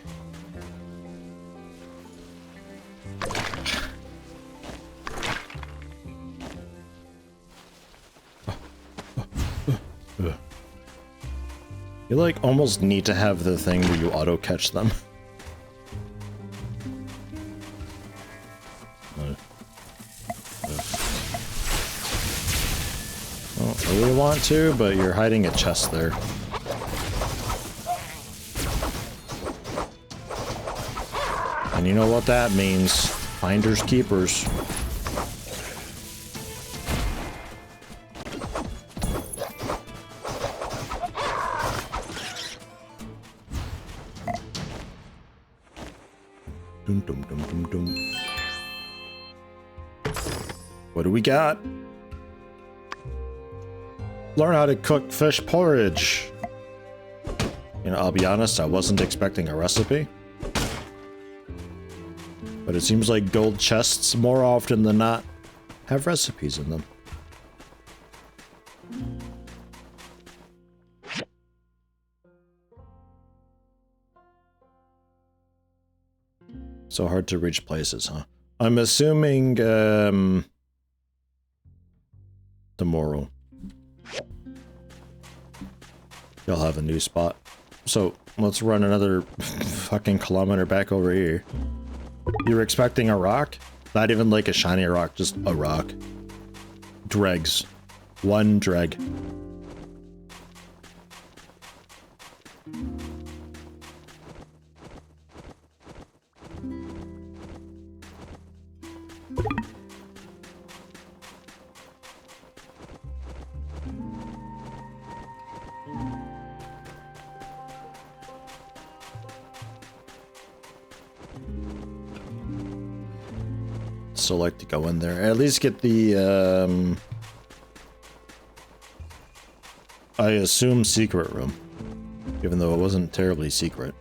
You like almost need to have the thing where you auto-catch them. Well, I really want to, but you're hiding a chest there. And you know what that means. Finders keepers. Dum dum dum dum dum. What do we got? Learn how to cook fish porridge. You know, I'll be honest, I wasn't expecting a recipe. But it seems like gold chests, more often than not, have recipes in them. So hard to reach places, huh? I'm assuming, tomorrow. You'll have a new spot. So, let's run another fucking kilometer back over here. You're expecting a rock? Not even like a shiny rock, just a rock. Dregs. 1 dreg. So like to go in there, at least get the I assume secret room, even though it wasn't terribly secret.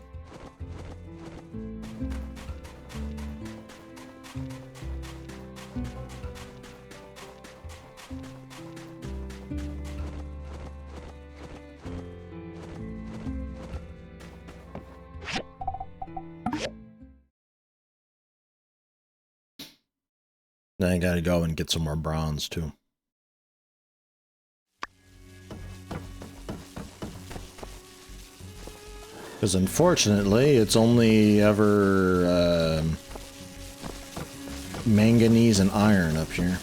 Then I gotta go and get some more bronze too. Because unfortunately, it's only ever manganese and iron up here.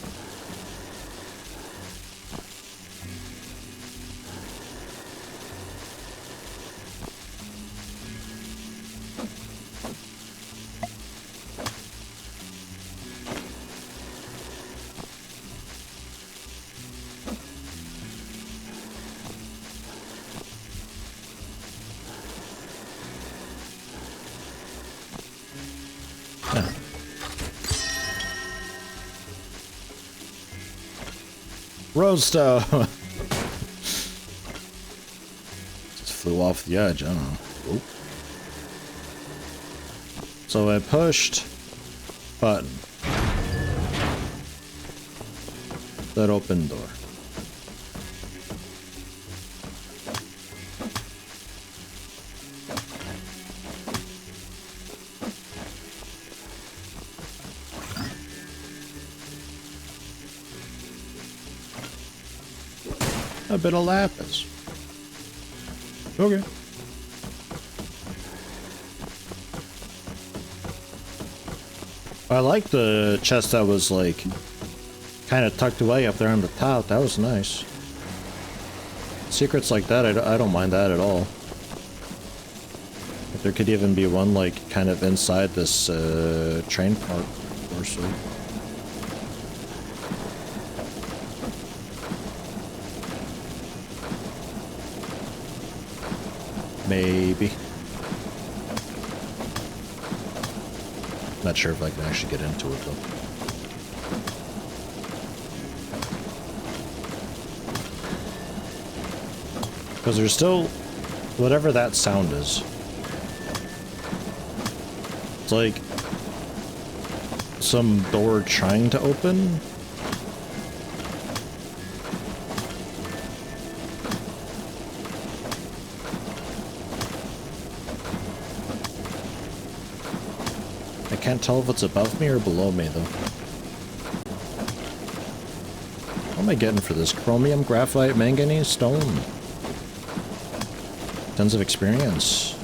Rosto! Just flew off the edge, I don't know. Oop. So I pushed button. That open door. A bit of lapis. Okay. I like the chest that was like kind of tucked away up there on the top. That was nice. Secrets like that, I don't mind that at all. If there could even be one like kind of inside this train park or so. Maybe. Not sure if I can actually get into it though. Because there's still whatever that sound is. It's like some door trying to open. I can't tell if it's above me or below me, though. What am I getting for this? Chromium, graphite, manganese, stone. Tons of experience.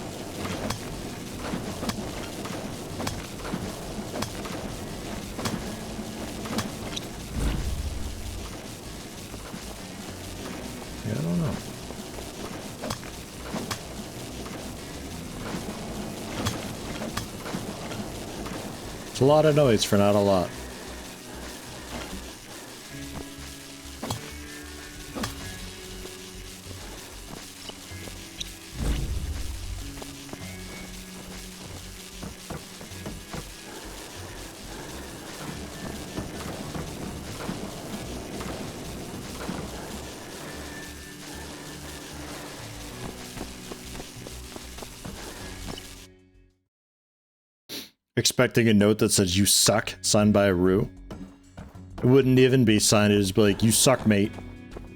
Yeah, I don't know. It's a lot of noise for not a lot. Expecting a note that says "you suck" signed by a Rue. It wouldn't even be signed, it'd just be like "you suck, mate"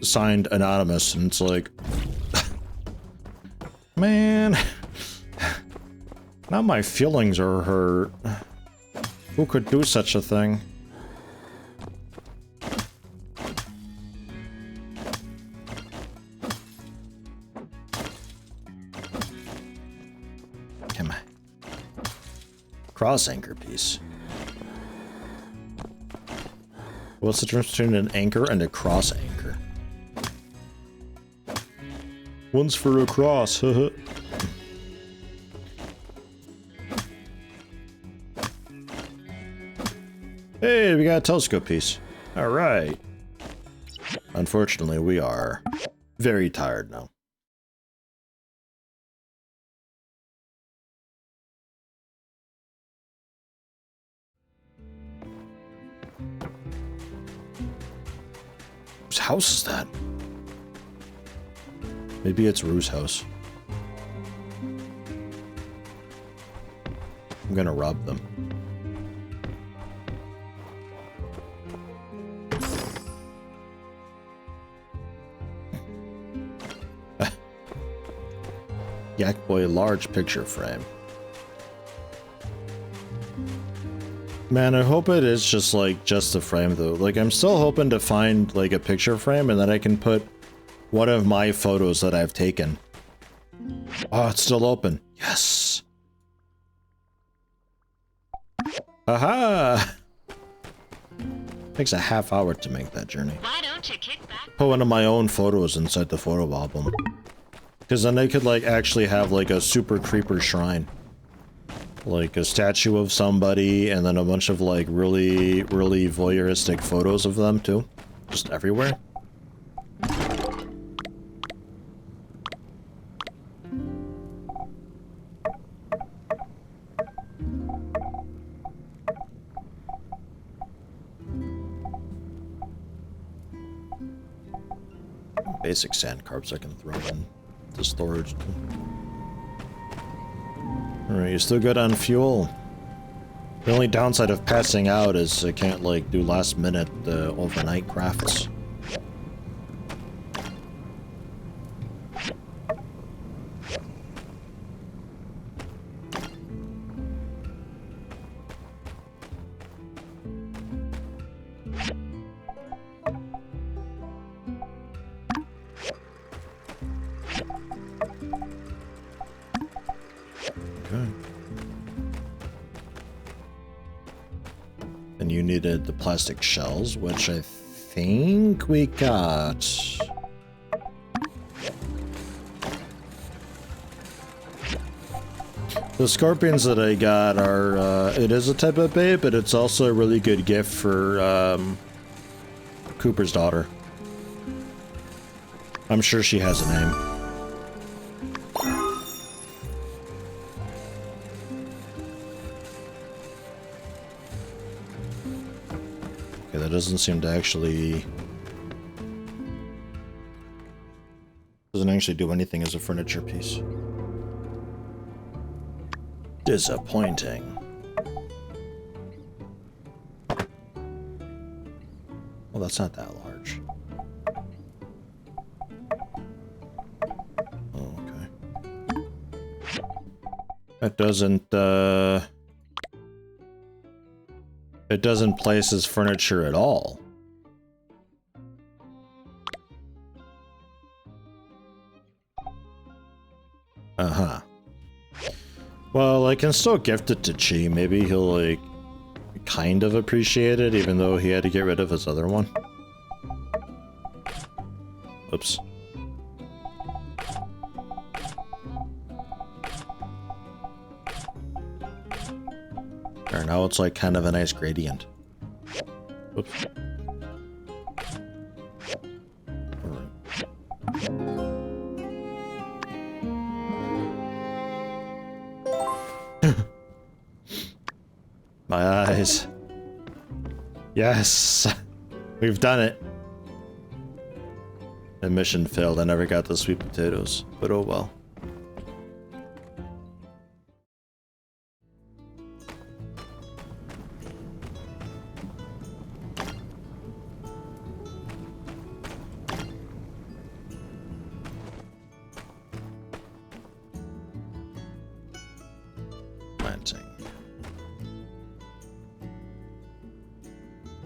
signed anonymous, and it's like man, now my feelings are hurt. Who could do such a thing? Cross anchor piece. What's the difference between an anchor and a cross anchor? One's for a cross, haha. Hey, we got a telescope piece. Alright. Unfortunately, we are very tired now. Whose house is that? Maybe it's Rue's house. I'm gonna rob them. Yak Boy large picture frame. Man, I hope it is just like just the frame though. Like I'm still hoping to find like a picture frame and then I can put one of my photos that I've taken. Oh, it's still open. Yes. Aha! Takes a half hour to make that journey. Why don't you kick back? Put one of my own photos inside the photo album. Because then I could like actually have like a super creeper shrine. Like a statue of somebody and then a bunch of like really voyeuristic photos of them too. Just everywhere. basic sand carbs I can throw in the storage. Alright, you're still good on fuel. The only downside of passing out is I can't, like, do last minute overnight crafts. And you needed the plastic shells, which I think we got. The scorpions that I got are, it is a type of bait, but it's also a really good gift for Cooper's daughter. I'm sure she has a name. That doesn't seem to actually... doesn't actually do anything as a furniture piece. Disappointing. Well, that's not that large. Oh, okay. That doesn't, it doesn't place as furniture at all. Uh-huh. Well, I can still gift it to Chi. Maybe he'll, like, kind of appreciate it, even though he had to get rid of his other one. Oops. There, now it's like kind of a nice gradient. Oops. My eyes. Yes! We've done it. The mission failed. I never got the sweet potatoes, but oh well.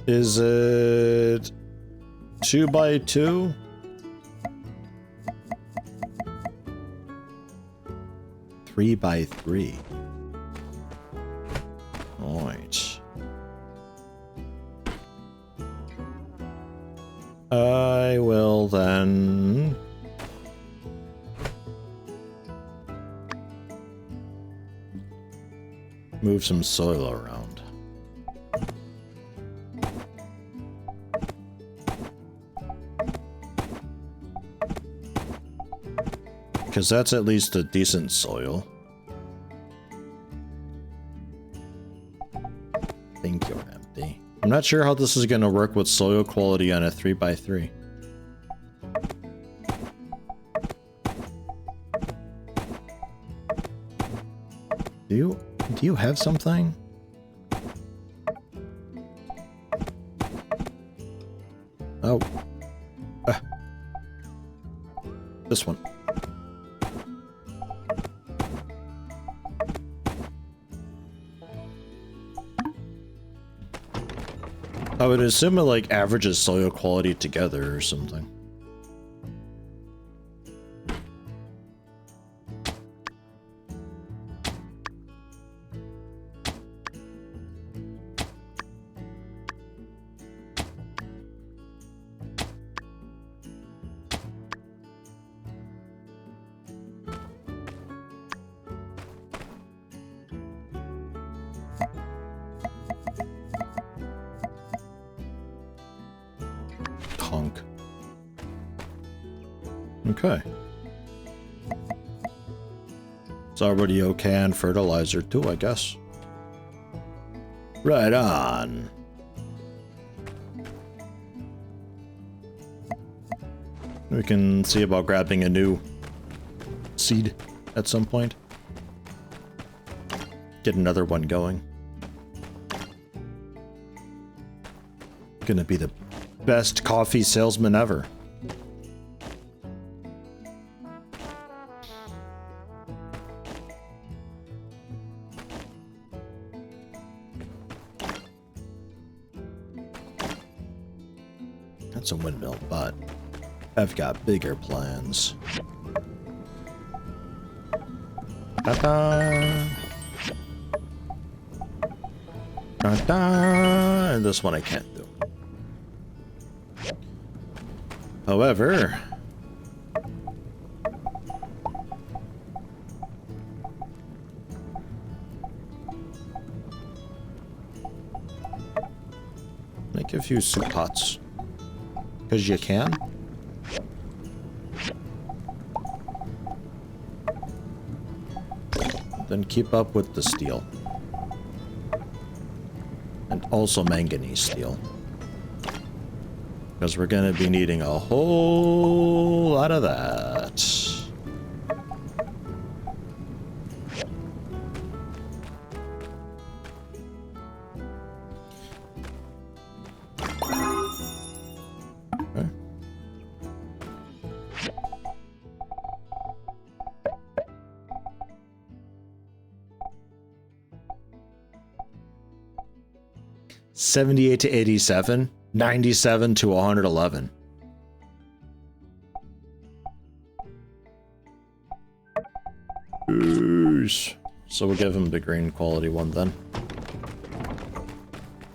Is it 2x2? Three by 3. Alright. I will then move some soil around. Because that's at least a decent soil. I think you're empty. I'm not sure how this is going to work with soil quality on a 3x3. Do you have something? Oh. This one. I would assume it like averages soil quality together or something. Okay. It's already okay on fertilizer too, I guess. Right on. We can see about grabbing a new seed at some point. Get another one going. Gonna be the best coffee salesman ever. That's a windmill, but I've got bigger plans. Ta-da! Ta-da! And this one I can't do. However, make a few soup pots. Because you can. Then keep up with the steel. And also manganese steel. Because we're going to be needing a whole lot of that. Okay. $78 to $87. 97 to 111. Oosh. So we'll give him the green quality one then.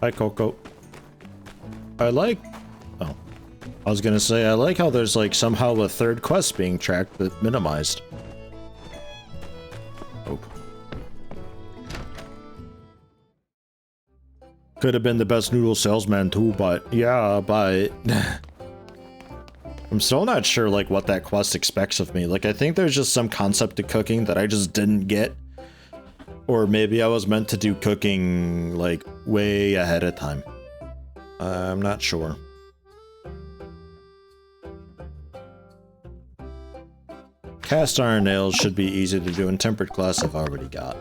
Hi, Coco. I like... Oh. I was gonna say, I like how there's like somehow a third quest being tracked but minimized. Oh. Could have been the best noodle salesman too, but yeah, but I'm still not sure like what that quest expects of me. Like I think there's just some concept to cooking that I just didn't get. Or maybe I was meant to do cooking like way ahead of time. I'm not sure. Cast iron nails should be easy to do, and tempered glass I've already got.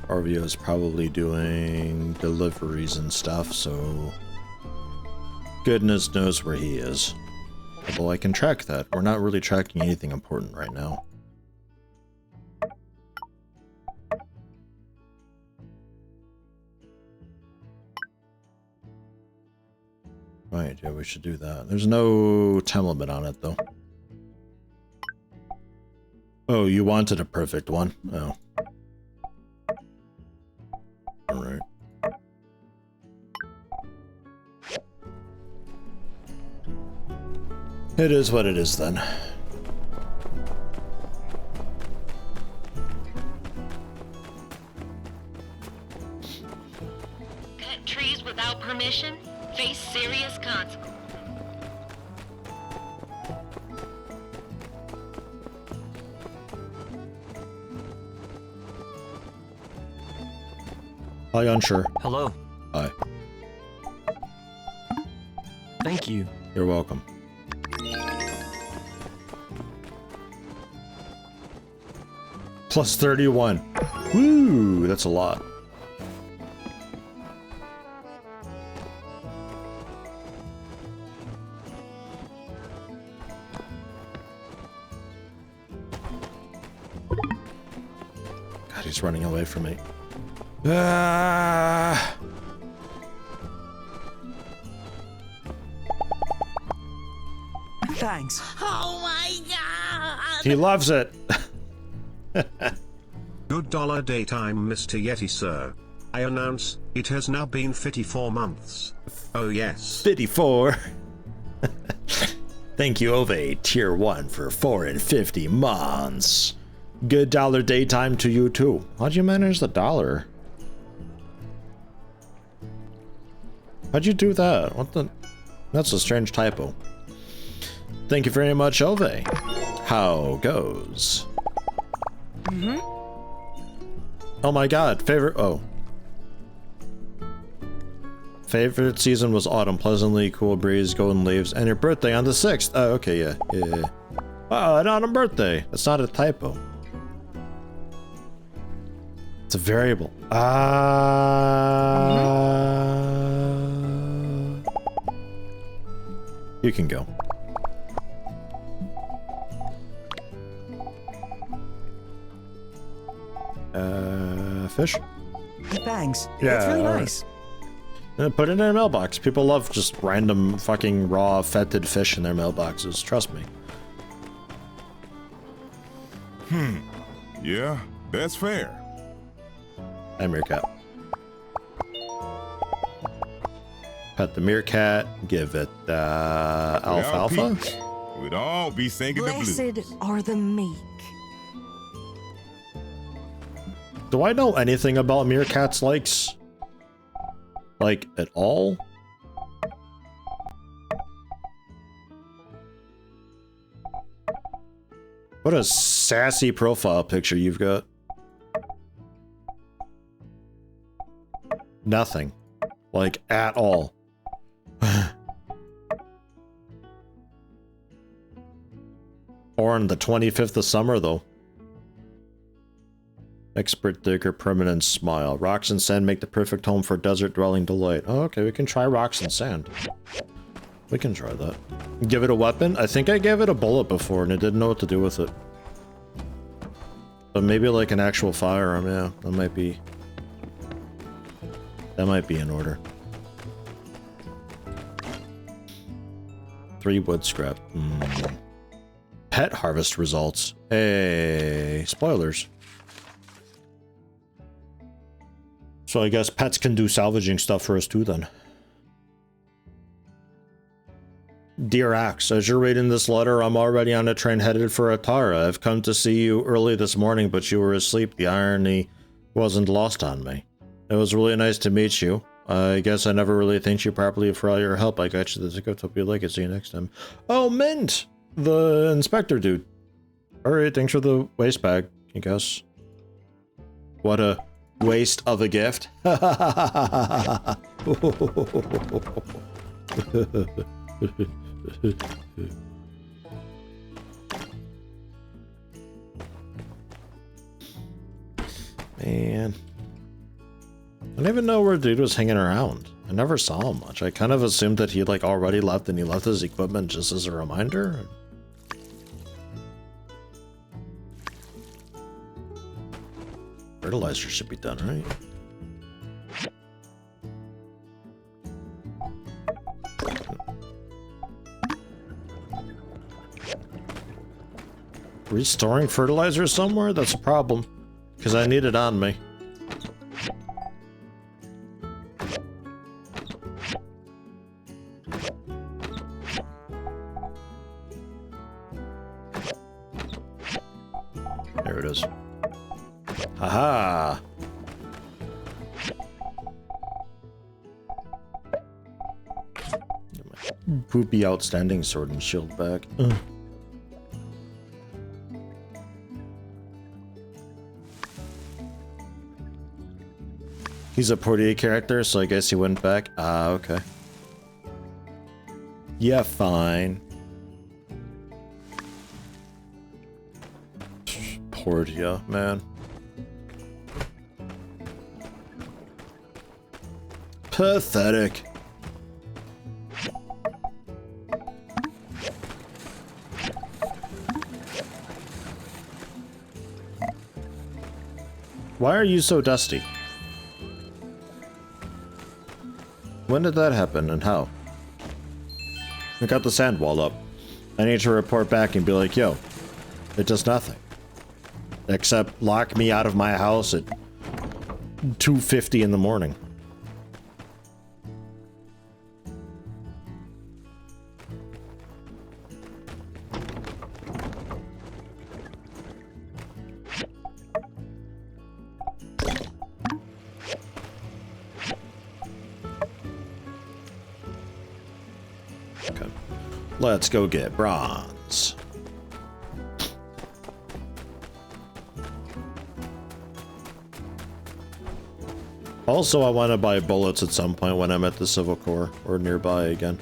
Arvio is probably doing deliveries and stuff, so goodness knows where he is. Although I can track that. We're not really tracking anything important right now. Right, yeah, we should do that. There's no time limit on it, though. Oh, you wanted a perfect one? Oh. Alright. It is what it is, then. Cut trees without permission? Face serious consequences. Hi, unsure. Hello. Hi. Thank you. You're welcome. Plus 31. Woo, that's a lot. God, he's running away from me. Ah. Thanks. Oh my god! He loves it. Good daytime, Mr. Yeti, sir. I announce, it has now been 54 months. Oh yes. 54. Thank you, Ove, tier 1 for 4 and 50 months. Good daytime to you too. How'd you manage the dollar? How'd you do that? What the? That's a strange typo. Thank you very much, Ove. How goes? Oh my god, favorite. Oh. Favorite season was autumn. Pleasantly cool breeze, golden leaves, and your birthday on the 6th. Oh, okay, yeah. Oh, an autumn birthday. That's not a typo. It's a variable. You can go. Fish? Thanks. Yeah, It's really nice. Put it in a mailbox. People love just random fucking raw fetid fish in their mailboxes. Trust me. Yeah, that's fair. Hi, meerkat. Pet the meerkat. Give it alfalfa. We'd all be singing the blues. Blessed are the meek. Do I know anything about meerkats' likes? Like, at all? What a sassy profile picture you've got. Nothing. Like, at all. Or on the 25th of summer, though. Expert digger, permanent smile. Rocks and sand make the perfect home for desert dwelling delight. Oh, okay, we can try rocks and sand. We can try that. Give it a weapon? I think I gave it a bullet before and it didn't know what to do with it. But maybe like an actual firearm, yeah. That might be in order. 3 wood scrap. Pet harvest results. Hey, spoilers. So I guess pets can do salvaging stuff for us too then. Dear Axe, as you're reading this letter, I'm already on a train headed for Atara. I've come to see you early this morning, but you were asleep. The irony wasn't lost on me. It was really nice to meet you. I guess I never really thanked you properly for all your help. I got you the ticket. Hope you like it. See you next time. Oh, Mint! The inspector dude. Alright, thanks for the waste bag, I guess. What a waste of a gift. Man. I don't even know where dude was hanging around. I never saw him much. I kind of assumed that he like already left and he left his equipment just as a reminder. Fertilizer should be done, right? Restoring fertilizer somewhere? That's a problem. Because I need it on me. There it is. Haha! Get my poopy outstanding sword and shield back. He's a Portia character, so I guess he went back. Ah, okay. Yeah, fine. Portia, man. Pathetic. Why are you so dusty? When did that happen and how? I got the sand wall up. I need to report back and be like, yo, it does nothing. Except lock me out of my house at 2:50 in the morning. Okay. Let's go get bronze. Also, I want to buy bullets at some point when I'm at the Civil Corps or nearby again.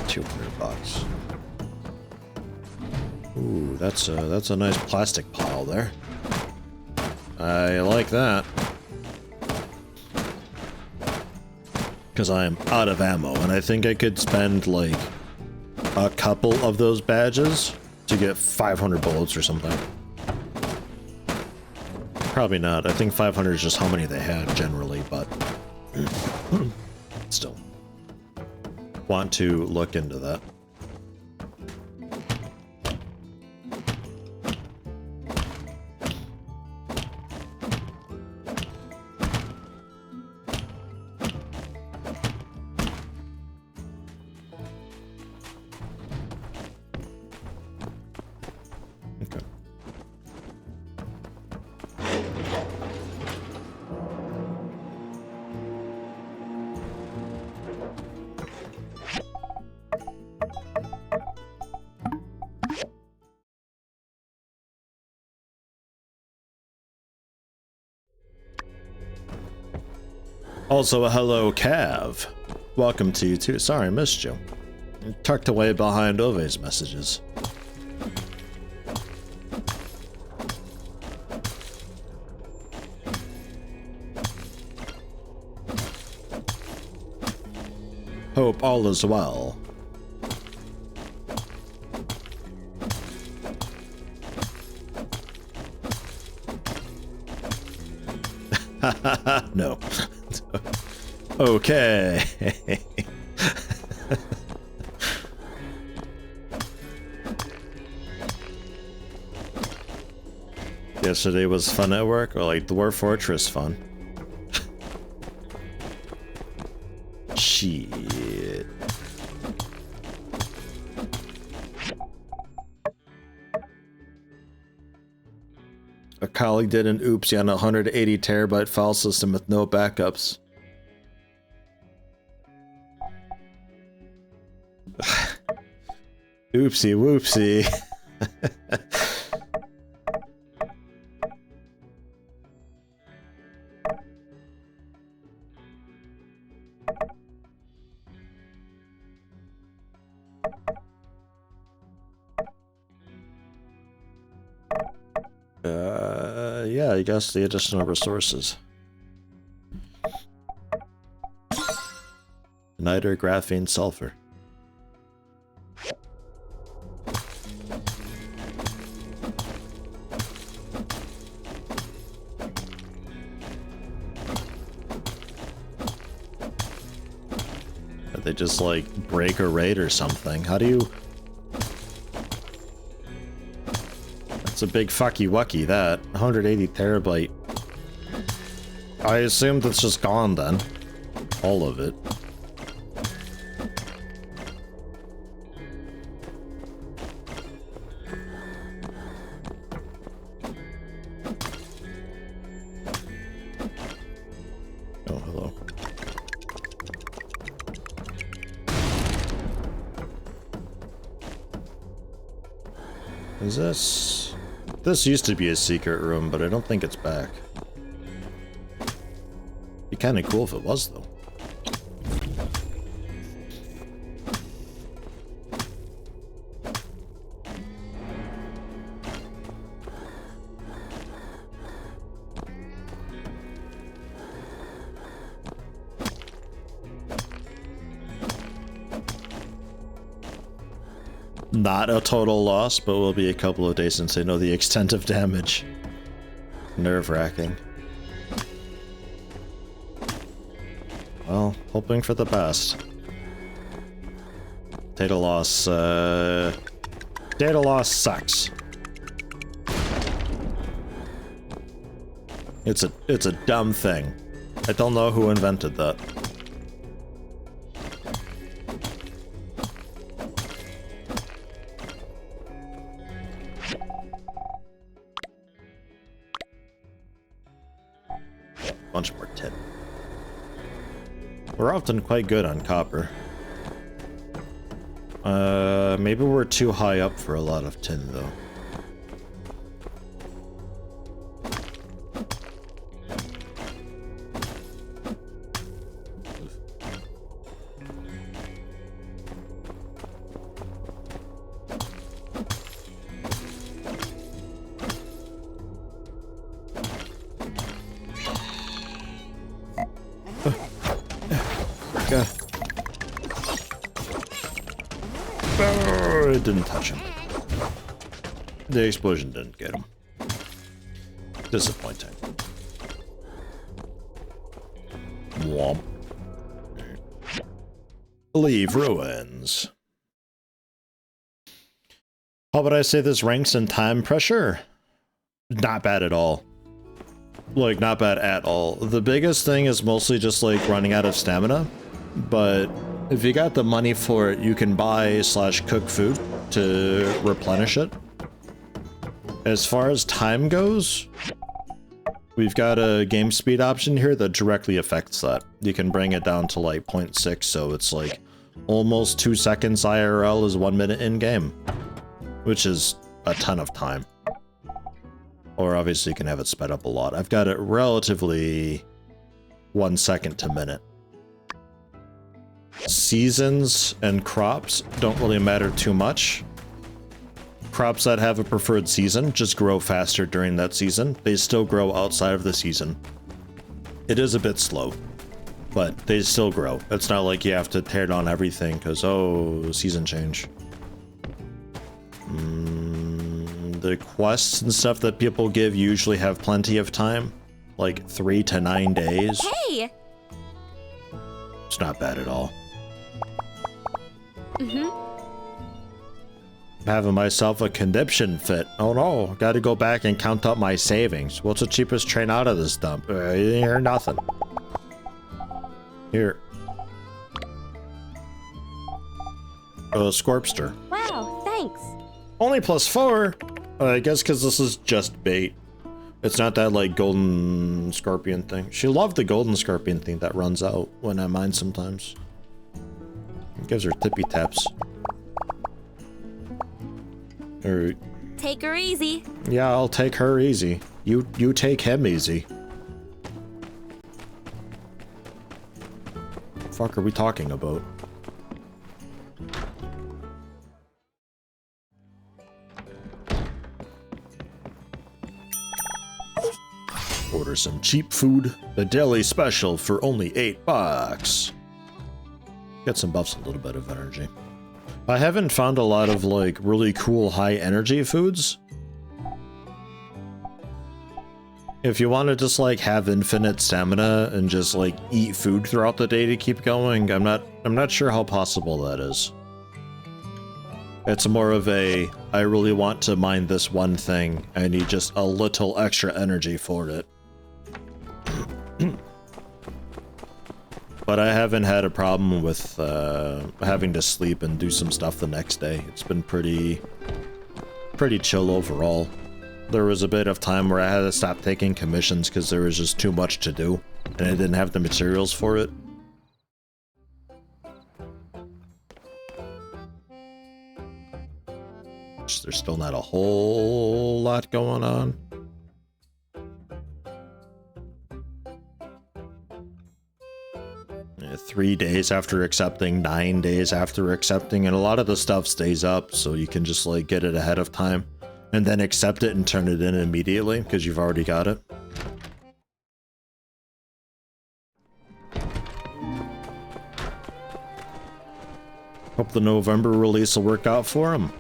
$200. Ooh, that's a nice plastic pile there. I like that. Because I am out of ammo, and I think I could spend like a couple of those badges to get 500 bullets or something. Probably not. I think 500 is just how many they had generally, but still. Want to look into that. Also, hello, Cav. Welcome to you too. Sorry, I missed you. Tucked away behind Ove's messages. Hope all is well. No. Okay. Yesterday was fun at work, or like Dwarf Fortress fun? Shit. A colleague did an oopsie on a 180 terabyte file system with no backups. Oopsie whoopsie. Yeah, I guess the additional resources. Niter, graphene, sulfur. They just like break a raid or something. How do you... That's a big fucky wucky, that. 180 terabyte. I assume that's just gone then. All of it. Oh, hello. Is this... This used to be a secret room, but I don't think it's back. Be kinda cool if it was, though. Not a total loss, but will be a couple of days since I know the extent of damage. Nerve-wracking. Well, hoping for the best. Data loss, data loss sucks. It's a dumb thing. I don't know who invented that. Bunch more tin. We're often quite good on copper. Maybe we're too high up for a lot of tin, though. it didn't touch him. The explosion didn't get him. Disappointing. Womp. Leave ruins. How would I say this ranks in time pressure? Not bad at all. Like, not bad at all. The biggest thing is mostly just like running out of stamina, but if you got the money for it, you can buy / cook food to replenish it. As far as time goes, we've got a game speed option here that directly affects that. You can bring it down to like 0.6, so it's like almost 2 seconds IRL is 1 minute in game, which is a ton of time. Or obviously you can have it sped up a lot. I've got it relatively 1 second to minute. Seasons and crops don't really matter too much. Crops that have a preferred season just grow faster during that season. They still grow outside of the season. It is a bit slow, but they still grow. It's not like you have to tear down everything because, oh, season change. The quests and stuff that people give usually have plenty of time, like 3 to 9 days. Hey! It's not bad at all. Having myself a conniption fit. Oh no, gotta go back and count up my savings. What's the cheapest train out of this dump? You didn't hear nothing. Here. Scorpster. Wow, thanks. Only +4? I guess because this is just bait. It's not that like golden scorpion thing. She loved the golden scorpion thing that runs out when I mine sometimes. It gives her tippy taps. Or, take her easy. yeah, I'll take her easy. You take him easy. Fuck are we talking about? Order some cheap food. The deli special for only $8. Get some buffs, a little bit of energy. I haven't found a lot of like really cool high energy foods. If you want to just like have infinite stamina and just like eat food throughout the day to keep going, I'm not sure how possible that is. It's more of a, I really want to mine this one thing. I need just a little extra energy for it. But I haven't had a problem with having to sleep and do some stuff the next day. It's been pretty chill overall. There was a bit of time where I had to stop taking commissions because there was just too much to do, and I didn't have the materials for it. There's still not a whole lot going on. Yeah, 3 days after accepting, 9 days after accepting, and a lot of the stuff stays up, so you can just like get it ahead of time and then accept it and turn it in immediately because you've already got it. Hope the November release will work out for him.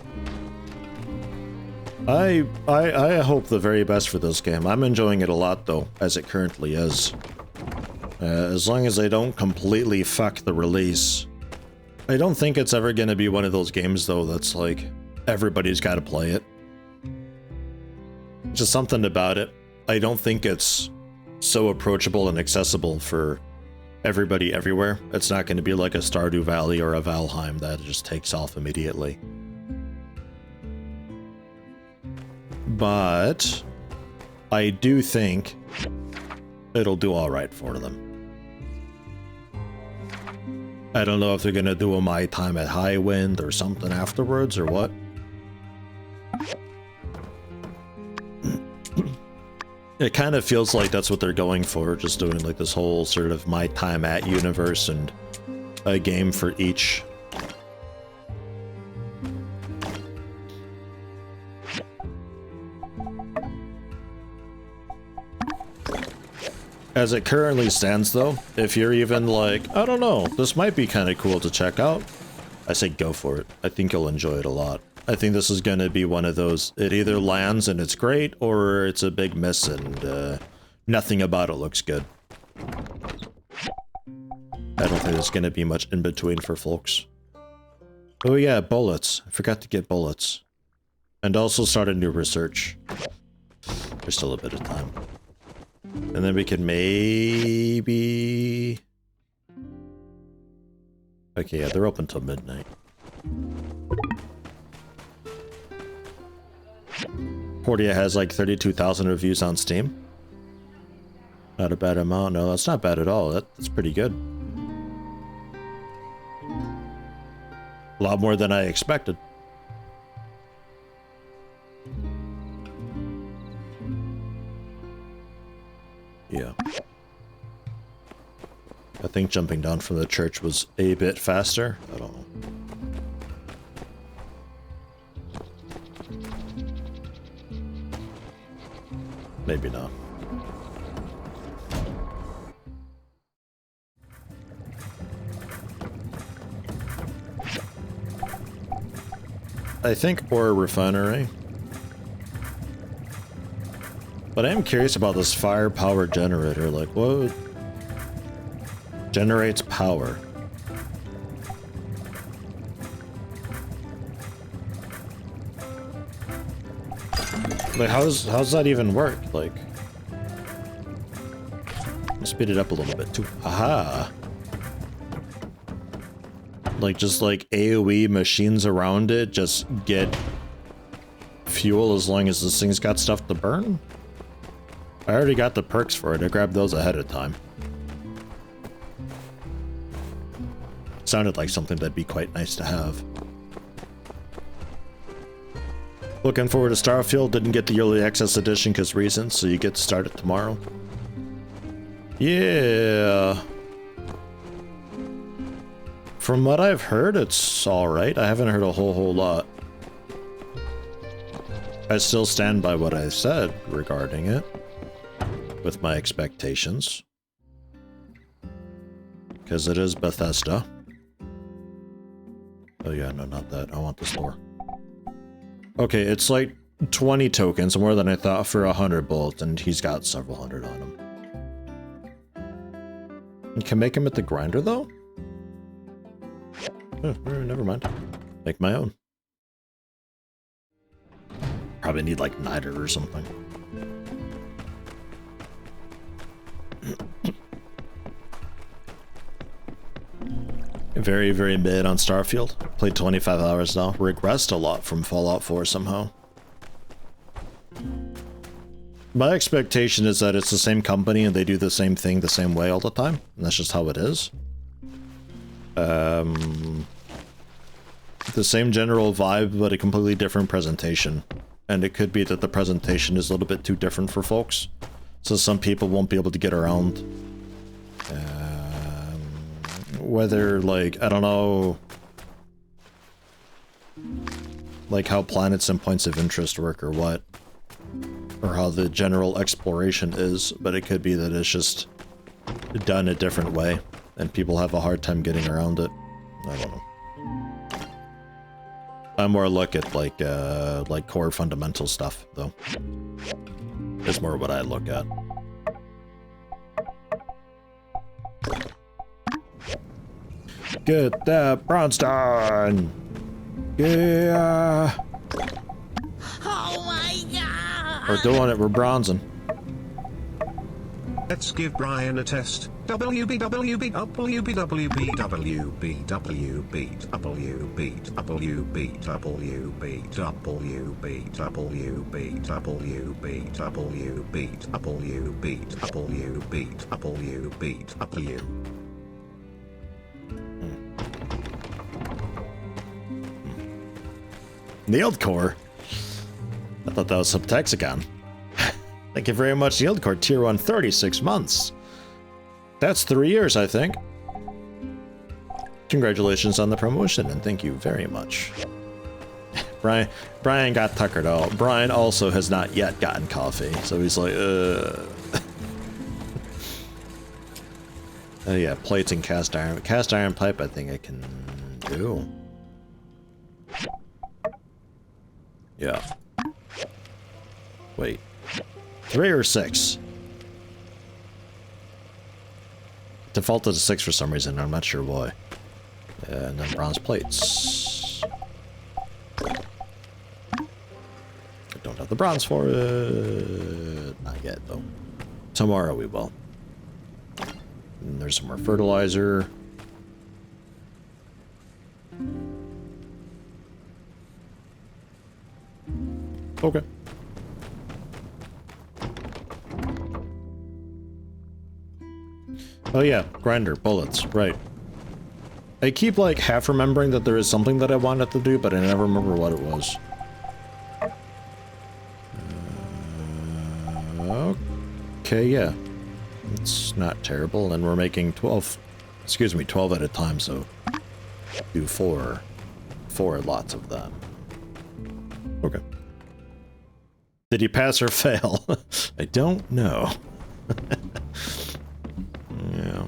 I hope the very best for this game. I'm enjoying it a lot though, as it currently is. As long as they don't completely fuck the release. I don't think it's ever gonna be one of those games though that's like, everybody's gotta play it. Just something about it. I don't think it's so approachable and accessible for everybody everywhere. It's not gonna be like a Stardew Valley or a Valheim that just takes off immediately. But I do think it'll do alright for them. I don't know if they're gonna do a My Time at Highwind or something afterwards or what. It kind of feels like that's what they're going for, just doing like this whole sort of My Time at universe and a game for each. As it currently stands though, if you're even like, I don't know, this might be kind of cool to check out, I say go for it. I think you'll enjoy it a lot. I think this is going to be one of those, it either lands and it's great, or it's a big miss and nothing about it looks good. I don't think there's going to be much in between for folks. Oh yeah, bullets. I forgot to get bullets. And also start a new research. There's still a bit of time. And then we can maybe... Okay, yeah, they're open till midnight. Portia has like 32,000 reviews on Steam. Not a bad amount. No, that's not bad at all. That's pretty good. A lot more than I expected. Yeah. I think jumping down from the church was a bit faster. I don't know. Maybe not. I think ore refinery. But I am curious about this fire power generator. Like, what generates power? Like, how's that even work? Like, let's speed it up a little bit too. Aha! Like, just like AoE machines around it just get fuel as long as this thing's got stuff to burn? I already got the perks for it. I grabbed those ahead of time. Sounded like something that'd be quite nice to have. Looking forward to Starfield. Didn't get the early access edition because reasons, so you get to start it tomorrow. Yeah. From what I've heard, it's alright. I haven't heard a whole lot. I still stand by what I said regarding it. With my expectations. Because it is Bethesda. Oh yeah, no, not that. I want the store. Okay, it's like 20 tokens, more than I thought for 100 bullets, and he's got several hundred on him. You can make him at the grinder, though? Oh, never mind. Make my own. Probably need, like, niter or something. Very, very mid on Starfield. Played 25 hours now. Regressed a lot from Fallout 4 somehow. My expectation is that it's the same company and they do the same thing the same way all the time. And that's just how it is. The same general vibe, but a completely different presentation. And it could be that the presentation is a little bit too different for folks. So some people won't be able to get around. Whether, like, I don't know, like how planets and points of interest work or what, or how the general exploration is, but it could be that it's just done a different way and people have a hard time getting around it. I don't know. I more look at like core fundamental stuff though. It's more what I look at. Get that bronze done! Yeah! Oh my god! We're doing it, we're bronzing. Let's give Brian a test. Nailed core? I thought that was Subtexagon. Thank you very much, Yield Core, Tier 1, 36 months. That's 3 years, I think. Congratulations on the promotion, and thank you very much. Brian got tuckered out. Brian also has not yet gotten coffee, so he's like, Oh yeah, plates and cast iron. Cast iron pipe, I think I can do. Yeah. Wait. 3 or 6? Defaulted to 6 for some reason. I'm not sure why. And then bronze plates. I don't have the bronze for it. Not yet, though. Tomorrow we will. And there's some more fertilizer. Okay. Oh yeah, grinder, bullets, right. I keep like half remembering that there is something that I wanted to do, but I never remember what it was. Okay, yeah. It's not terrible, and we're making 12 at a time, so do 4 lots of them. Okay. Did he pass or fail? I don't know. Yeah.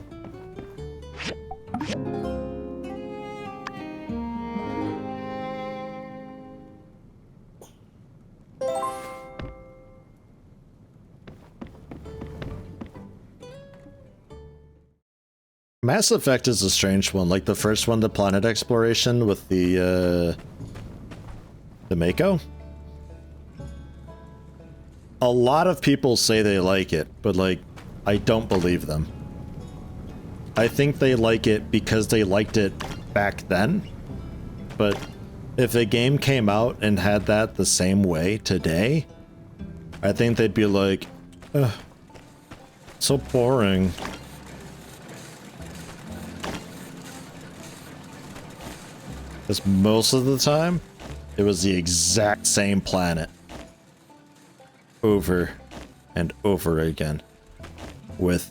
Mass Effect is a strange one, like the first one, the planet exploration with the Mako. A lot of people say they like it, but like, I don't believe them. I think they like it because they liked it back then, but if a game came out and had that the same way today, I think they'd be like, ugh, so boring. Because most of the time, it was the exact same planet. Over and over again. With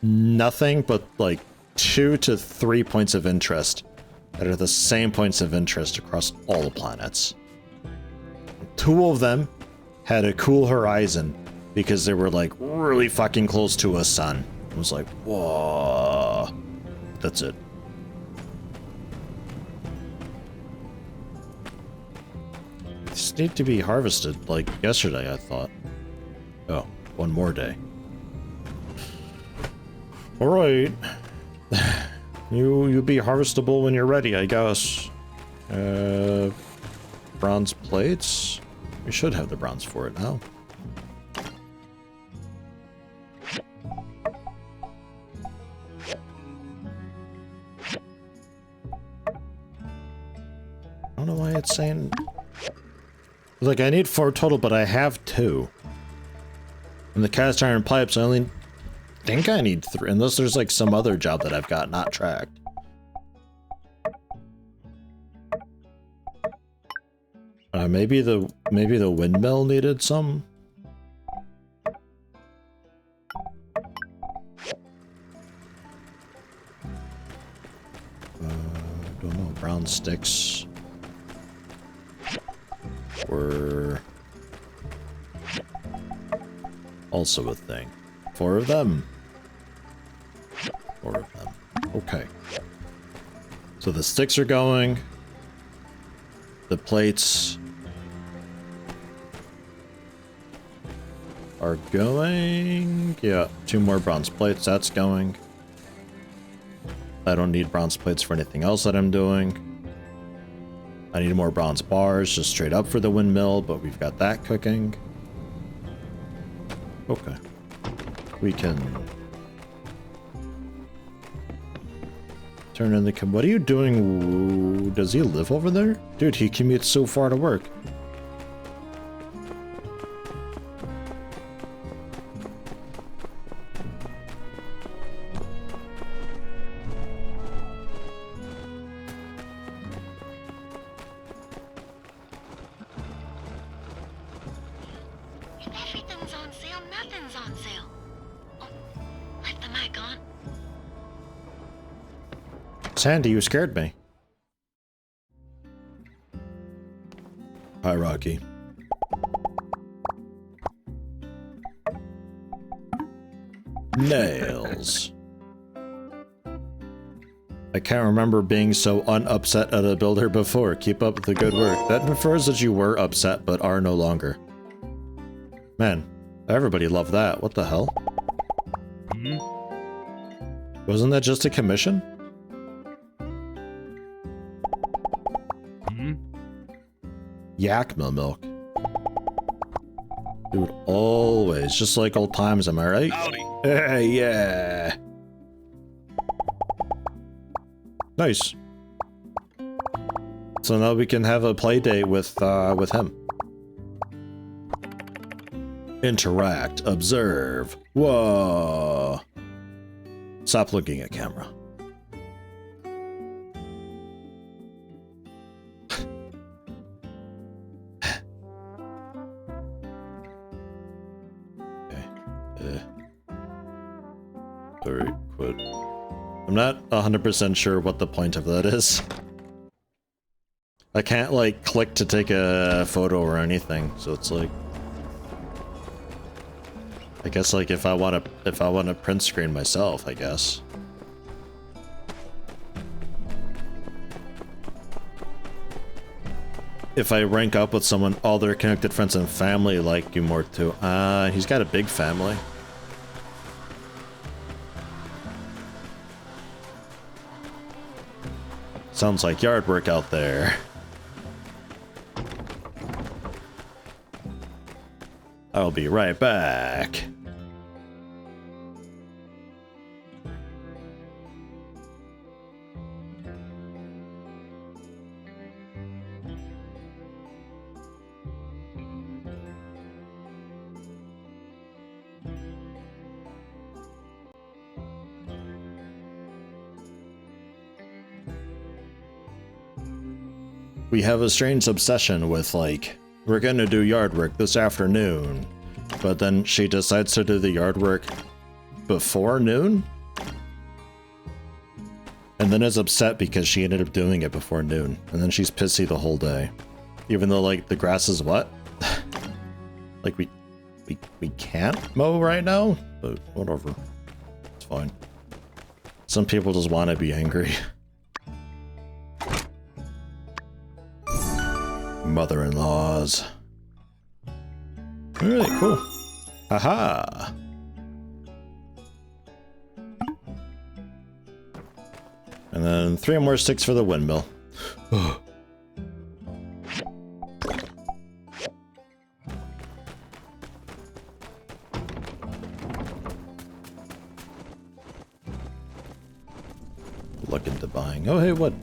nothing but like 2 to 3 points of interest that are the same points of interest across all the planets. 2 of them had a cool horizon because they were like really fucking close to a sun. It was like, whoa. That's it. These need to be harvested like yesterday, I thought. Oh, one more day. Alright. You'll be harvestable when you're ready, I guess. Bronze plates? We should have the bronze for it now. I don't know why it's saying... Like, I need 4 total, but I have 2. And the cast iron pipes, I only think I need 3, unless there's like some other job that I've got not tracked. Maybe the windmill needed some. Don't know. Brown sticks were also a thing. 4 of them. 4 of them. Okay. So the sticks are going. The plates are going. Yeah, 2 more bronze plates. That's going. I don't need bronze plates for anything else that I'm doing. I need more bronze bars just straight up for the windmill, but we've got that cooking. Okay. We can turn in the... What are you doing? Does he live over there? Dude, he commutes so far to work. Everything's on sale, nothing's on sale. Oh, left the mic on. Sandy, you scared me. Hi, Rocky. Nails. I can't remember being so unupset at a builder before. Keep up the good work. That infers that you were upset, but are no longer. Man, everybody loved that. What the hell? Wasn't that just a commission? Yakma milk. Dude, always. Just like old times, am I right? Howdy. Yeah. Nice. So now we can have a play date with him. Interact. Observe. Whoa. Stop looking at camera. Sorry, quit. I'm not 100% sure what the point of that is. I can't, like, click to take a photo or anything, so it's like... I guess, like, if I want to print screen myself, I guess. If I rank up with someone, all their connected friends and family like you more too. He's got a big family. Sounds like yard work out there. I'll be right back. We have a strange obsession with, like, we're gonna do yard work this afternoon, but then she decides to do the yard work before noon? And then is upset because she ended up doing it before noon, and then she's pissy the whole day. Even though, like, the grass is what? Like, we can't mow right now? But whatever. It's fine. Some people just want to be angry. Mother-in-laws. Alright, cool. Haha! And then 3 more sticks for the windmill. Look into buying. Oh, hey, what?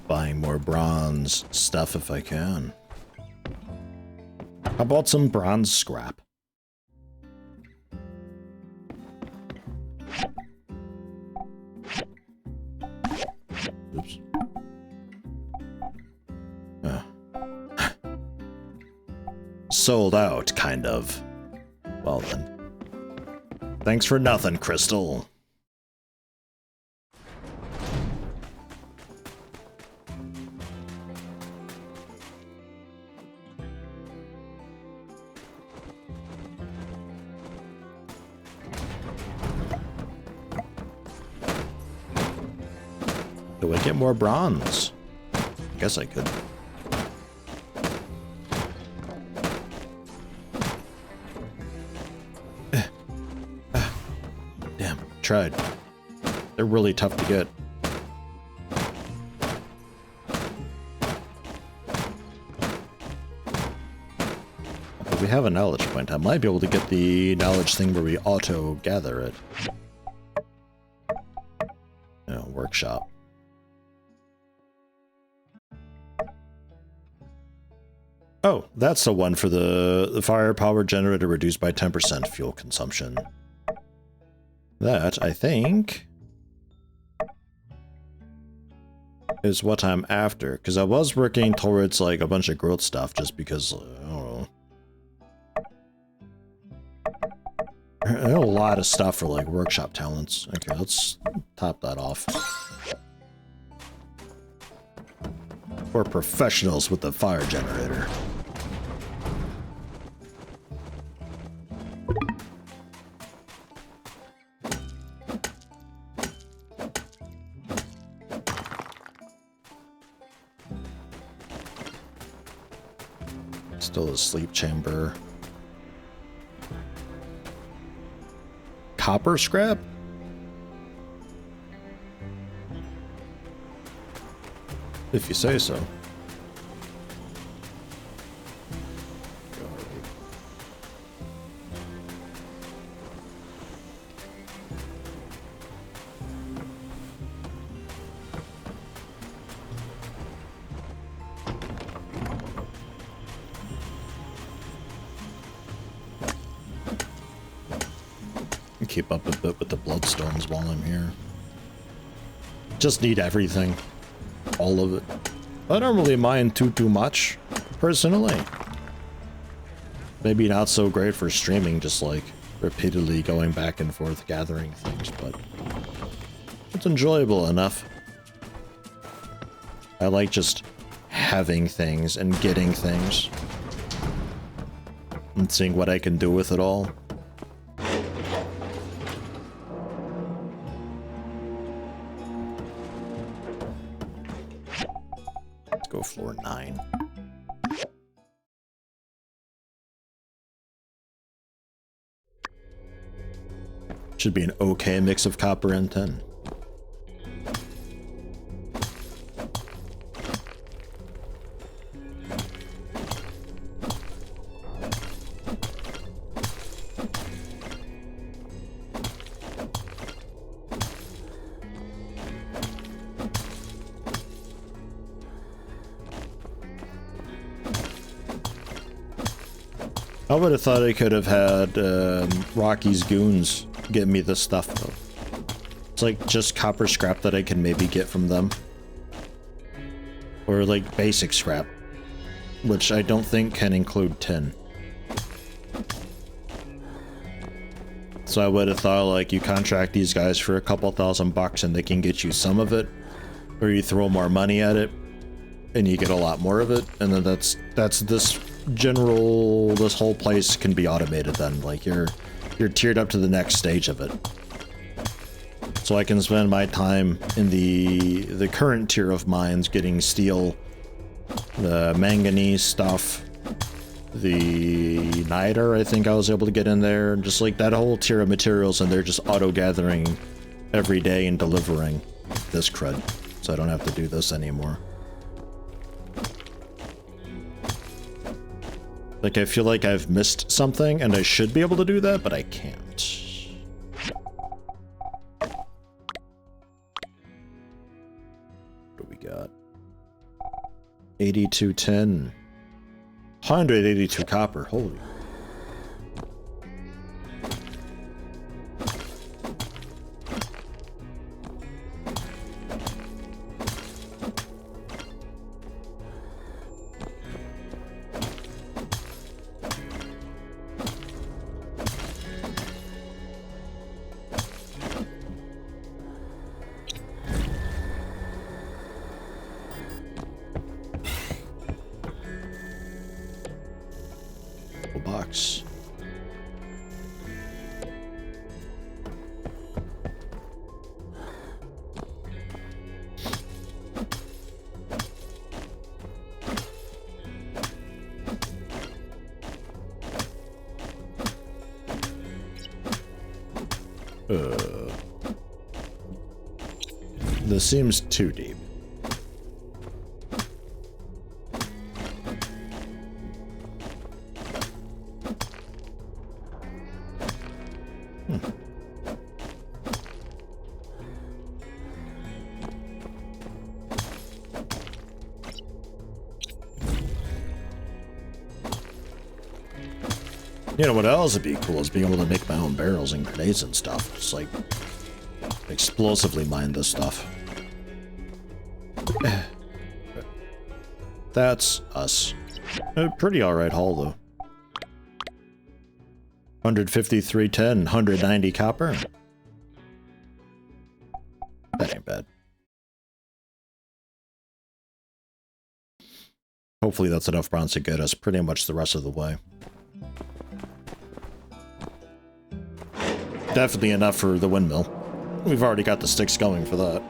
Buying more bronze stuff if I can. How about some bronze scrap? Oops. Sold out, kind of. Well then. Thanks for nothing, Crystal. Do I get more bronze? I guess I could. Damn, tried. They're really tough to get. But we have a knowledge point. I might be able to get the knowledge thing where we auto-gather it. No, workshop. Oh, that's the one for the firepower generator reduced by 10% fuel consumption. That, I think, is what I'm after. Because I was working towards, like, a bunch of growth stuff just because, I don't know. I have a lot of stuff for, like, workshop talents. Okay, let's top that off. We're professionals with the fire generator. Still a sleep chamber. Copper scrap? If you say so. Keep up a bit with the bloodstones while I'm here. Just need everything. All of it. I don't really mind too much, personally. Maybe not so great for streaming, just like repeatedly going back and forth gathering things, but it's enjoyable enough. I like just having things and getting things and seeing what I can do with it all. Go floor 9. Should be an okay mix of copper and tin. I would have thought I could have had Rocky's goons get me this stuff, though. It's like just copper scrap that I can maybe get from them. Or like basic scrap, which I don't think can include tin. So I would have thought like you contract these guys for a couple $1,000 and they can get you some of it. Or you throw more money at it and you get a lot more of it. And then that's this whole place can be automated then. Like you're tiered up to the next stage of it. So I can spend my time in the current tier of mines getting steel, the manganese stuff, the niter I think I was able to get in there, just like that whole tier of materials, and they're just auto gathering every day and delivering this crud. So I don't have to do this anymore. Like, I feel like I've missed something, and I should be able to do that, but I can't. What do we got? 82 tin. 182 copper. Holy. Box. This seems too deep. You know what else would be cool is being able to make my own barrels and grenades and stuff. Just like explosively mine this stuff. That's us. A pretty alright haul though. 153 tin, 190 copper. That ain't bad. Hopefully that's enough bronze to get us pretty much the rest of the way. Definitely enough for the windmill. We've already got the sticks going for that.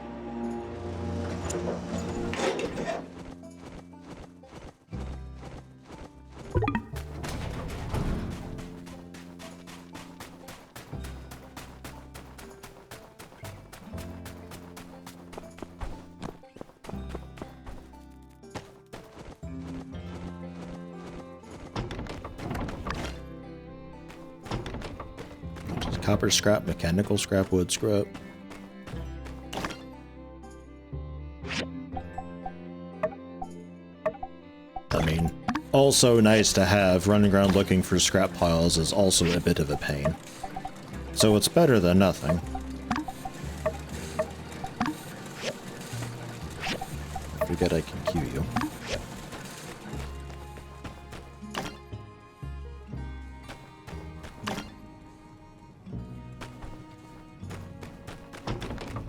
copper scrap, mechanical scrap, wood scrap. I mean, also nice to have. Running around looking for scrap piles is also a bit of a pain. So it's better than nothing. Forget I can cue you.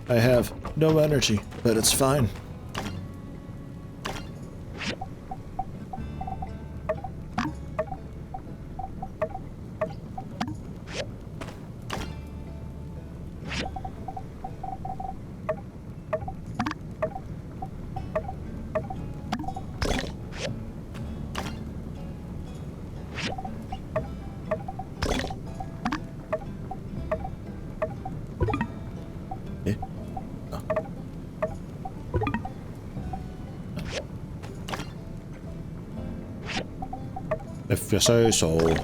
I have no energy, but it's fine. If you say so.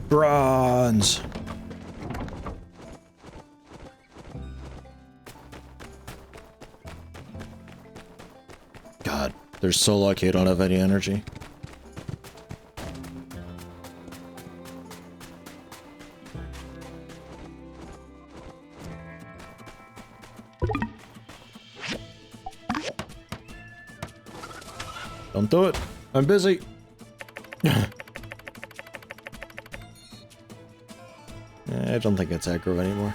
Bronze. God, they're so lucky I don't have any energy. Don't do it. I'm busy. I don't think it's aggro anymore.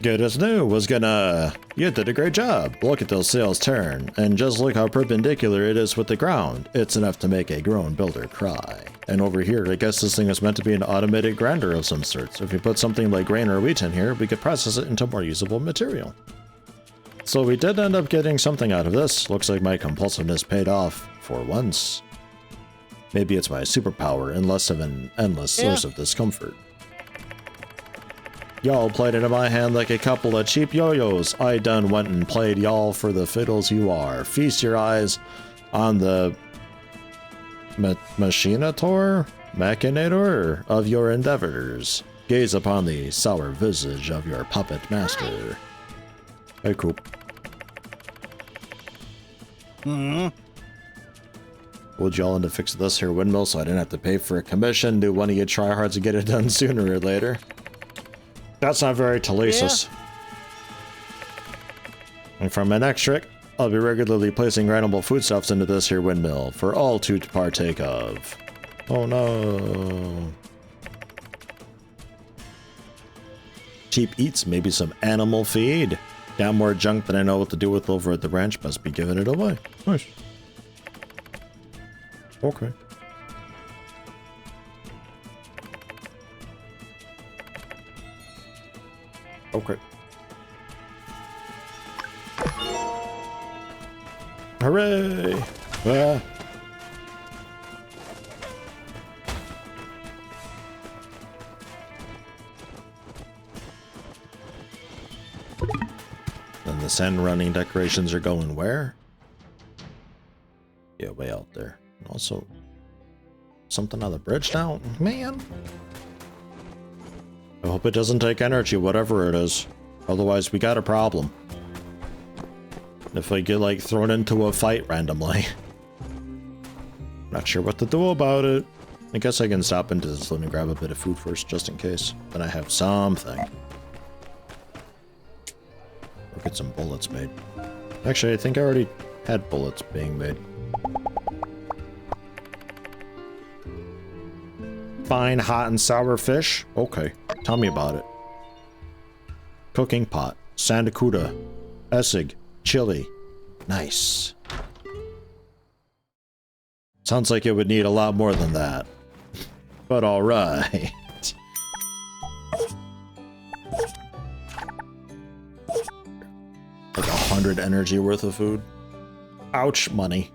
Good as new. Was gonna... You did a great job. Look at those sails turn. And just look how perpendicular it is with the ground. It's enough to make a grown builder cry. And over here, I guess this thing is meant to be an automated grinder of some sort. So if you put something like grain or wheat in here, we could process it into more usable material. So we did end up getting something out of this. Looks like my compulsiveness paid off for once. Maybe it's my superpower and less of an endless source of discomfort. Y'all played into my hand like a couple of cheap yo-yos. I done went and played y'all for the fiddles you are. Feast your eyes on the machinator of your endeavors. Gaze upon the sour visage of your puppet master. Hey, cool. Would y'all in to fix this here windmill so I didn't have to pay for a commission? Do one of you try hard to get it done sooner or later? That's not very telesis. Yeah. And for my next trick, I'll be regularly placing grindable foodstuffs into this here windmill for all to partake of. Oh no. Cheap eats, maybe some animal feed. Got more junk than I know what to do with over at the ranch, must be giving it away. Nice. Okay. Okay. Hooray! Ah. And the sand running decorations are going where? Yeah, way out there. Also, something on the bridge now? Man. I hope it doesn't take energy, whatever it is. Otherwise, we got a problem. If I get, like, thrown into a fight randomly. Not sure what to do about it. I guess I can stop into this and grab a bit of food first, just in case. Then I have something. Or get some bullets made. Actually, I think I already had bullets being made. Fine, hot and sour fish? Okay, tell me about it. Cooking pot, sandakuda, essig, chili. Nice. Sounds like it would need a lot more than that. But alright. Like 100 energy worth of food. Ouch, money.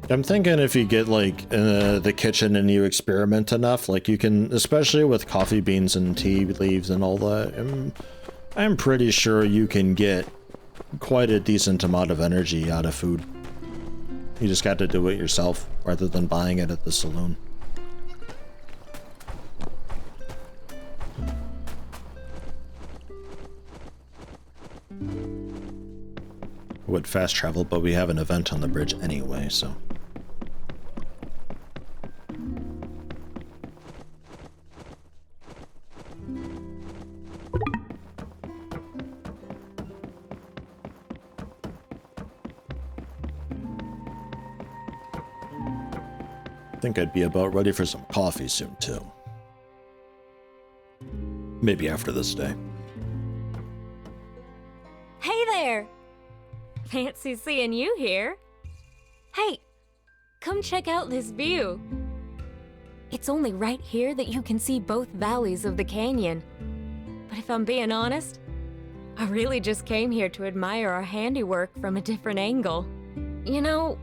I'm thinking if you get like the kitchen and you experiment enough, like you can, especially with coffee beans and tea leaves and all that, I'm pretty sure you can get quite a decent amount of energy out of food. You just got to do it yourself rather than buying it at the saloon. Would fast travel, but we have an event on the bridge anyway, so. I think I'd be about ready for some coffee soon, too. Maybe after this day. Hey there! Fancy seeing you here. Hey, come check out this view. It's only right here that you can see both valleys of the canyon. But if I'm being honest, I really just came here to admire our handiwork from a different angle. You know,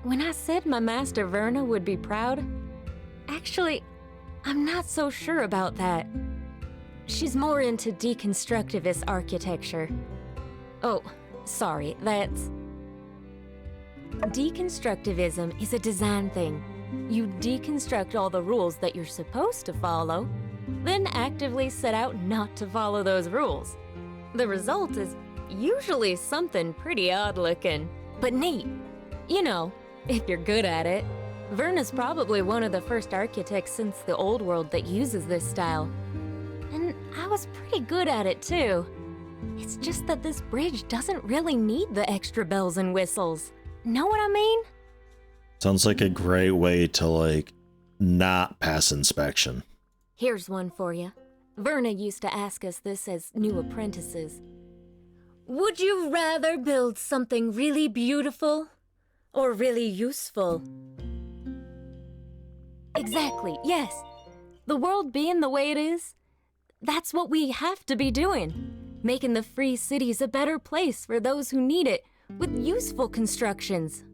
when I said my master Verna would be proud, actually, I'm not so sure about that. She's more into deconstructivist architecture. Oh, sorry, that's... Deconstructivism is a design thing. You deconstruct all the rules that you're supposed to follow, then actively set out not to follow those rules. The result is usually something pretty odd-looking, but neat. You know, if you're good at it. Verna's probably one of the first architects since the old world that uses this style. And I was pretty good at it too. It's just that this bridge doesn't really need the extra bells and whistles. Know what I mean? Sounds like a great way to, like, not pass inspection. Here's one for you. Verna used to ask us this as new apprentices. Would you rather build something really beautiful or really useful? Exactly, yes. The world being the way it is, that's what we have to be doing. Making the free cities a better place for those who need it, with useful constructions.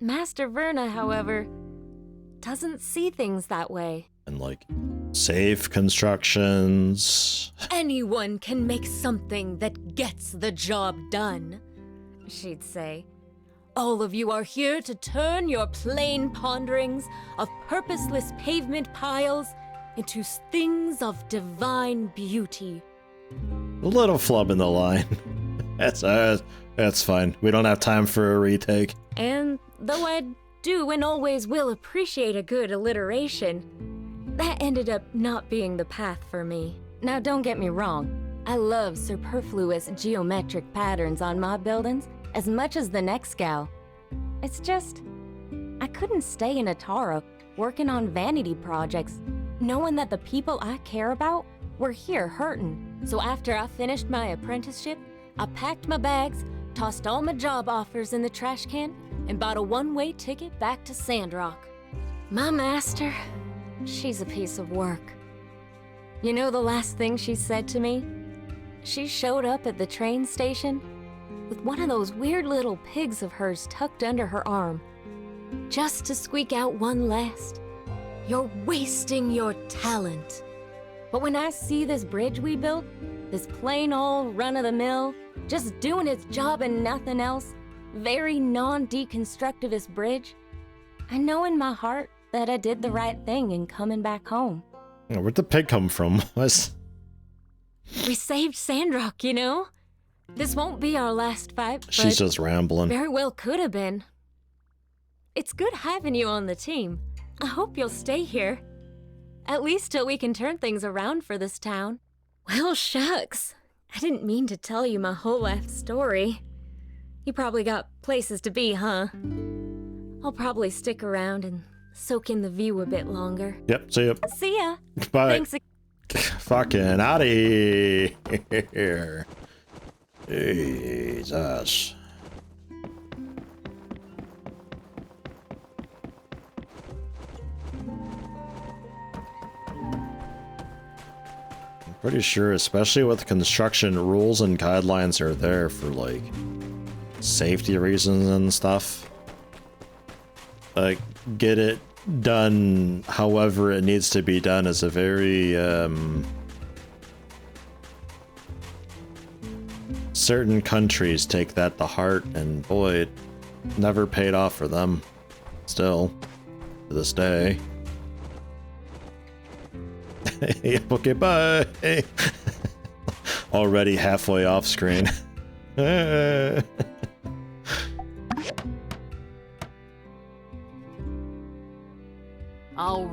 Master Verna, however, doesn't see things that way. And like, safe constructions. Anyone can make something that gets the job done, she'd say. All of you are here to turn your plain ponderings of purposeless pavement piles into things of divine beauty. A little flub in the line. That's fine. We don't have time for a retake. And though I do and always will appreciate a good alliteration, that ended up not being the path for me. Now don't get me wrong, I love superfluous geometric patterns on my buildings as much as the next gal. It's just, I couldn't stay in Atara working on vanity projects, knowing that the people I care about were here hurting. So after I finished my apprenticeship, I packed my bags, tossed all my job offers in the trash can, and bought a one-way ticket back to Sandrock. My master, she's a piece of work. You know the last thing she said to me? She showed up at the train station with one of those weird little pigs of hers tucked under her arm, just to squeak out one last, "You're wasting your talent." But when I see this bridge we built, this plain old run-of-the-mill, just doing its job and nothing else, very non-deconstructivist bridge, I know in my heart that I did the right thing in coming back home. Where'd the pig come from? We saved Sandrock, you know? This won't be our last fight, but she's just rambling. Very well could have been. It's good having you on the team. I hope you'll stay here. At least till we can turn things around for this town. Well, shucks. I didn't mean to tell you my whole life story. You probably got places to be, huh? I'll probably stick around and soak in the view a bit longer. Yep, see ya. See ya. Bye. Thanks. Fucking out of here. Jesus. I'm pretty sure, especially with construction, rules and guidelines are there for, like, safety reasons and stuff. Like, get it done however it needs to be done is a very, certain countries take that to heart, and boy, Never paid off for them. Still, to this day. Okay, bye. Already halfway off screen. All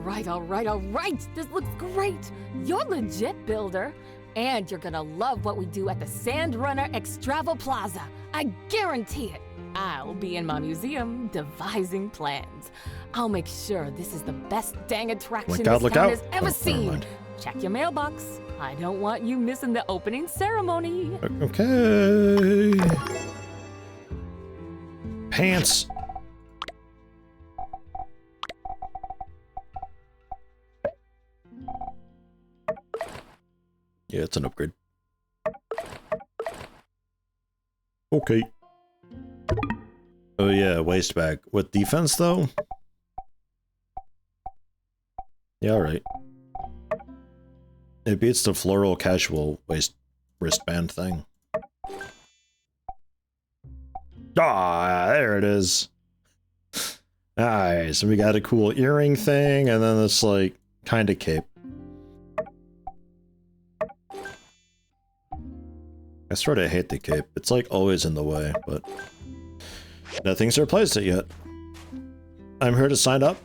right. This looks great. You're legit, builder. And you're gonna love what we do at the Sandrunner Extravel Plaza. I guarantee it. I'll be in my museum devising plans. I'll make sure this is the best dang attraction this town has ever seen. Check your mailbox. I don't want you missing the opening ceremony. Okay. Pants. Yeah, it's an upgrade. Okay. Oh yeah, waist bag. With defense though? Yeah, alright. It beats the floral casual wristband thing. Ah, there it is. Alright, so we got a cool earring thing, and then this like kind of cape. I sort of hate the cape. It's like always in the way, but nothing's replaced it yet. I'm here to sign up.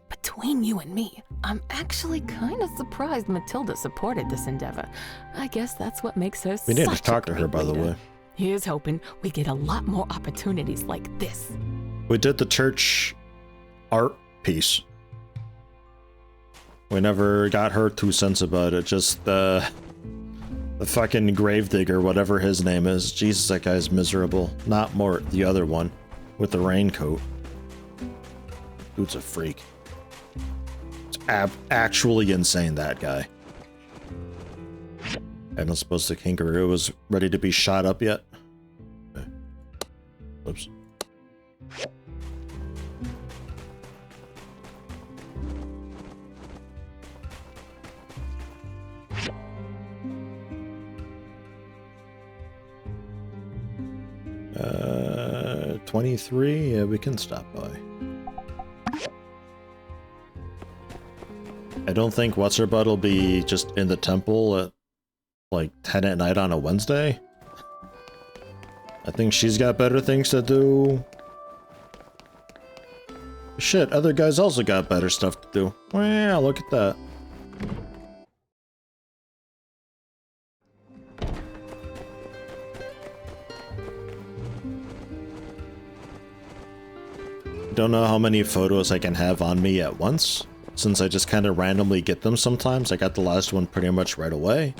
Between you and me, I'm actually kind of surprised Matilda supported this endeavor. I guess that's what makes her We need to such talk a to her, great by the leader. way. Here's hoping we get a lot more opportunities like this. We did the church art piece. We never got her 2 cents about it, just the fucking gravedigger, whatever his name is. Jesus, that guy's miserable. Not Mort, the other one, with the raincoat. Dude's a freak. It's actually insane, that guy. I don't suppose the kangaroo was ready to be shot up yet. Okay. Oops. Uh, 23? Yeah, we can stop by. I don't think What's-Her-Butt will be just in the temple at like 10 at night on a Wednesday. I think she's got better things to do. Shit, other guys also got better stuff to do. Wow, look at that. Don't know how many photos I can have on me at once, since I just kind of randomly get them sometimes. I got the last one pretty much right away,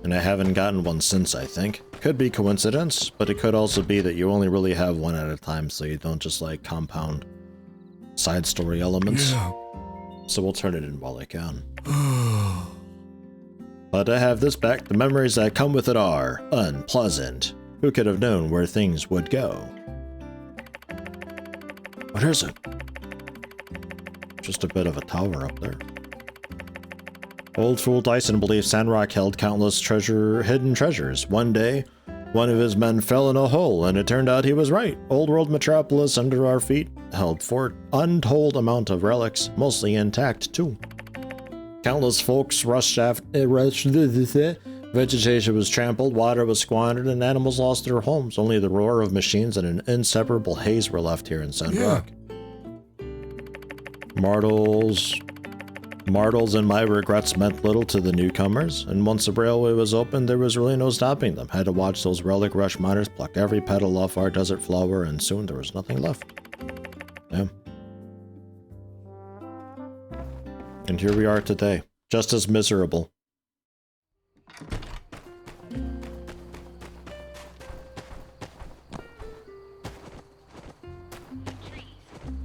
and I haven't gotten one since, I think. Could be coincidence, but it could also be that you only really have one at a time, so you don't just like compound side story elements. Yeah. So we'll turn it in while I can. But I have this back. The memories that come with it are unpleasant. Who could have known where things would go? What is it? Just a bit of a tower up there. Old fool Dyson believes Sandrock held countless hidden treasures. One day, one of his men fell in a hole, and it turned out he was right. Old world metropolis under our feet held untold amount of relics, mostly intact too. Countless folks rushed after. Vegetation was trampled, water was squandered, and animals lost their homes. Only the roar of machines and an inseparable haze were left here in Sandrock. Martles and my regrets meant little to the newcomers, and once the railway was open, there was really no stopping them. Had to watch those relic rush miners pluck every petal off our desert flower, and soon there was nothing left. Yeah. And here we are today, just as miserable.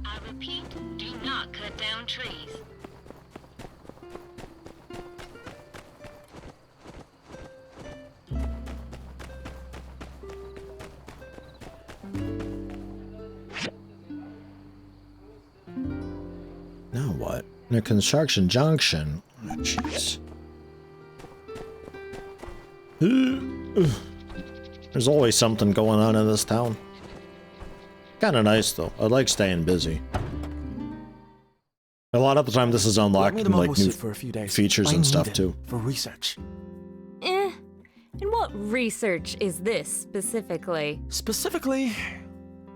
I repeat, do not cut down trees. Now what? In a construction junction. Oh, jeez. There's always something going on in this town. Kind of nice though. I like staying busy. A lot of the time this is unlocking like new for a few days. features and stuff too. For research. And what research is this specifically? Specifically,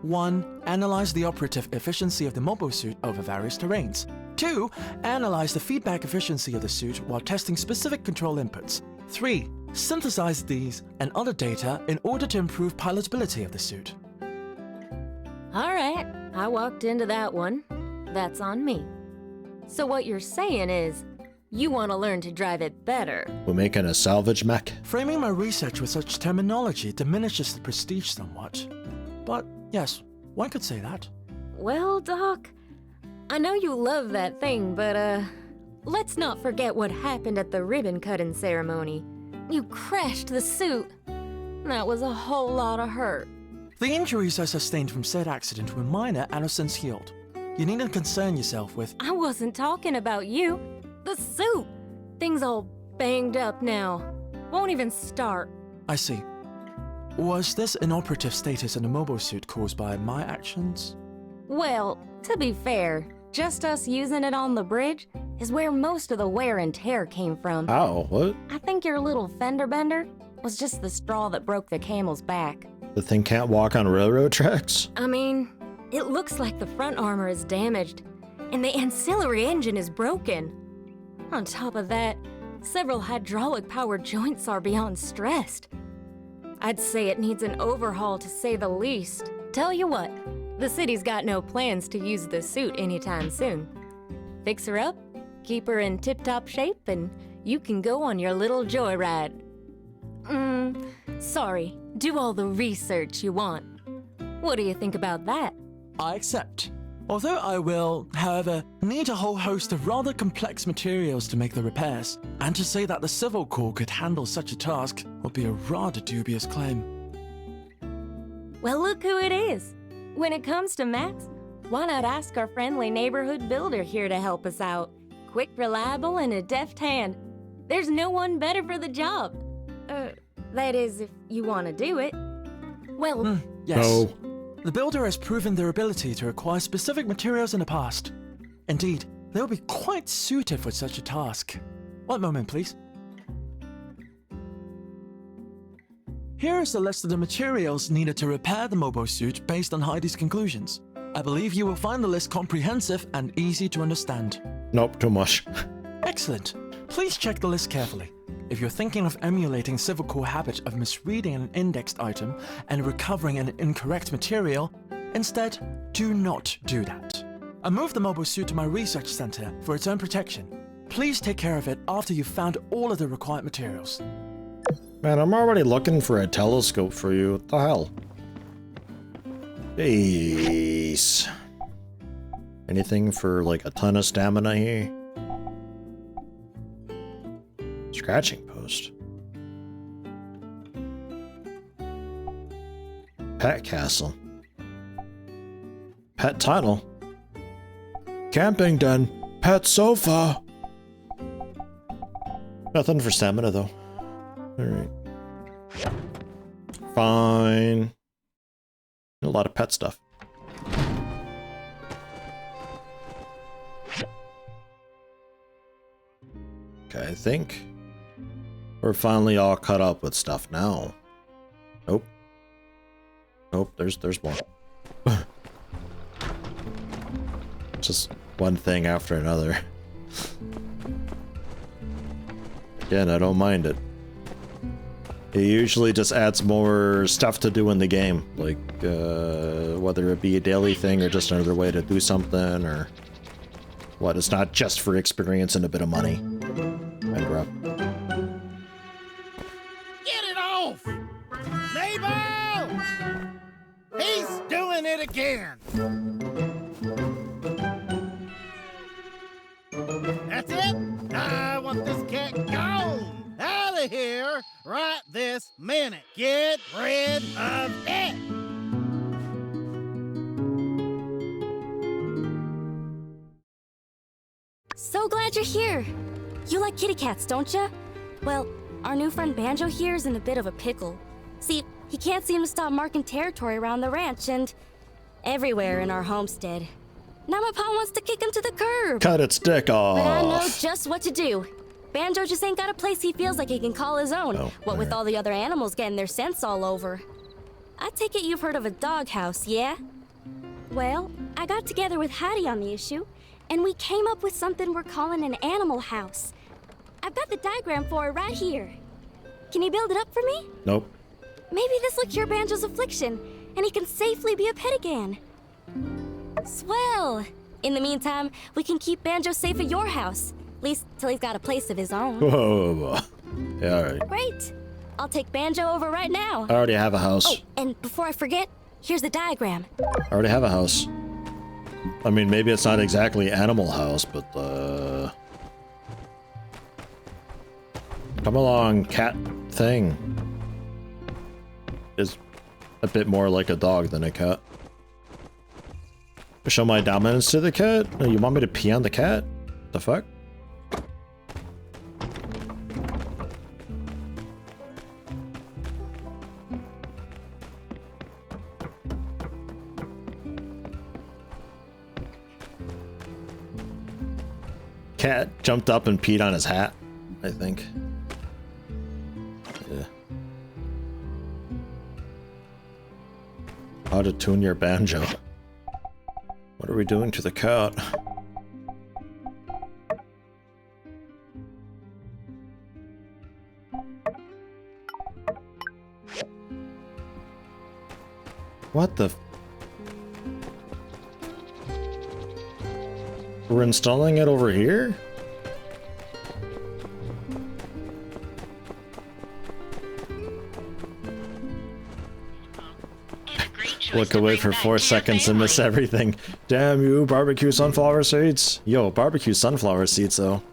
1. Analyze the operative efficiency of the mobile suit over various terrains. 2. Analyze the feedback efficiency of the suit while testing specific control inputs. 3. Synthesize these and other data in order to improve pilotability of the suit. Alright, I walked into that one. That's on me. So what you're saying is, you want to learn to drive it better. We're making a salvage mech. Framing my research with such terminology diminishes the prestige somewhat. But yes, one could say that. Well, Doc, I know you love that thing, but let's not forget what happened at the ribbon-cutting ceremony. You crashed the suit. That was a whole lot of hurt. The injuries I sustained from said accident were minor and have since healed. You needn't concern yourself with... I wasn't talking about you. The suit! Thing's all banged up now. Won't even start. I see. Was this inoperative status in the mobile suit caused by my actions? Well, to be fair, just us using it on the bridge is where most of the wear and tear came from. Ow, what? I think your little fender bender was just the straw that broke the camel's back. The thing can't walk on railroad tracks? I mean, it looks like the front armor is damaged, and the ancillary engine is broken. On top of that, several hydraulic-powered joints are beyond stressed. I'd say it needs an overhaul to say the least. Tell you what, the city's got no plans to use the suit anytime soon. Fix her up, keep her in tip-top shape, and you can go on your little joyride. Sorry, do all the research you want. What do you think about that? I accept. Although I will, however, need a whole host of rather complex materials to make the repairs, and to say that the Civil Corps could handle such a task would be a rather dubious claim. Well, look who it is. When it comes to mats, why not ask our friendly neighborhood builder here to help us out? Quick, reliable, and a deft hand. There's no one better for the job. That is, if you want to do it. Well, yes. No. The builder has proven their ability to acquire specific materials in the past. Indeed, they will be quite suited for such a task. One moment, please. Here is the list of the materials needed to repair the mobile suit based on Heidi's conclusions. I believe you will find the list comprehensive and easy to understand. Nope, too much. Excellent. Please check the list carefully. If you're thinking of emulating Civil Corps habit of misreading an indexed item and recovering an incorrect material, instead, do not do that. I moved the mobile suit to my research center for its own protection. Please take care of it after you've found all of the required materials. Man, I'm already looking for a telescope for you. What the hell? Jeez. Anything for like a ton of stamina here? Scratching post. Pet castle. Pet tunnel. Camping den. Pet sofa. Nothing for stamina though. Alright. Fine. A lot of pet stuff. Okay, I think we're finally all caught up with stuff now. Nope. Nope, there's more. Just one thing after another. Again, I don't mind it. It usually just adds more stuff to do in the game, like whether it be a daily thing or just another way to do something, or what. It's not just for experience and a bit of money. Get it off! Mabel! He's doing it again! That's it! I want this cat gone! Out of here! Right this minute! Get rid of it! So glad you're here! You like kitty cats, don't ya? Well, our new friend Banjo here is in a bit of a pickle. See, he can't seem to stop marking territory around the ranch, and everywhere in our homestead. Now my pa wants to kick him to the curb. Cut its dick off. But I know just what to do. Banjo just ain't got a place he feels like he can call his own. What with all the other animals getting their scents all over. I take it you've heard of a doghouse, yeah? Well, I got together with Hattie on the issue, and we came up with something we're calling an animal house. I've got the diagram for it right here. Can you build it up for me? Nope. Maybe this'll cure Banjo's affliction, and he can safely be a pet again. Swell! In the meantime, we can keep Banjo safe at your house. At least till he's got a place of his own. Whoa. Yeah, alright. Great! I'll take Banjo over right now. I already have a house. Oh, and before I forget, here's the diagram. I already have a house. I mean, maybe it's not exactly Animal House, but come along, cat thing. Is a bit more like a dog than a cat. Show my dominance to the cat? No, you want me to pee on the cat? The fuck? Cat jumped up and peed on his hat, I think. Yeah. How to tune your banjo. What are we doing to the cat? What the? We're installing it over here? Look away for 4 seconds and miss everything. Damn you, barbecue sunflower seeds. Yo, barbecue sunflower seeds though.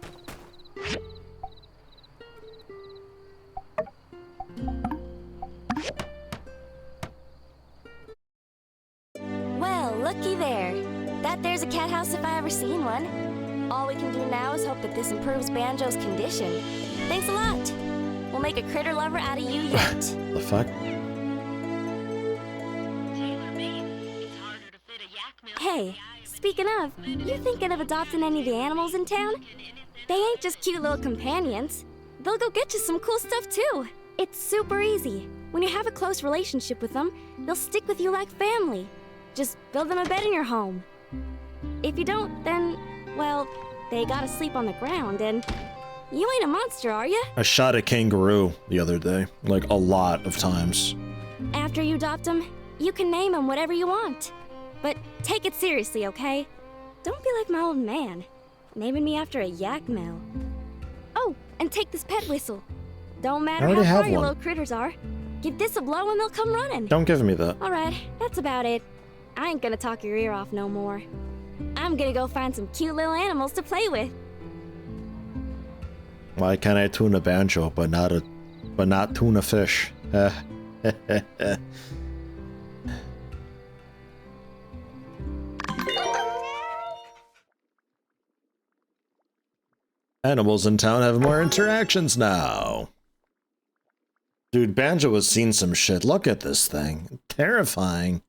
Well, looky there. That there's a cat house if I ever seen one. All we can do now is hope that this improves Banjo's condition. Thanks a lot. We'll make a critter lover out of you yet. The fuck? Hey, speaking of, you thinking of adopting any of the animals in town? They ain't just cute little companions. They'll go get you some cool stuff too. It's super easy. When you have a close relationship with them, they'll stick with you like family. Just build them a bed in your home. If you don't, then, well, they gotta sleep on the ground, and you ain't a monster, are you? I shot a kangaroo the other day, like a lot of times. After you adopt them, you can name them whatever you want. But take it seriously, okay? Don't be like my old man, naming me after a yak male. Oh, and take this pet whistle. Don't matter how far your little critters are. Give this a blow and they'll come running. Don't give me that. Alright, that's about it. I ain't gonna talk your ear off no more. I'm gonna go find some cute little animals to play with. Why can't I tune a banjo but not tune a fish? Animals in town have more interactions now. Dude, Banjo has seen some shit. Look at this thing. Terrifying.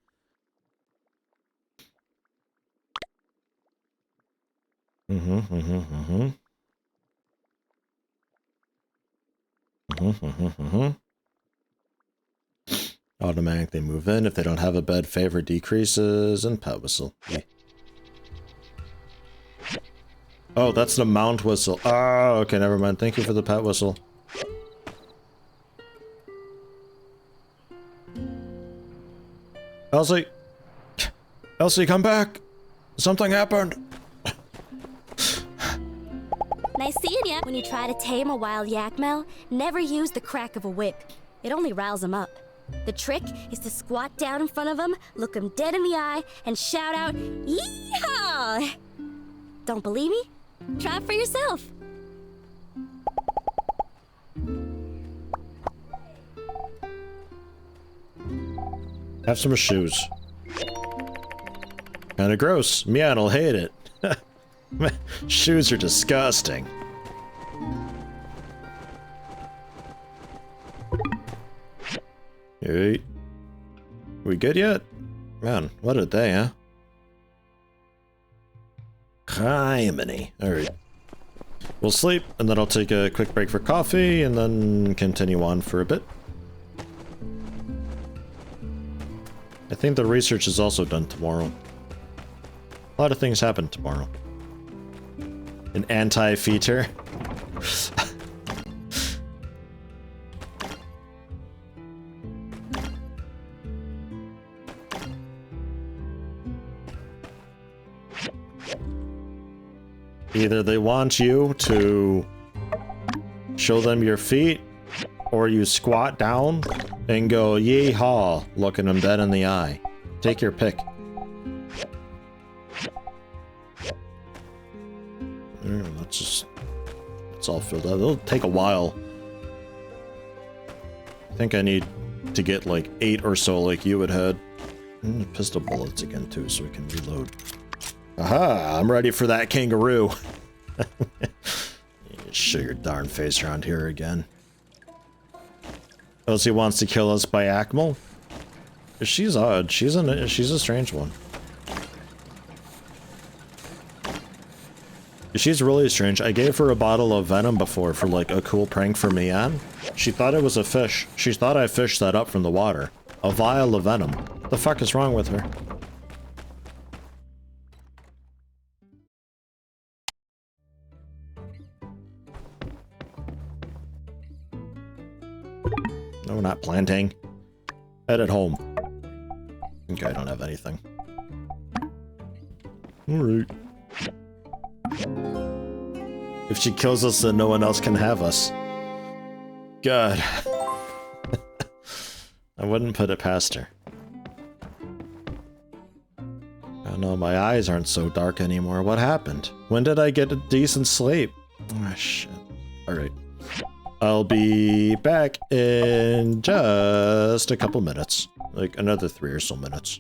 Automatically move in. If they don't have a bed, favor decreases, and pet whistle. Yeah. Oh, that's the mount whistle. Oh, okay, never mind. Thank you for the pet whistle. Elsie! Elsie, come back! Something happened! Nice seeing ya. When you try to tame a wild yakmel, never use the crack of a whip. It only riles them up. The trick is to squat down in front of them, look them dead in the eye, and shout out, "Yeehaw!" Don't believe me? Try it for yourself. Have some shoes. Kinda gross. Mia'll hate it. Shoes are disgusting. Alright. We good yet? Man, what a day, huh? Calamity. Alright. We'll sleep, and then I'll take a quick break for coffee, and then continue on for a bit. I think the research is also done tomorrow. A lot of things happen tomorrow. An anti-feature. Either they want you to show them your feet, or you squat down and go yee-haw, looking them dead in the eye. Take your pick. It's all filled up. It'll take a while. I think I need to get like 8 or so like you had had. Pistol bullets again too, so we can reload. Aha! I'm ready for that kangaroo. Show your darn face around here again. Elsie wants to kill us by Acmal. She's odd. She's a strange one. She's really strange. I gave her a bottle of venom before for like a cool prank for Mian. She thought it was a fish. She thought I fished that up from the water. A vial of venom. What the fuck is wrong with her? No, we're not planting. Head at home. Okay, I don't have anything. Alright. If she kills us, then no one else can have us. God. I wouldn't put it past her. Oh no, my eyes aren't so dark anymore. What happened? When did I get a decent sleep? Ah, shit. Alright. I'll be back in just a couple minutes. Like another 3 or so minutes.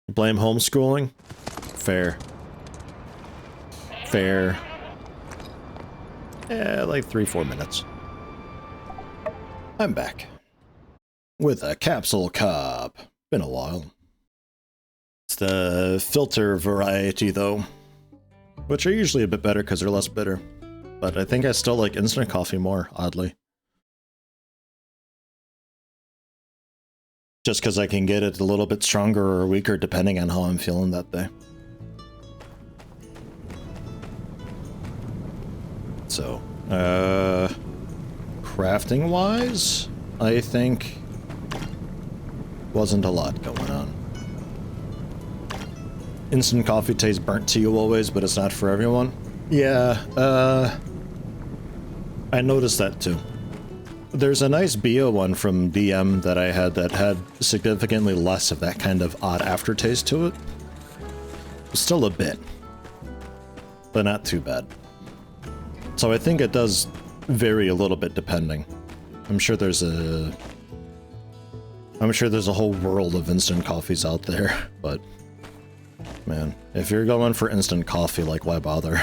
Blame homeschooling? Fair. Fair. Yeah, like 3-4 minutes. I'm back. With a capsule cup. Been a while. It's the filter variety though. Which are usually a bit better because they're less bitter. But I think I still like instant coffee more, oddly. Just because I can get it a little bit stronger or weaker depending on how I'm feeling that day. So, crafting-wise, I think wasn't a lot going on. Instant coffee tastes burnt to you always, but it's not for everyone. Yeah, I noticed that too. There's a nice bio one from DM that I had that had significantly less of that kind of odd aftertaste to it. Still a bit, but not too bad. So I think it does vary a little bit depending. I'm sure there's a whole world of instant coffees out there, but man, if you're going for instant coffee, like why bother?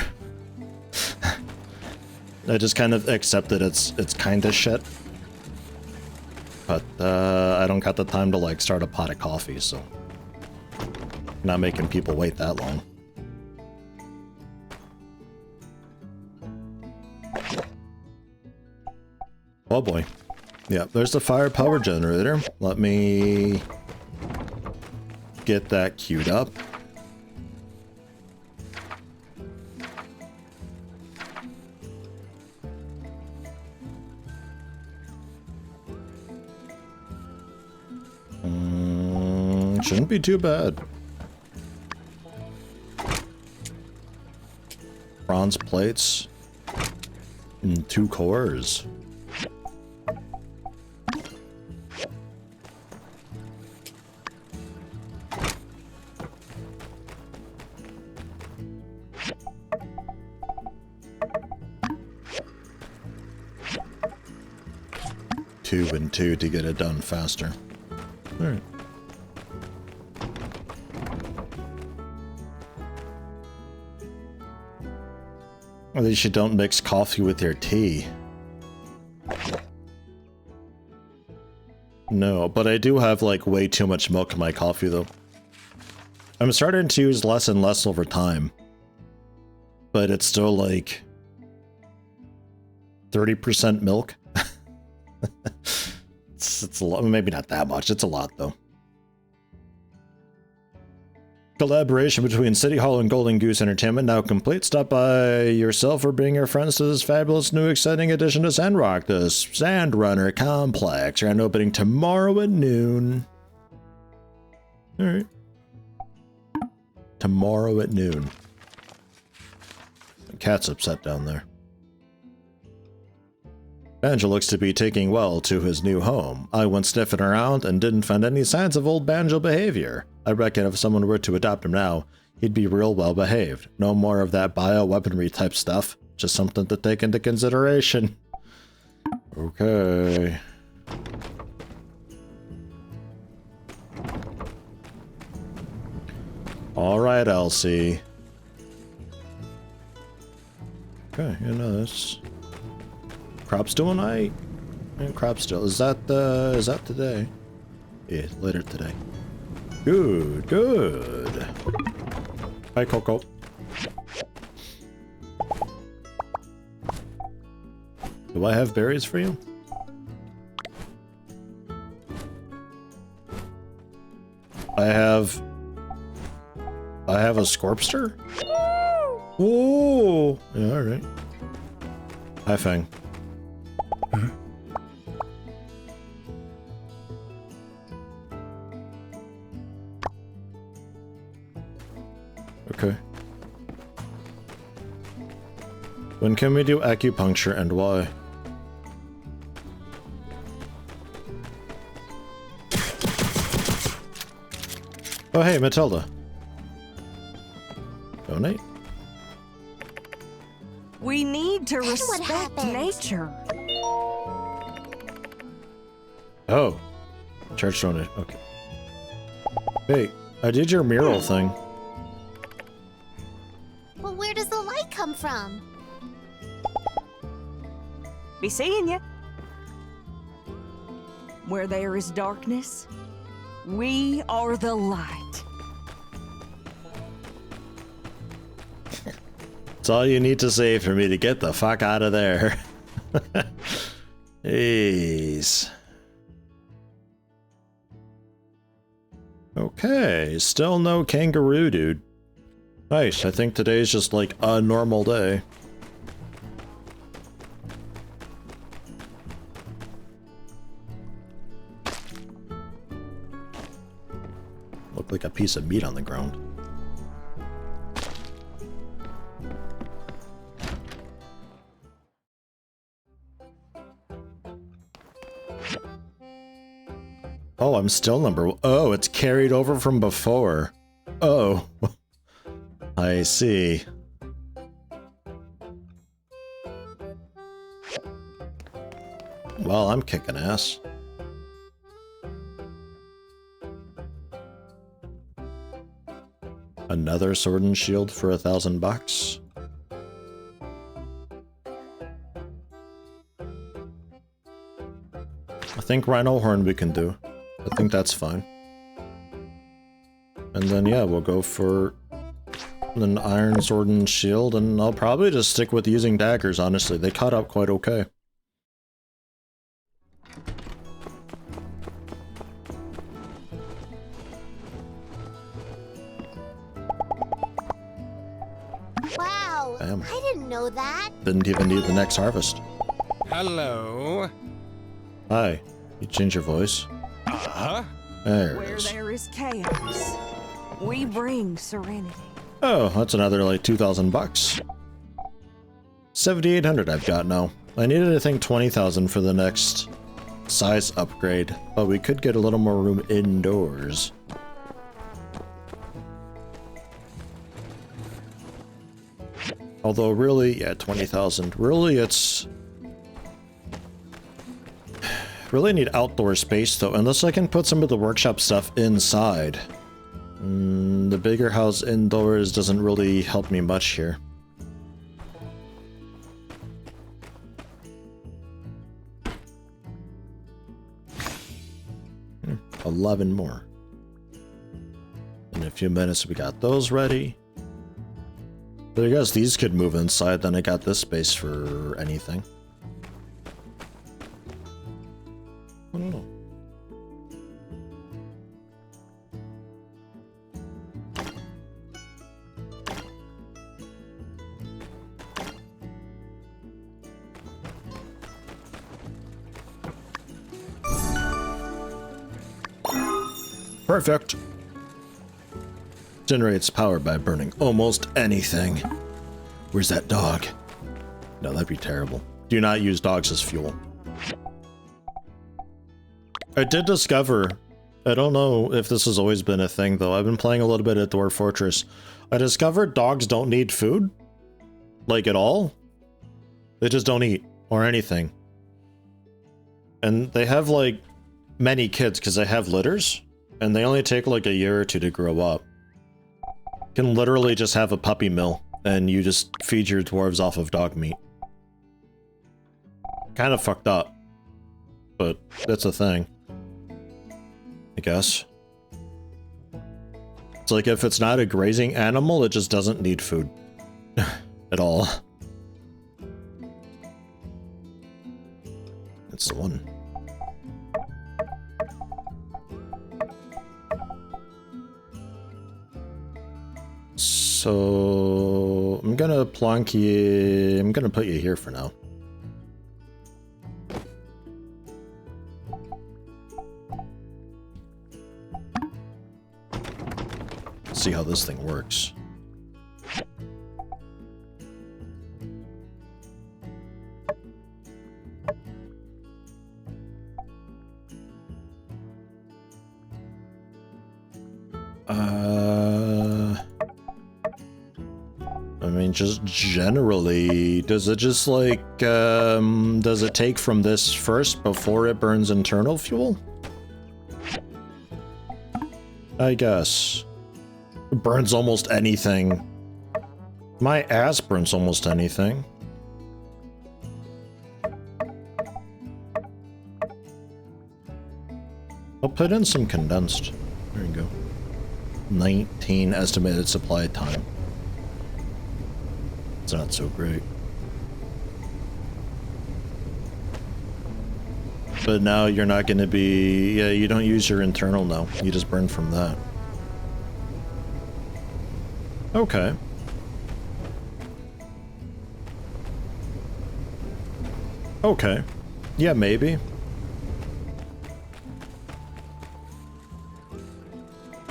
I just kind of accept that it's kind of shit. But I don't got the time to like start a pot of coffee, so not making people wait that long. Oh boy. Yeah, there's the fire power generator. Let me get that queued up. Shouldn't be too bad. Bronze plates and 2 cores. Two and 2 to get it done faster. All right. At least you don't mix coffee with your tea. No, but I do have like way too much milk in my coffee though. I'm starting to use less and less over time. But it's still like 30% milk. it's a lot, maybe not that much, it's a lot though. Collaboration between City Hall and Golden Goose Entertainment now complete. Stop by yourself or bring your friends to this fabulous new exciting addition to Sandrock, the Sandrunner Complex. Grand opening tomorrow at noon. Alright. Tomorrow at noon. The cat's upset down there. Banjo looks to be taking well to his new home. I went sniffing around and didn't find any signs of old Banjo behavior. I reckon if someone were to adopt him now, he'd be real well behaved. No more of that bioweaponry type stuff. Just something to take into consideration. Okay. Alright, Elsie. Okay, you know this. Crop's doing alright. And crop still. Is that today? Yeah, later today. Good, good. Hi, Coco. Do I have berries for you? I have a Scorpster? Whoa! Yeah, alright. Hi, Fang. Okay. When can we do acupuncture and why? Oh hey, Matilda. Donate? We need to respect nature. Oh. Church donate. Okay. Hey, I did your mural thing. Well, where does the light come from? Be seeing you. Where there is darkness, we are the light. That's all you need to say for me to get the fuck out of there. Jeez. Okay, still no kangaroo, dude. Nice, I think today's just like a normal day. Looked like a piece of meat on the ground. Oh, I'm still number... Oh, it's carried over from before. Oh. I see. Well, I'm kicking ass. Another sword and shield for $1,000. I think Rhino Horn we can do. I think that's fine. And then yeah, we'll go for an iron sword and shield, and I'll probably just stick with using daggers, honestly. They cut up quite okay. Wow, Damn. I didn't know that. Didn't even need the next harvest. Hello. Hi. You change your voice? Uh-huh. There it Where is. there is chaos, we bring serenity. Oh, that's another like $2,000. 7,800 I've got now. I needed, I think, 20,000 for the next size upgrade, but we could get a little more room indoors. Although really, yeah, 20,000. Really, it's... Really need outdoor space though, unless I can put some of the workshop stuff inside. The bigger house indoors doesn't really help me much here. 11 more. In a few minutes, we got those ready. But I guess these could move inside, then I got this space for anything. I don't know. Perfect. Generates power by burning almost anything. Where's that dog? No, that'd be terrible. Do not use dogs as fuel. I did discover, I don't know if this has always been a thing though, I've been playing a little bit at Dwarf Fortress. I discovered dogs don't need food. Like at all. They just don't eat or anything. And they have like many kids because they have litters. And they only take like a year or two to grow up. You can literally just have a puppy mill and you just feed your dwarves off of dog meat. Kind of fucked up. But that's a thing. I guess. It's like if it's not a grazing animal, it just doesn't need food. At all. That's the one. So I'm gonna plonk you. I'm gonna put you here for now. See how this thing works. I mean, just generally, does it just like, does it take from this first before it burns internal fuel? I guess. It burns almost anything. My ass burns almost anything. I'll put in some condensed. There you go. 19 estimated supply time. It's not so great. But now you're not going to be... Yeah, you don't use your internal now. You just burn from that. Okay. Okay. Yeah, maybe.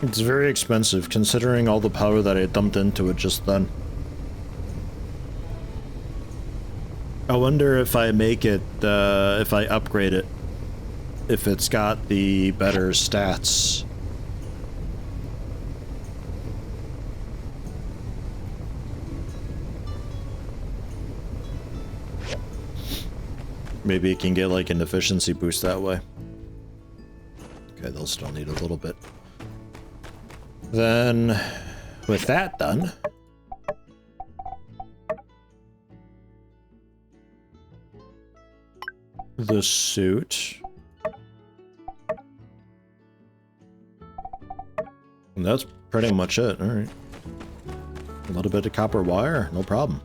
It's very expensive, considering all the power that I dumped into it just then. I wonder if I make it, if I upgrade it, if it's got the better stats. Maybe it can get like an efficiency boost that way. Okay, they'll still need a little bit. Then, with that done, the suit. And that's pretty much it. Alright. A little bit of copper wire, no problem.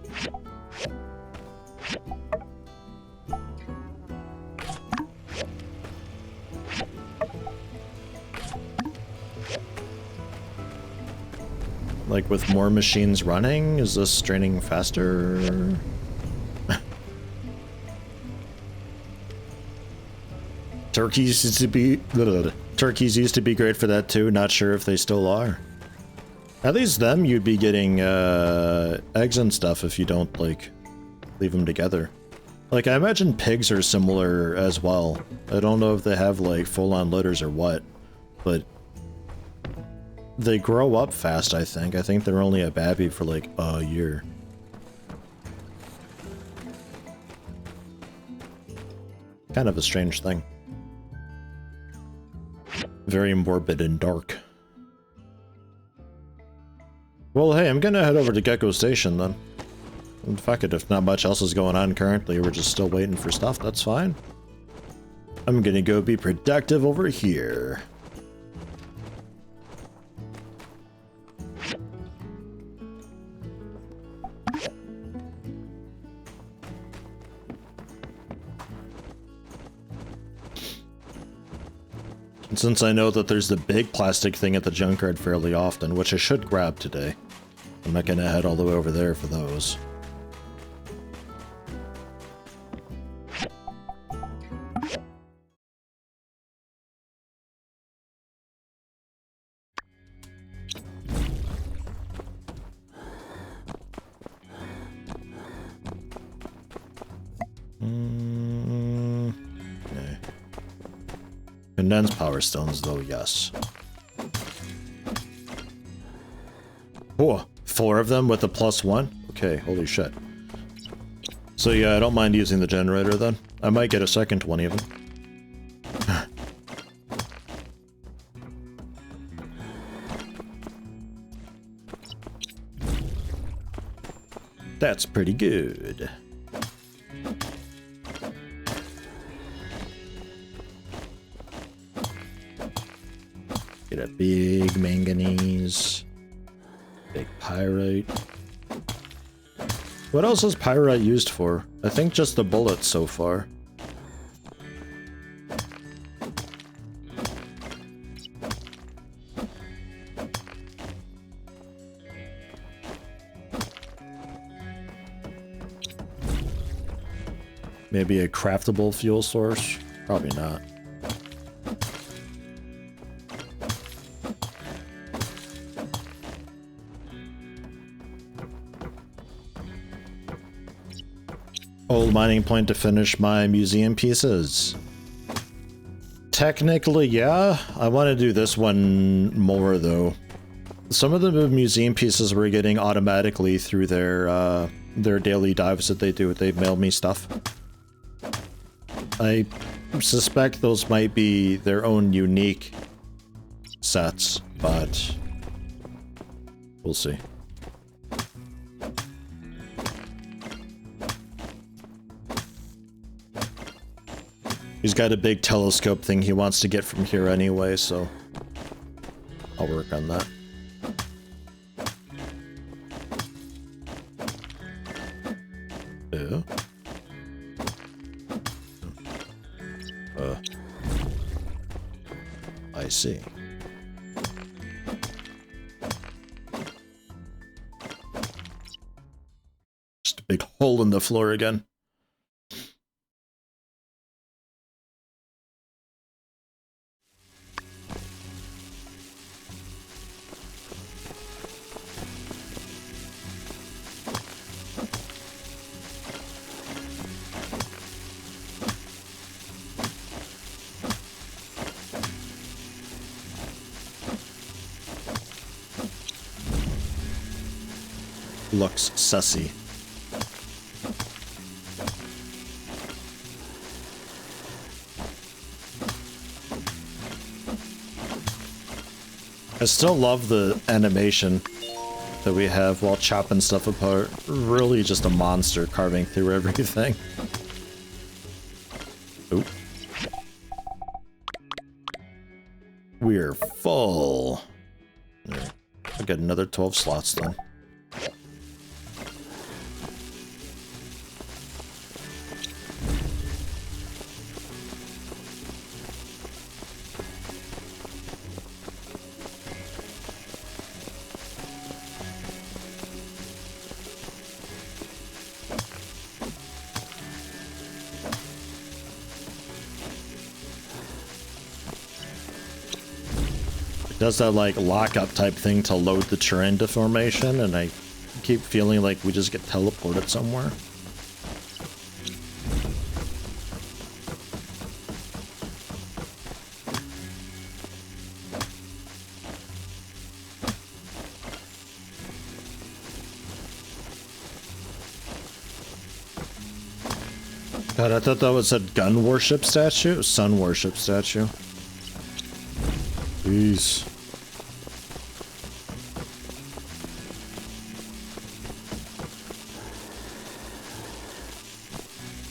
Like with more machines running, is this draining faster? Turkeys used to be great for that too. Not sure if they still are. At least them, you'd be getting eggs and stuff if you don't like leave them together. Like I imagine pigs are similar as well. I don't know if they have like full-on litters or what, but they grow up fast. I think they're only a babby for like a year. Kind of a strange thing. Very morbid and dark. Well, hey, I'm gonna head over to Gecko Station then. And fuck it, if not much else is going on currently, we're just still waiting for stuff, that's fine. I'm gonna go be productive over here. And since I know that there's the big plastic thing at the junkyard fairly often, which I should grab today, I'm not gonna head all the way over there for those. Okay. Condensed power stones, though, yes. Oh, 4 of them with the +1? Okay, holy shit. So yeah, I don't mind using the generator then. I might get a second one even. That's pretty good. Get a big manganese. Big pyrite. What else is pyrite used for? I think just the bullets so far. Maybe a craftable fuel source? Probably not. Old mining point to finish my museum pieces. Technically, yeah. I want to do this one more, though. Some of the museum pieces we're getting automatically through their daily dives that they do. They mail me stuff. I suspect those might be their own unique sets, but we'll see. He's got a big telescope thing he wants to get from here anyway, so I'll work on that. Yeah. I see. Just a big hole in the floor again. Looks sussy. I still love the animation that we have while chopping stuff apart. Really just a monster carving through everything. Oop. We're full. There. I'll get another 12 slots then. Does that like lockup type thing to load the terrain deformation, and I keep feeling like we just get teleported somewhere. God, I thought that was a gun worship statue? Sun worship statue. Jeez.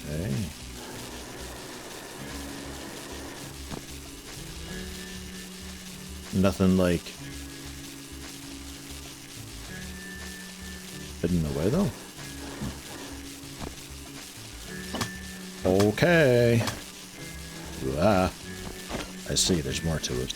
Okay. Nothing like hidden away though. Okay. Ah, I see, there's more to it.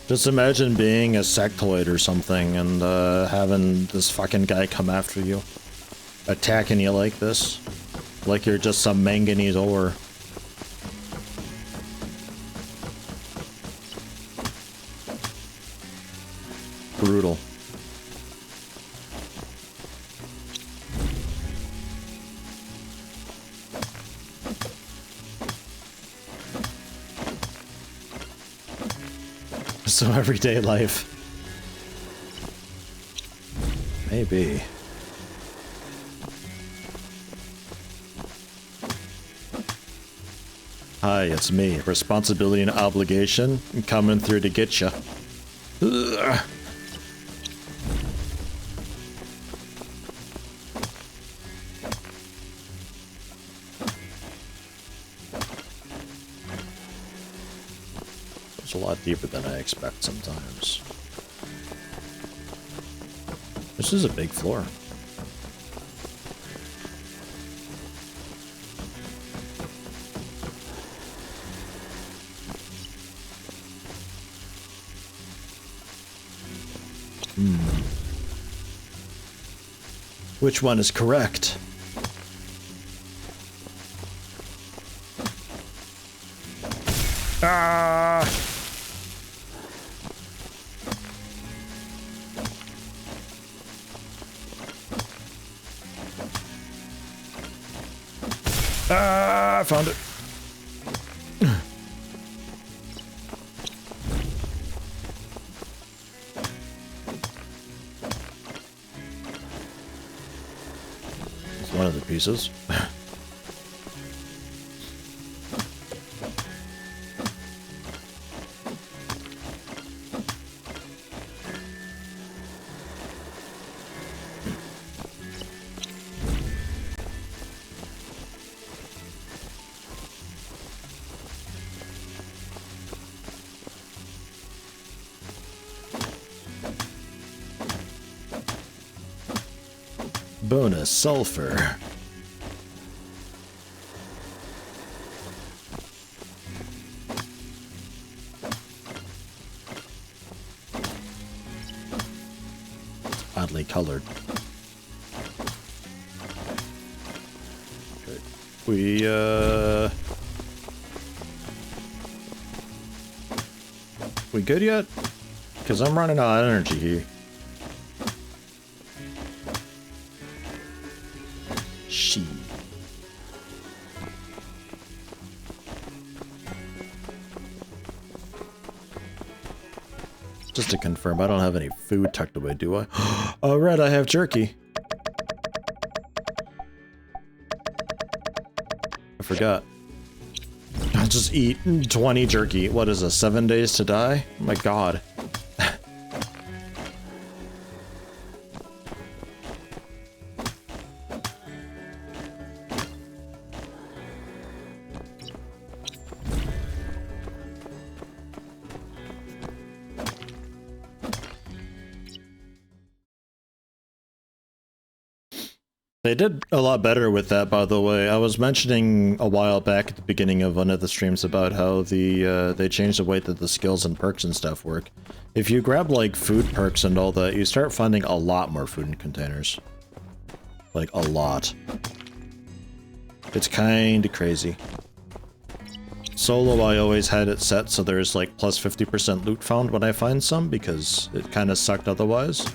Just imagine being a sectoid or something and having this fucking guy come after you. Attacking you like this. Like you're just some manganese ore. Brutal. So everyday life. Maybe. Hi, it's me. Responsibility and obligation. I'm coming through to get you. Ugh. It's a lot deeper than I expect sometimes. This is a big floor. Which one is correct? Ah! Ah, I found it. It's one of the pieces. Bonus sulfur. Oddly colored. Okay. We good yet? Because I'm running out of energy here. Just to confirm, I don't have any food tucked away, do I? Oh, right, I have jerky. I forgot. I'll just eat 20 jerky. What is it, 7 days to die? Oh my god. They did a lot better with that, by the way. I was mentioning a while back at the beginning of one of the streams about how they changed the way that the skills and perks and stuff work. If you grab, like, food perks and all that, you start finding a lot more food in containers. Like, a lot. It's kinda crazy. Solo, I always had it set so there's, like, plus 50% loot found when I find some, because it kinda sucked otherwise.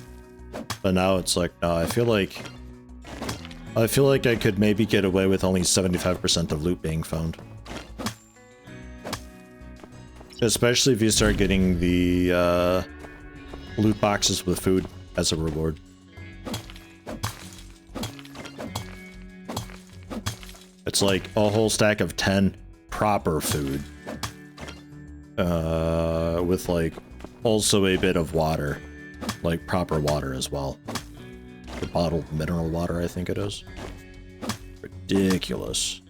But now it's like, no, I feel like I could maybe get away with only 75% of loot being found. Especially if you start getting the loot boxes with food as a reward. It's like a whole stack of 10 proper food. With like also a bit of water. Like proper water as well. The bottled mineral water, I think it is. Ridiculous.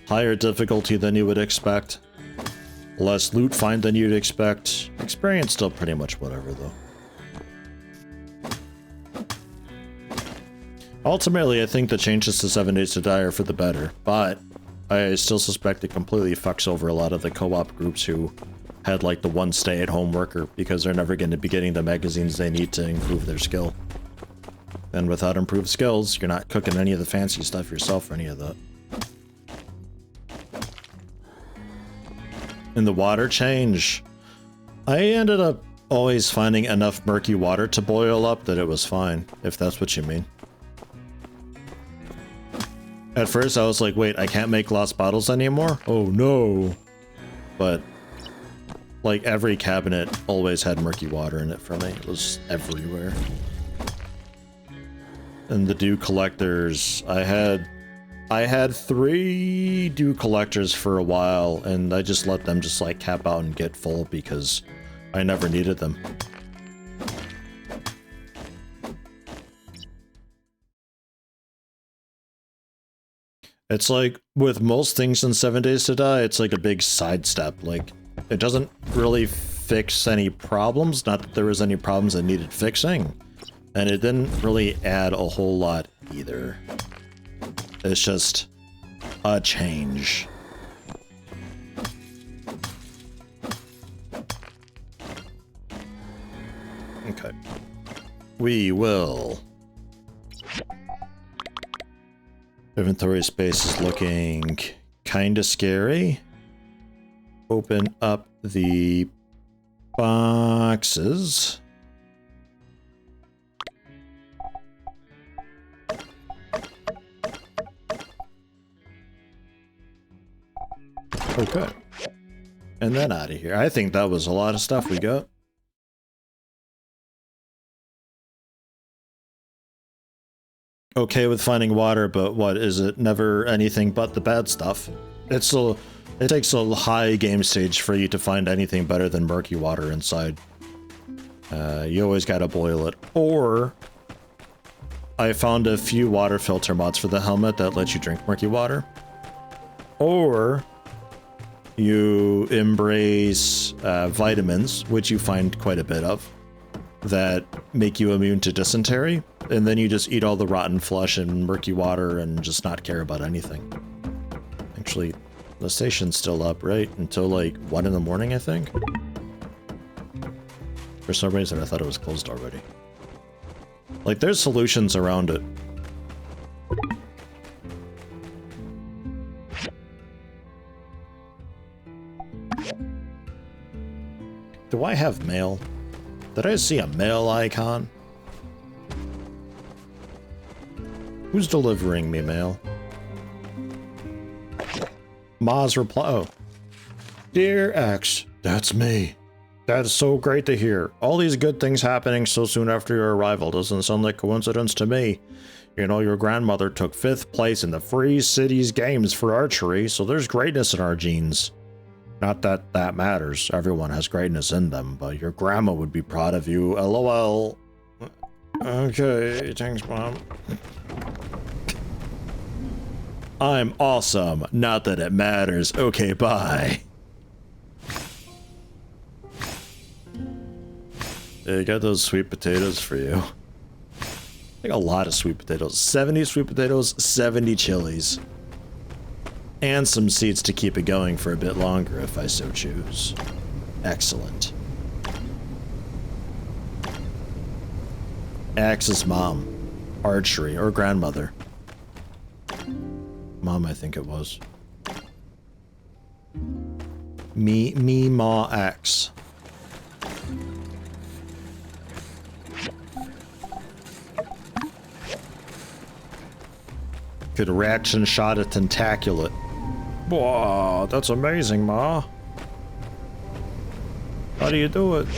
Higher difficulty than you would expect. Less loot find than you'd expect. Experience still pretty much whatever, though. Ultimately, I think the changes to 7 Days to Die are for the better, but I still suspect it completely fucks over a lot of the co-op groups who had like the one stay-at-home worker because they're never going to be getting the magazines they need to improve their skill. And without improved skills, you're not cooking any of the fancy stuff yourself or any of that. In the water change, I ended up always finding enough murky water to boil up that it was fine, if that's what you mean. At first I was like, wait, I can't make glass bottles anymore? Oh no. But like every cabinet always had murky water in it for me. It was everywhere. And the dew collectors, I had 3 dew collectors for a while, and I just let them just like cap out and get full because I never needed them. It's like with most things in 7 Days to Die, it's like a big sidestep. Like, it doesn't really fix any problems, not that there was any problems that needed fixing, and it didn't really add a whole lot either. It's just a change. Okay. We will. Inventory space is looking kind of scary. Open up the boxes. Okay. And then out of here. I think that was a lot of stuff we got. Okay with finding water, but what is it? Never anything but the bad stuff. It takes a high game stage for you to find anything better than murky water inside. You always gotta boil it. Or I found a few water filter mods for the helmet that let you drink murky water. Or you embrace vitamins, which you find quite a bit of, that make you immune to dysentery, and then you just eat all the rotten flesh and murky water and just not care about anything. Actually, the station's still up, right? Until like 1 in the morning, I think? For some reason, I thought it was closed already. Like, there's solutions around it. Do I have mail? Did I see a mail icon? Who's delivering me mail? Ma's reply. Oh. Dear X, that's me. That's so great to hear. All these good things happening so soon after your arrival doesn't sound like coincidence to me. You know, your grandmother took 5th place in the Free Cities Games for archery, so there's greatness in our genes. Not that that matters. Everyone has greatness in them, but your grandma would be proud of you. LOL. Okay, thanks, Mom. I'm awesome. Not that it matters. Okay, bye. Yeah, I got those sweet potatoes for you. Like a lot of sweet potatoes. 70 sweet potatoes, 70 chilies. And some seeds to keep it going for a bit longer if I so choose. Excellent. Axe's mom. Archery, or grandmother. Mom, I think it was. Me, ma, Axe. Could reaction shot a tentaculate. Whoa, that's amazing, Ma. How do you do it?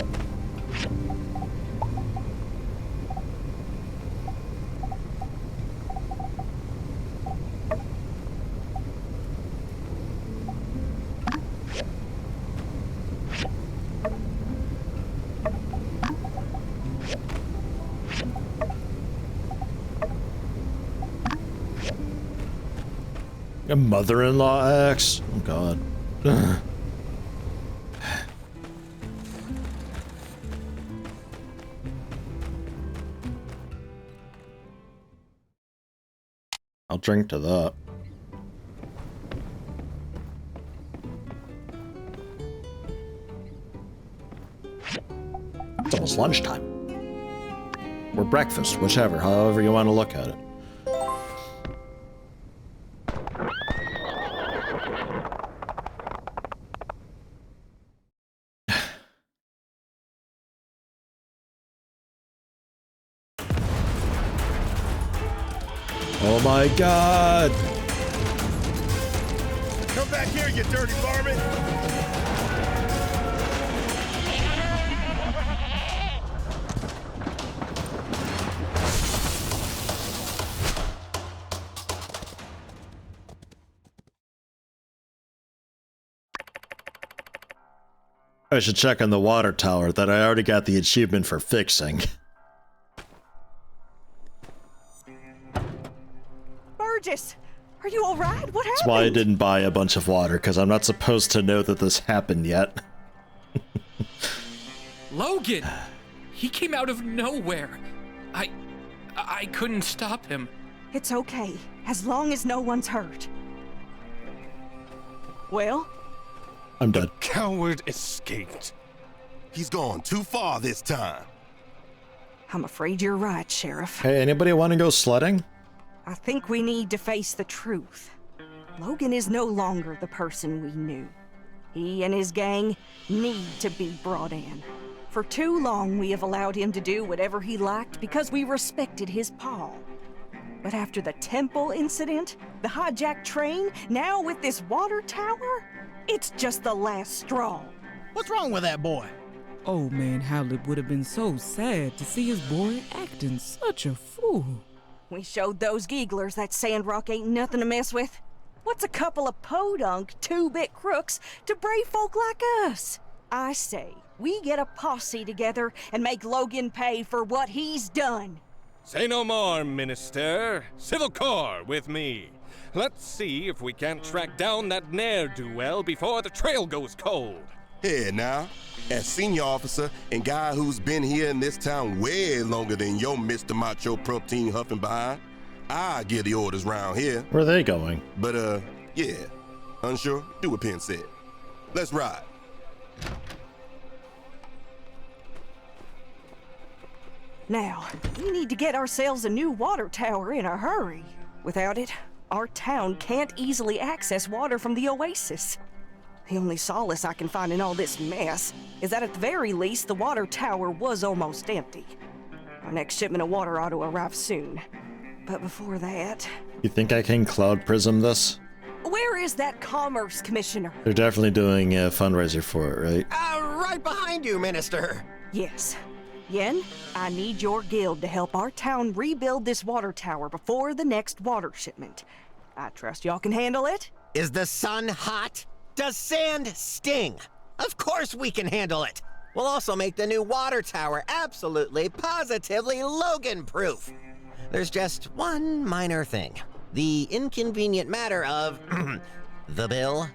A mother-in-law axe? Oh god. I'll drink to that. It's almost lunchtime. Or breakfast, whichever, however you want to look at it. Oh my god! Come back here, you dirty varmint! I should check on the water tower that I already got the achievement for fixing. Burgess, are you all right? What happened? That's why I didn't buy a bunch of water, because I'm not supposed to know that this happened yet. Logan! He came out of nowhere. I couldn't stop him. It's okay, as long as no one's hurt. Well? I'm done. Coward escaped. He's gone too far this time. I'm afraid you're right, Sheriff. Hey, anybody want to go sledding? I think we need to face the truth. Logan is no longer the person we knew. He and his gang need to be brought in. For too long, we have allowed him to do whatever he liked because we respected his paw. But after the temple incident, the hijacked train, now with this water tower, it's just the last straw. What's wrong with that boy? Old man Howlett would have been so sad to see his boy acting such a fool. We showed those gigglers that Sandrock ain't nothing to mess with. What's a couple of podunk, two-bit crooks to brave folk like us? I say, we get a posse together and make Logan pay for what he's done. Say no more, Minister. Civil Corps with me. Let's see if we can't track down that ne'er-do-well before the trail goes cold. Here now, as senior officer and guy who's been here in this town way longer than your Mr. Macho Protein huffing behind, I give the orders round here. Where are they going? But, yeah. Unsure? Do what Penn said. Let's ride. Now, we need to get ourselves a new water tower in a hurry. Without it, our town can't easily access water from the oasis. The only solace I can find in all this mess is that at the very least, the water tower was almost empty. Our next shipment of water ought to arrive soon. But before that... You think I can cloud prism this? Where is that Commerce Commissioner? They're definitely doing a fundraiser for it, right? Right behind you, Minister. Yes. Yen, I need your guild to help our town rebuild this water tower before the next water shipment. I trust y'all can handle it? Is the sun hot? Does sand sting? Of course we can handle it. We'll also make the new water tower absolutely, positively Logan-proof. There's just one minor thing. The inconvenient matter of the bill.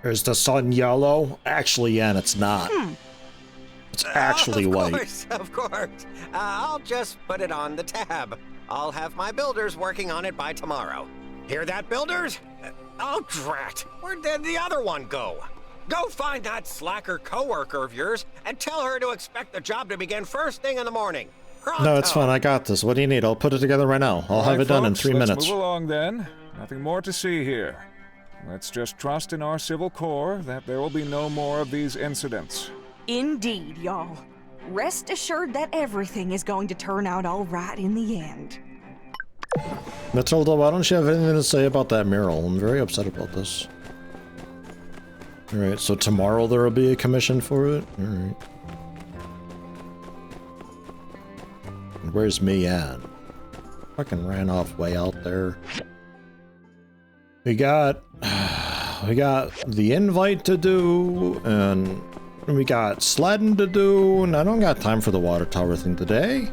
Is the sun yellow? Actually, yeah, it's not. It's actually white. Of course. I'll just put it on the tab. I'll have my builders working on it by tomorrow. Hear that, builders? Oh, drat. Where'd the other one go? Go find that slacker coworker of yours and tell her to expect the job to begin first thing in the morning. Pronto. No, it's fine. I got this. What do you need? I'll put it together right now. I'll have it done in 3 minutes. Let's move along then. Nothing more to see here. Let's just trust in our civil corps that there will be no more of these incidents. Indeed, y'all. Rest assured that everything is going to turn out all right in the end. Matilda, why don't you have anything to say about that mural? I'm very upset about this. Alright, so tomorrow there will be a commission for it? Alright. Where's me at? Fucking ran off way out there. We got the invite to do, and we got sledding to do, and I don't got time for the water tower thing today.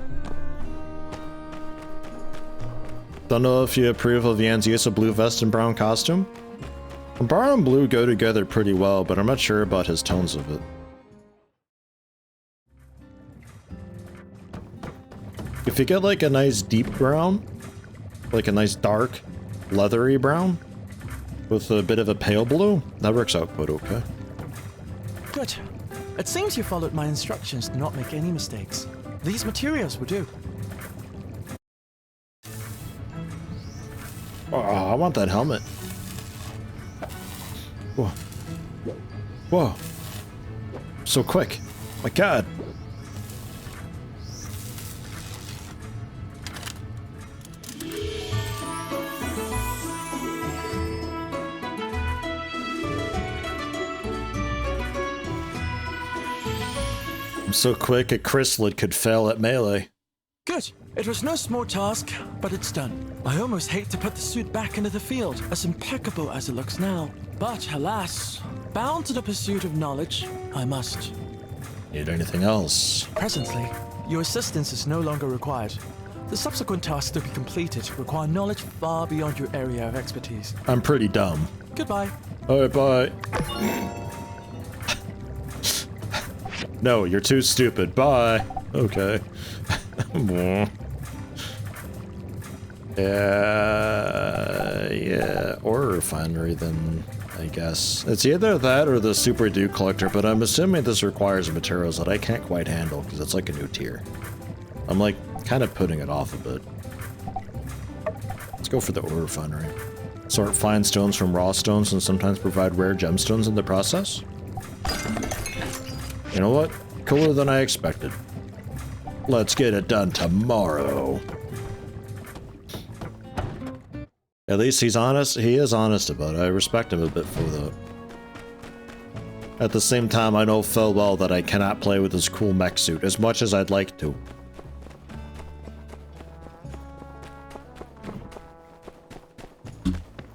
Don't know if you approve of Yan's use of blue vest and brown costume. Brown and blue go together pretty well, but I'm not sure about his tones of it. If you get like a nice deep brown, like a nice dark, leathery brown, with a bit of a pale blue, that works out quite okay. Good. It seems you followed my instructions to not make any mistakes. These materials will do. Oh, I want that helmet. Whoa. Whoa. So quick. My God. I'm so quick a chrysalid could fail at melee. Good. It was no small task, but it's done. I almost hate to put the suit back into the field, as impeccable as it looks now. But alas, bound to the pursuit of knowledge, I must. Need anything else? Presently, your assistance is no longer required. The subsequent tasks to be completed require knowledge far beyond your area of expertise. I'm pretty dumb. Goodbye. Alright, bye. No, you're too stupid. Bye. Okay. Yeah, ore refinery then, I guess. It's either that or the super dew collector, but I'm assuming this requires materials that I can't quite handle because it's like a new tier. I'm like kind of putting it off a bit. Let's go for the ore refinery. Sort fine stones from raw stones and sometimes provide rare gemstones in the process. You know what? Cooler than I expected. Let's get it done tomorrow. At least he's honest. He is honest about it. I respect him a bit for that. At the same time, I know full well that I cannot play with this cool mech suit as much as I'd like to.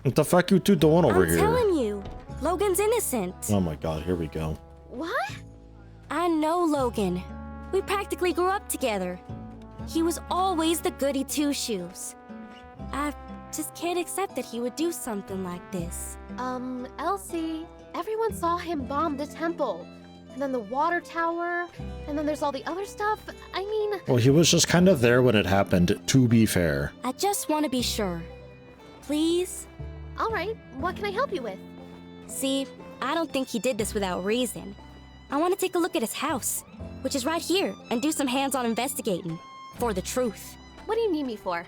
What the fuck you two doing over here? I'm telling you, Logan's innocent. Oh my god, here we go. What? I know Logan. We practically grew up together. He was always the goody two-shoes. I just can't accept that he would do something like this. Elsie, everyone saw him bomb the temple. And then the water tower, and then there's all the other stuff. I mean... Well, he was just kind of there when it happened, to be fair. I just want to be sure. Please? All right, what can I help you with? See, I don't think he did this without reason. I want to take a look at his house, which is right here, and do some hands-on investigating. For the truth. What do you need me for?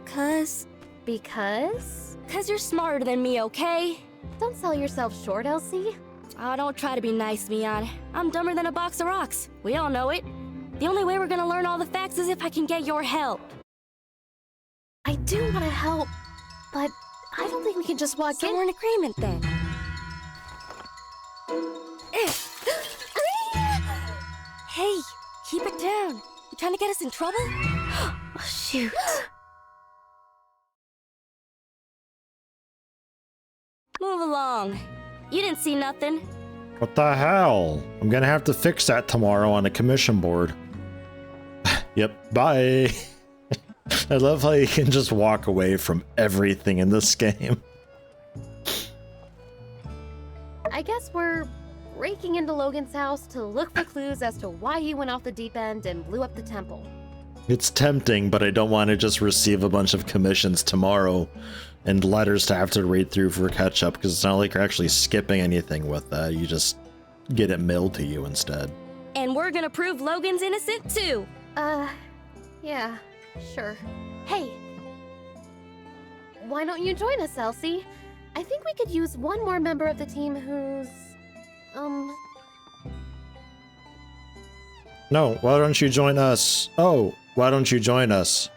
Because? Because you're smarter than me, okay? Don't sell yourself short, Elsie. Oh, don't try to be nice, Mian. I'm dumber than a box of rocks. We all know it. The only way we're gonna learn all the facts is if I can get your help. I do want to help, but I don't think we can just walk in. So we're in agreement then. Hey, keep it down. You trying to get us in trouble? Oh, shoot. Move along. You didn't see nothing. What the hell? I'm gonna have to fix that tomorrow on a commission board. Yep, bye. I love how you can just walk away from everything in this game. I guess we're breaking into Logan's house to look for clues as to why he went off the deep end and blew up the temple. It's tempting, but I don't want to just receive a bunch of commissions tomorrow and letters to have to read through for catch-up, because it's not like you're actually skipping anything with that. You just get it mailed to you instead. And we're gonna prove Logan's innocent, too. Yeah, sure. Hey! Why don't you join us, Elsie? I think we could use one more member of the team who's... No, why don't you join us? Oh, why don't you join us?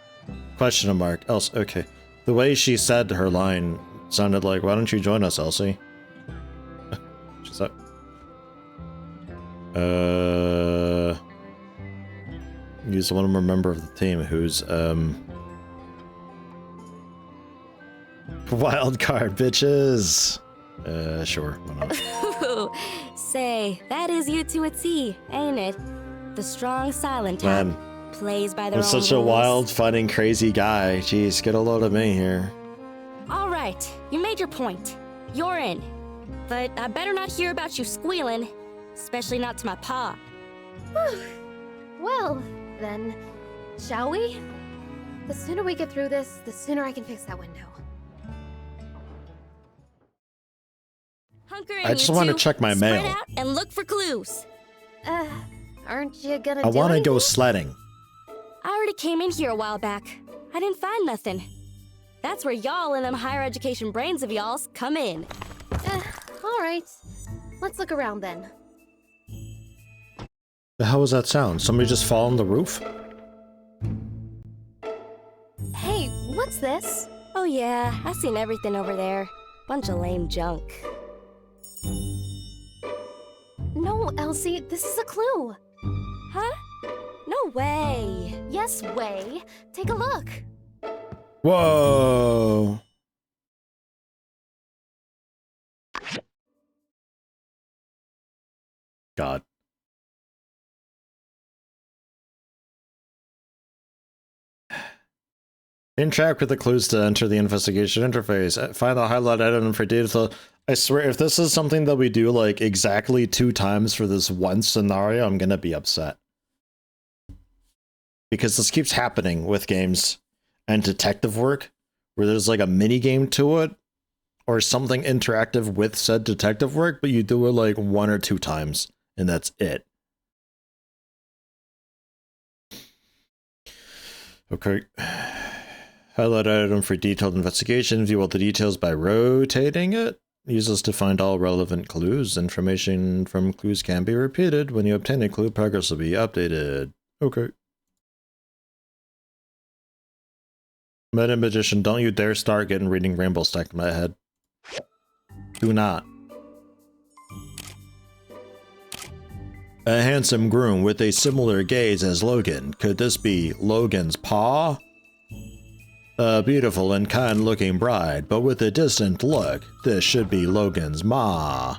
Question mark. Else, okay. The way she said her line sounded like, why don't you join us, Elsie? She's like... Use one more member of the team who's, wild card, bitches! Sure, why not? Ooh, say, that is you to a T, ain't it? The strong, silent type. Man, plays by their I'm own such a rules. wild, funny, crazy guy. Jeez, get a load of me here. All right, you made your point. You're in. But I better not hear about you squealing, especially not to my pa. Well, then, shall we? The sooner we get through this, the sooner I can fix that window. Hunker in, I just you want to two. check my Spread mail. out and look for clues. Aren't you gonna I do want to go anything? sledding. I already came in here a while back. I didn't find nothing. That's where y'all and them higher education brains of y'all's come in. All right. Let's look around then. The hell was that sound? Somebody just fall on the roof? Hey, what's this? Oh yeah, I seen everything over there. Bunch of lame junk. No, Elsie, this is a clue. Huh? No way. Yes, way. Take a look. Whoa. God. Interact with the clues to enter the investigation interface. Find the highlight item for data. I swear, if this is something that we do like exactly 2 times for this one scenario, I'm gonna be upset. Because this keeps happening with games and detective work, where there's like a mini game to it, or something interactive with said detective work, but you do it like 1 or 2 times, and that's it. Okay. Highlight item for detailed investigation. View all the details by rotating it. Use this to find all relevant clues. Information from clues can be repeated. When you obtain a clue, progress will be updated. Okay. Meta Magician, don't you dare start getting reading Rainbow stuck in my head. Do not. A handsome groom with a similar gaze as Logan. Could this be Logan's paw? A beautiful and kind-looking bride, but with a distant look. This should be Logan's ma.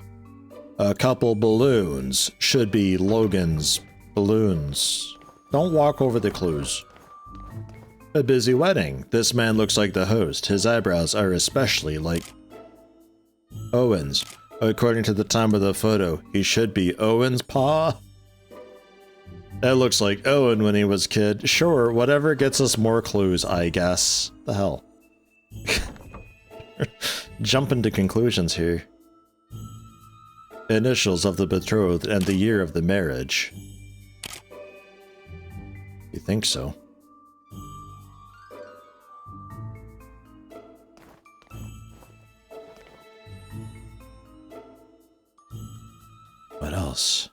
A couple balloons. Should be Logan's balloons. Don't walk over the clues. A busy wedding. This man looks like the host. His eyebrows are especially like Owen's. According to the time of the photo, he should be Owen's paw. That looks like Owen when he was a kid. Sure, whatever gets us more clues, I guess. The hell. Jumping to conclusions here. Initials of the betrothed and the year of the marriage. You think so? What else?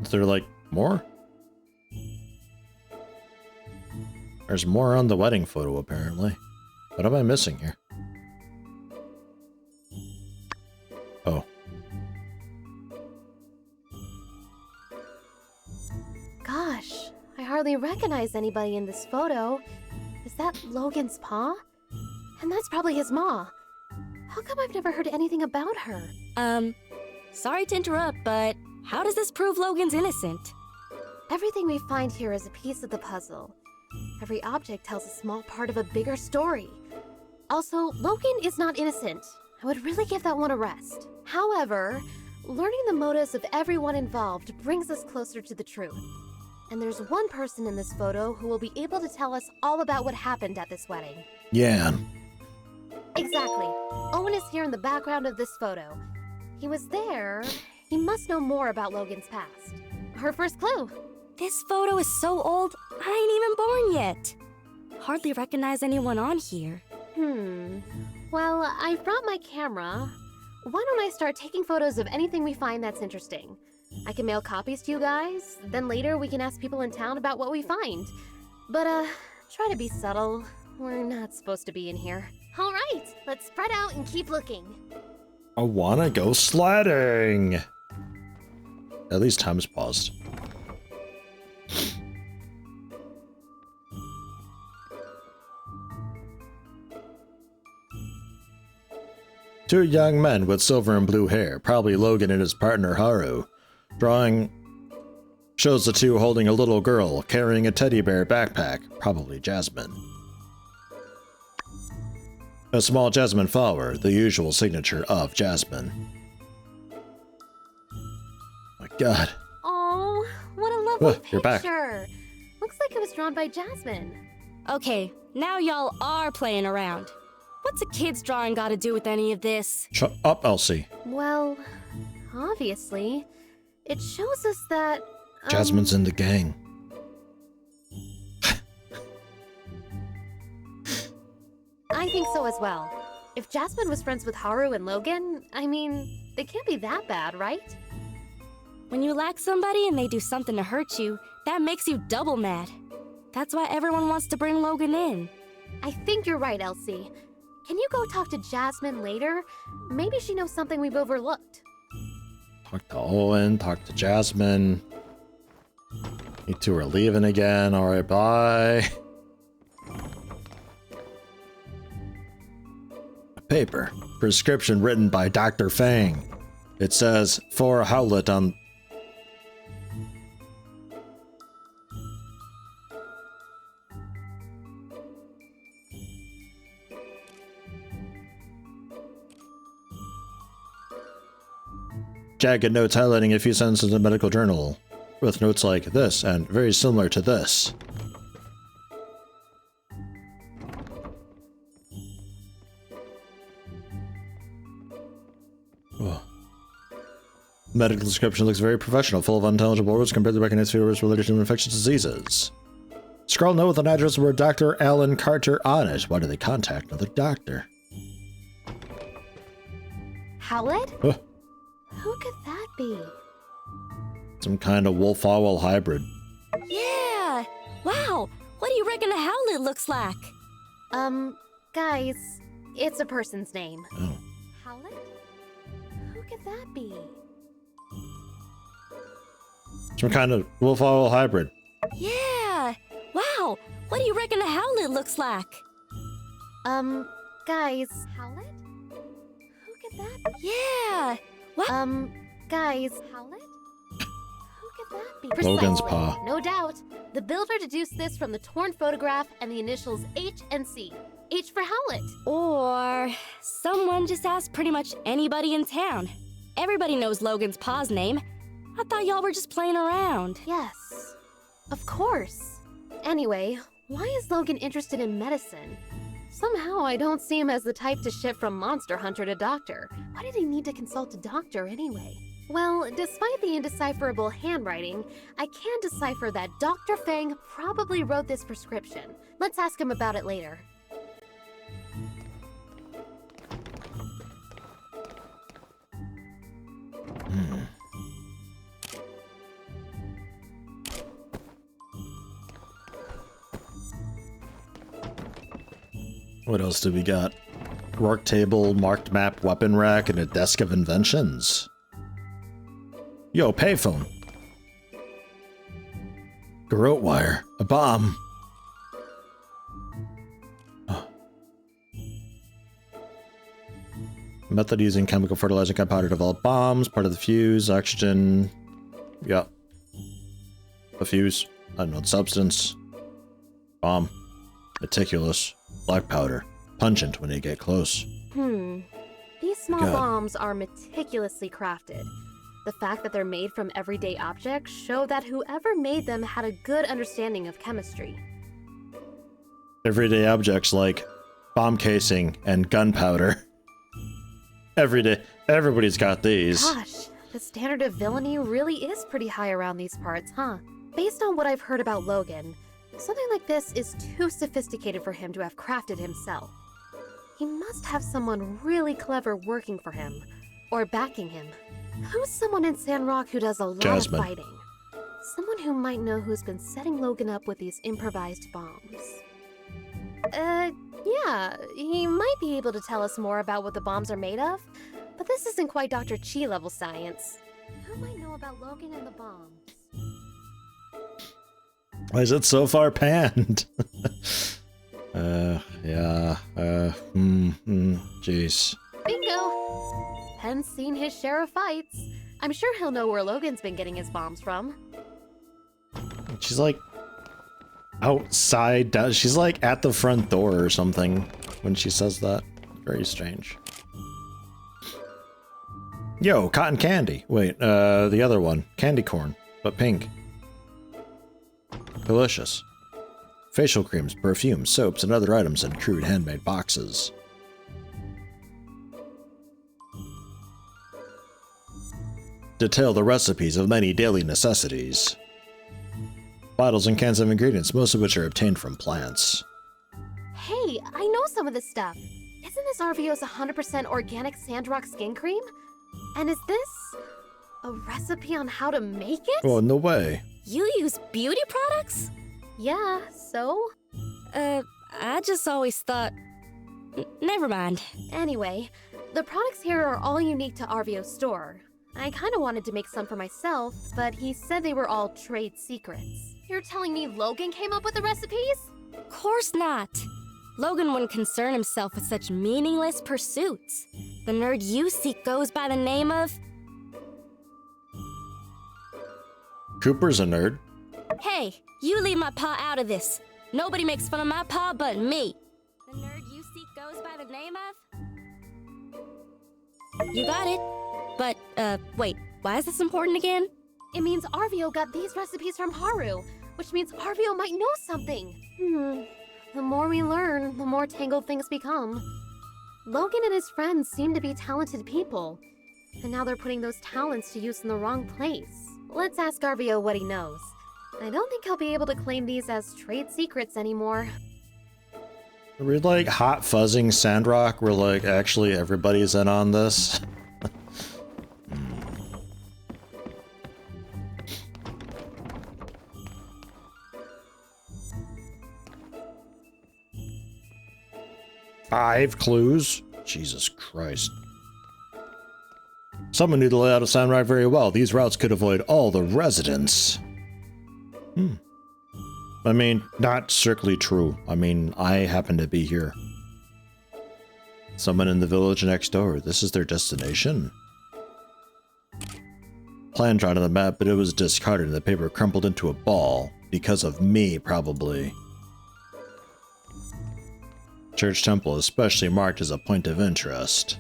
Is there like more? There's more on the wedding photo apparently. What am I missing here? Oh. Gosh, I hardly recognize anybody in this photo. Is that Logan's pa? And that's probably his ma. How come I've never heard anything about her? Sorry to interrupt, but how does this prove Logan's innocent? Everything we find here is a piece of the puzzle. Every object tells a small part of a bigger story. Also, Logan is not innocent. I would really give that one a rest. However, learning the motives of everyone involved brings us closer to the truth. And there's one person in this photo who will be able to tell us all about what happened at this wedding. Yeah. Exactly. Owen is here in the background of this photo. He was there. He must know more about Logan's past. Her first clue. This photo is so old, I ain't even born yet. Hardly recognize anyone on here. Well, I brought my camera. Why don't I start taking photos of anything we find that's interesting? I can mail copies to you guys, then later we can ask people in town about what we find. But, try to be subtle. We're not supposed to be in here. All right, let's spread out and keep looking. I wanna go sledding. At least time's paused. Two young men with silver and blue hair, probably Logan and his partner Haru. Drawing shows the two holding a little girl carrying a teddy bear backpack, probably Jasmine. A small jasmine flower, the usual signature of Jasmine. My God. Oh, what a lovely You're back. picture. Looks like it was drawn by Jasmine. Okay, now y'all are playing around. What's a kid's drawing got to do with any of this? Shut up, Elsie. Well, obviously, it shows us that... Jasmine's in the gang. I think so as well. If Jasmine was friends with Haru and Logan, I mean, they can't be that bad, right? When you like somebody and they do something to hurt you, that makes you double mad. That's why everyone wants to bring Logan in. I think you're right, Elsie. Can you go talk to Jasmine later? Maybe she knows something we've overlooked. Talk to Owen, talk to Jasmine. You two are leaving again. Alright, bye. A paper. Prescription written by Dr. Fang. It says, for Howlet on... Jagged notes highlighting a few sentences in the medical journal, with notes like this and very similar to this. Oh. Medical description looks very professional, full of unintelligible words compared to recognized figures related to infectious diseases. Scroll note with an address where Dr. Alan Carter on it. Why do they contact another doctor? Howlet? Huh. Who could that be? Some kind of wolf owl hybrid. Yeah! Wow! What do you reckon a Howlet looks like? Guys, it's a person's name. Oh. Howlet? Who could that be? Some kind of wolf owl hybrid. Yeah! Wow! What do you reckon a Howlet looks like? Guys. Howlet? Who could that be? Yeah! What? Guys. Howlet? Who could that be? Logan's Precisely. paw. No doubt. The builder deduced this from the torn photograph and the initials H and C. H for Howlet. Or someone just asked pretty much anybody in town. Everybody knows Logan's pa's name. I thought y'all were just playing around. Yes. Of course. Anyway, why is Logan interested in medicine? Somehow I don't see him as the type to shift from monster hunter to doctor. Why did he need to consult a doctor anyway? Well, despite the indecipherable handwriting, I can decipher that Dr. Fang probably wrote this prescription. Let's ask him about it later. What else do we got? Work table, marked map, weapon rack, and a desk of inventions. Yo, payphone. Garrote wire. A bomb. Oh. Method using chemical fertilizer gunpowder to develop bombs. Part of the fuse. Oxygen. Yeah. A fuse. Unknown substance. Bomb. Meticulous. Black powder. Pungent when you get close. These small God. bombs are meticulously crafted. The fact that they're made from everyday objects show that whoever made them had a good understanding of chemistry. Everyday objects like bomb casing and gunpowder. Everyday. Everybody's got these. Gosh, the standard of villainy really is pretty high around these parts, huh? Based on what I've heard about Logan, something like this is too sophisticated for him to have crafted himself. He must have someone really clever working for him, or backing him. Who's someone in Sandrock who does a lot Jasmine. of fighting? Someone who might know who's been setting Logan up with these improvised bombs. Yeah, he might be able to tell us more about what the bombs are made of, but this isn't quite Dr. Chi level science. Who might know about Logan and the bombs? Why is it so far panned? Jeez. Bingo! Penn's seen his share of fights. I'm sure he'll know where Logan's been getting his bombs from. She's like outside, she's like at the front door or something when she says that. Very strange. Yo, cotton candy. Wait, the other one. Candy corn, but pink. Delicious. Facial creams, perfumes, soaps, and other items in crude handmade boxes. Detail the recipes of many daily necessities. Bottles and cans of ingredients, most of which are obtained from plants. Hey, I know some of this stuff. Isn't this RVO's 100% organic Sandrock skin cream? And is this a recipe on how to make it? Oh, no way. You use beauty products? Yeah, so? I just always thought... Never mind. Anyway, the products here are all unique to RVO's store. I kinda wanted to make some for myself, but he said they were all trade secrets. You're telling me Logan came up with the recipes? Of course not. Logan wouldn't concern himself with such meaningless pursuits. The nerd you seek goes by the name of... Cooper's a nerd. Hey, you leave my pa out of this. Nobody makes fun of my pa but me. The nerd you seek goes by the name of... You got it. But, wait, why is this important again? It means RVO got these recipes from Haru, which means RVO might know something. The more we learn, the more tangled things become. Logan and his friends seem to be talented people, and now they're putting those talents to use in the wrong place. Let's ask RVO what he knows. I don't think he'll be able to claim these as trade secrets anymore. We're like hot fuzzing Sandrock, where like actually everybody's in on this. Five clues? Jesus Christ. Someone knew the layout of Sandrock very well. These routes could avoid all the residents. I mean, not strictly true. I mean, I happen to be here. Someone in the village next door. This is their destination. Plan drawn on the map, but it was discarded and the paper crumpled into a ball. Because of me, probably. Church temple especially marked as a point of interest.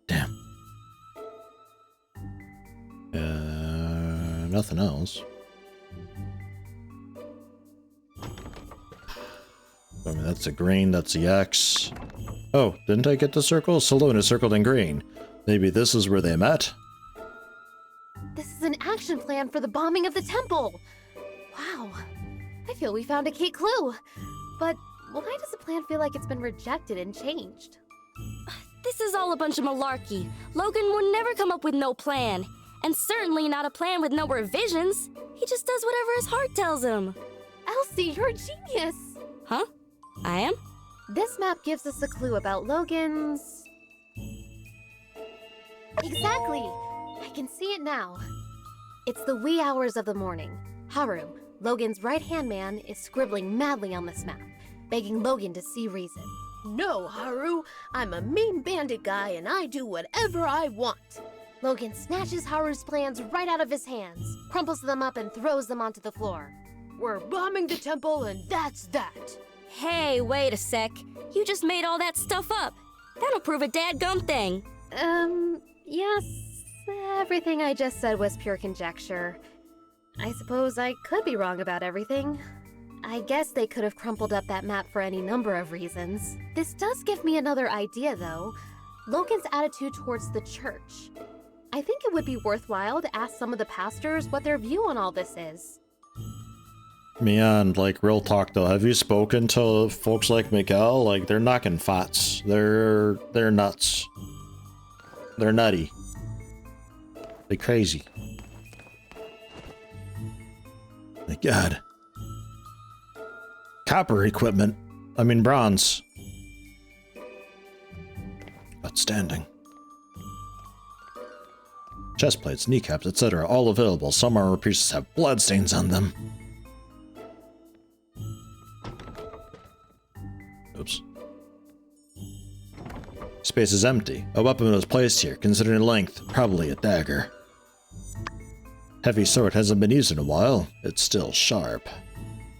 Damn. Nothing else. I mean, that's a green, that's the X. Oh, didn't I get the circle? Saloon is circled in green. Maybe this is where they met? This is an action plan for the bombing of the temple! Wow, I feel we found a key clue. But why does the plan feel like it's been rejected and changed? This is all a bunch of malarkey. Logan would never come up with no plan. And certainly not a plan with no revisions. He just does whatever his heart tells him. Elsie, you're a genius! Huh? I am? This map gives us a clue about Logan's... Exactly! I can see it now. It's the wee hours of the morning. Haru, Logan's right-hand man, is scribbling madly on this map, begging Logan to see reason. No, Haru. I'm a mean bandit guy and I do whatever I want. Logan snatches Haru's plans right out of his hands, crumples them up and throws them onto the floor. We're bombing the temple and that's that. Hey, wait a sec. You just made all that stuff up. That'll prove a dadgum thing. Yes. Everything I just said was pure conjecture. I suppose I could be wrong about everything. I guess they could have crumpled up that map for any number of reasons. This does give me another idea, though. Logan's attitude towards the church. I think it would be worthwhile to ask some of the pastors what their view on all this is. Man, like, real talk though, have you spoken to folks like Miguel? Like, they're knocking fots. They're nuts. They're nutty. They're crazy. My God. Copper equipment. I mean bronze. Outstanding. Chest plates, kneecaps, etc. All available. Some armor pieces have bloodstains on them. Oops. Space is empty. A weapon was placed here. Considering length, probably a dagger. Heavy sword hasn't been used in a while. It's still sharp.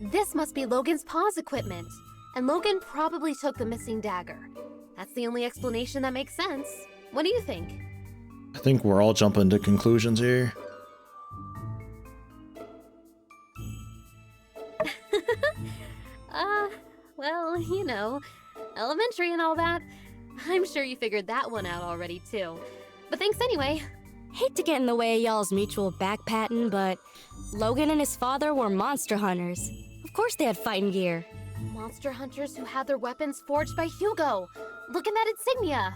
This must be Logan's pause equipment. And Logan probably took the missing dagger. That's the only explanation that makes sense. What do you think? I think we're all jumping to conclusions here. Well, you know, elementary and all that. I'm sure you figured that one out already, too. But thanks anyway. Hate to get in the way of y'all's mutual backpatting, but Logan and his father were monster hunters. Of course they had fighting gear. Monster hunters who had their weapons forged by Hugo. Look at that insignia.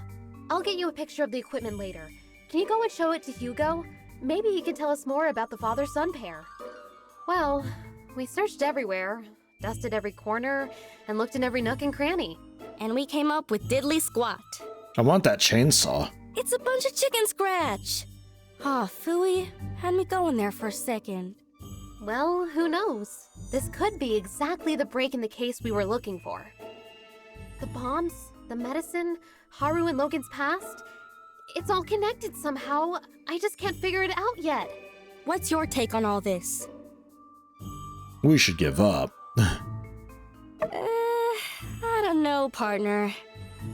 I'll get you a picture of the equipment later. Can you go and show it to Hugo? Maybe he can tell us more about the father-son pair. Well, we searched everywhere, dusted every corner, and looked in every nook and cranny. And we came up with diddly squat. I want that chainsaw. It's a bunch of chicken scratch. Aw, phooey. Had me going there for a second. Well, who knows? This could be exactly the break in the case we were looking for. The bombs, the medicine, Haru and Logan's past. It's all connected somehow. I just can't figure it out yet. What's your take on all this? We should give up. I don't know, partner.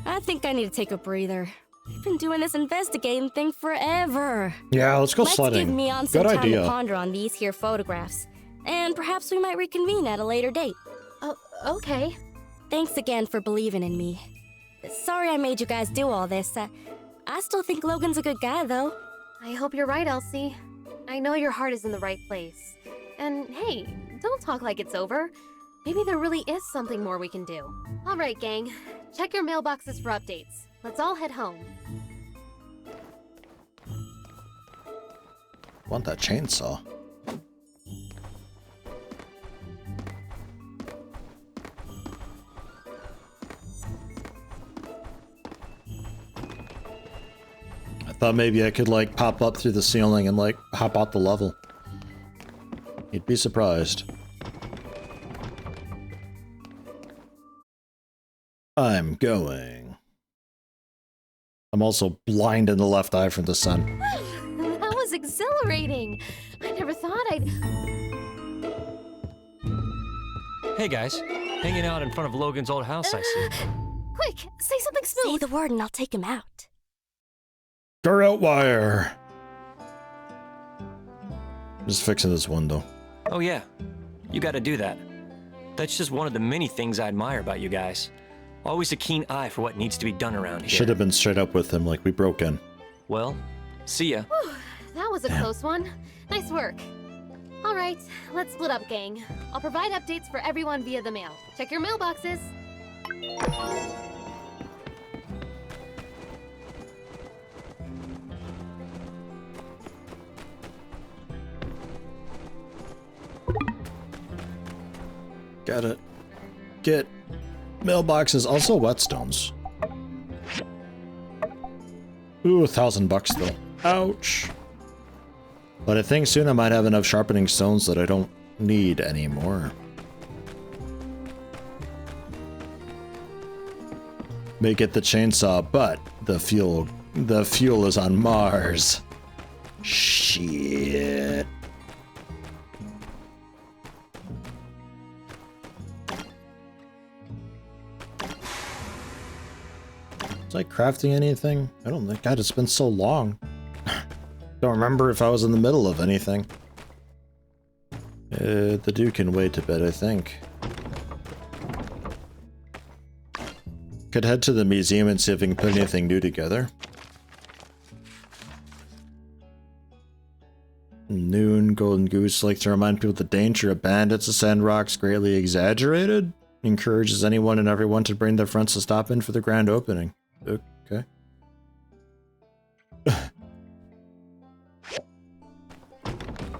I think I need to take a breather. We've been doing this investigating thing forever. Yeah, let's go sledding. Let's give Mion some Good time idea. to ponder on these here photographs. And perhaps we might reconvene at a later date. Oh, okay. Thanks again for believing in me. Sorry I made you guys do all this. I still think Logan's a good guy, though. I hope you're right, Elsie. I know your heart is in the right place. And hey, don't talk like it's over. Maybe there really is something more we can do. All right, gang. Check your mailboxes for updates. Let's all head home. Want that chainsaw. I thought maybe I could like pop up through the ceiling and like hop out the level. You'd be surprised. I'm going. I'm also blind in the left eye from the sun. That was exhilarating. I never thought I'd... Hey guys, hanging out in front of Logan's old house, I see. Quick, say something smooth. Say the word and I'll take him out. Door out wire. Just fixing this window. Oh yeah, you gotta do that. That's just one of the many things I admire about you guys. Always a keen eye for what needs to be done around here. Should have been straight up with him, like we broke in. Well, see ya. Whew, that was a close one. Nice work. All right, let's split up, gang. I'll provide updates for everyone via the mail. Check your mailboxes. Got it. Get mailboxes, also whetstones. Ooh, $1,000 though. Ouch. But I think soon I might have enough sharpening stones that I don't need anymore. May get the chainsaw, but the fuel is on Mars. Shit. Was I crafting anything? I don't think. God, it's been so long. Don't remember if I was in the middle of anything. The dude can wait a bit, I think. Could head to the museum and see if we can put anything new together. Noon, Golden Goose likes to remind people the danger of bandits of Sandrock's greatly exaggerated. Encourages anyone and everyone to bring their friends to stop in for the grand opening. Okay. I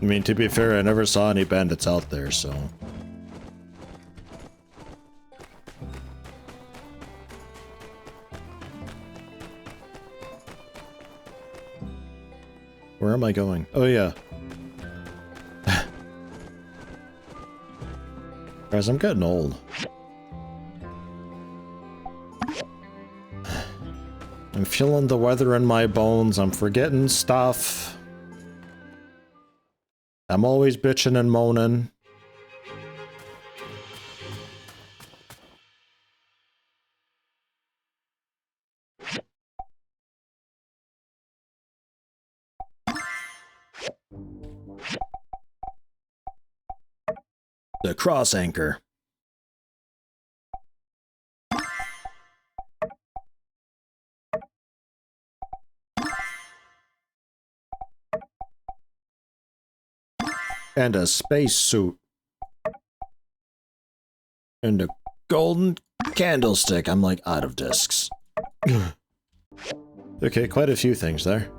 mean, to be fair, I never saw any bandits out there, so... Where am I going? Oh, yeah. Guys, I'm getting old. I'm feeling the weather in my bones. I'm forgetting stuff. I'm always bitching and moaning. The cross anchor. And a spacesuit. And a golden candlestick. I'm like out of discs. Okay, quite a few things there.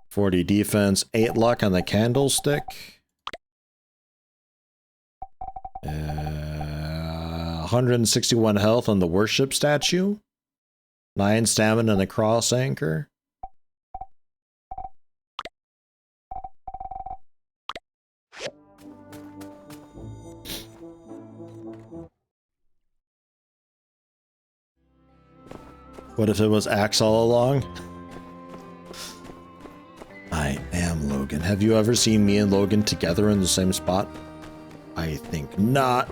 40 defense, 8 luck on the candlestick. 161 health on the worship statue. 9 stamina on the cross anchor. What if it was Axe all along? I am Logan. Have you ever seen me and Logan together in the same spot? I think not.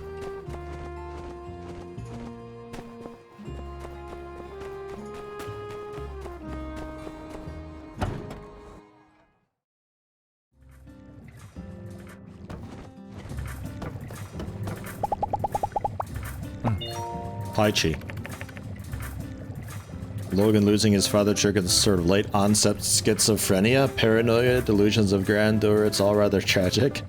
Paichi. Logan losing his father triggers sort of late onset schizophrenia, paranoia, delusions of grandeur. It's all rather tragic.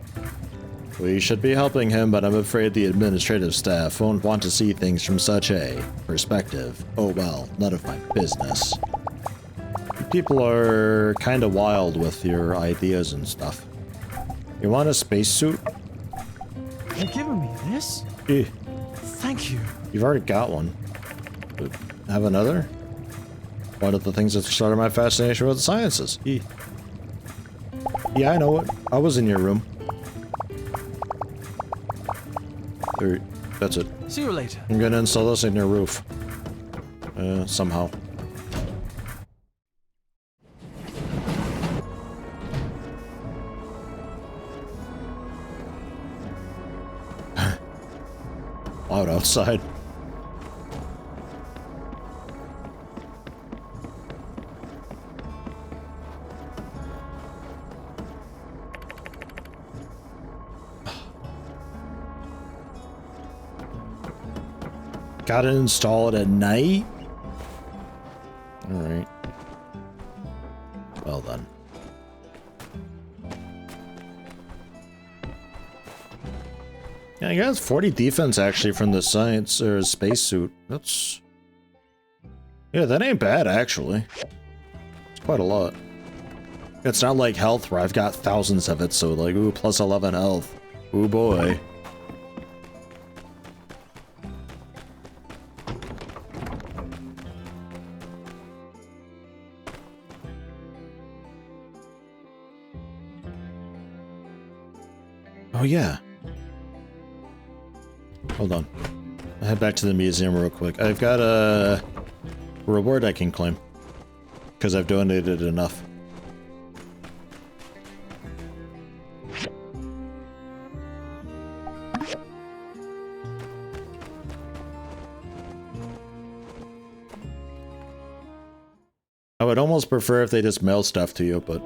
We should be helping him, but I'm afraid the administrative staff won't want to see things from such a perspective. Oh well, none of my business. People are kind of wild with your ideas and stuff. You want a spacesuit? You're giving me this? Eh. Thank you. You've already got one. Have another? One of the things that started my fascination with the sciences. Yeah, I know it. I was in your room. There, that's it. See you later. I'm gonna install this in your roof. Somehow. Loud outside. Gotta install it at night? Alright. Well then. Yeah, I got 40 defense actually from the science or spacesuit. That's... Yeah, that ain't bad actually. It's quite a lot. It's not like health where I've got thousands of it, so like, ooh, plus 11 health. Ooh boy. Oh yeah. Hold on. I'll head back to the museum real quick. I've got a reward I can claim. Because I've donated enough. I would almost prefer if they just mail stuff to you, but...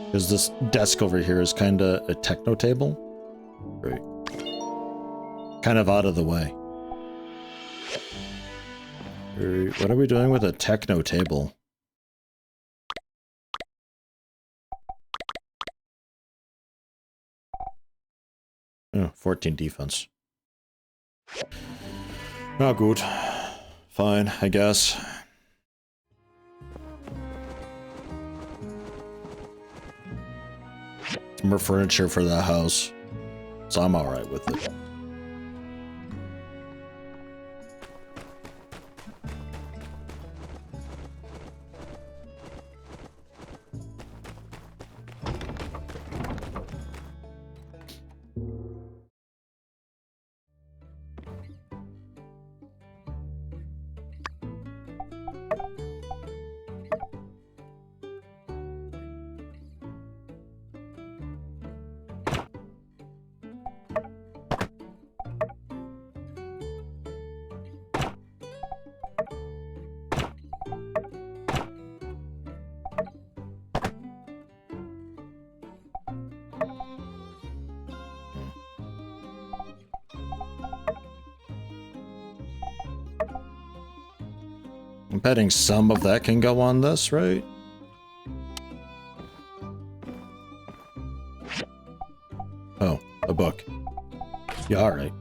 Because this desk over here is kind of a techno table. Right. Kind of out of the way. Right. What are we doing with a techno table? Oh, 14 defense. Not good. Fine, I guess. More furniture for that house, so I'm alright with it. I'm betting some of that can go on this, right? Oh, a book. Yeah, alright.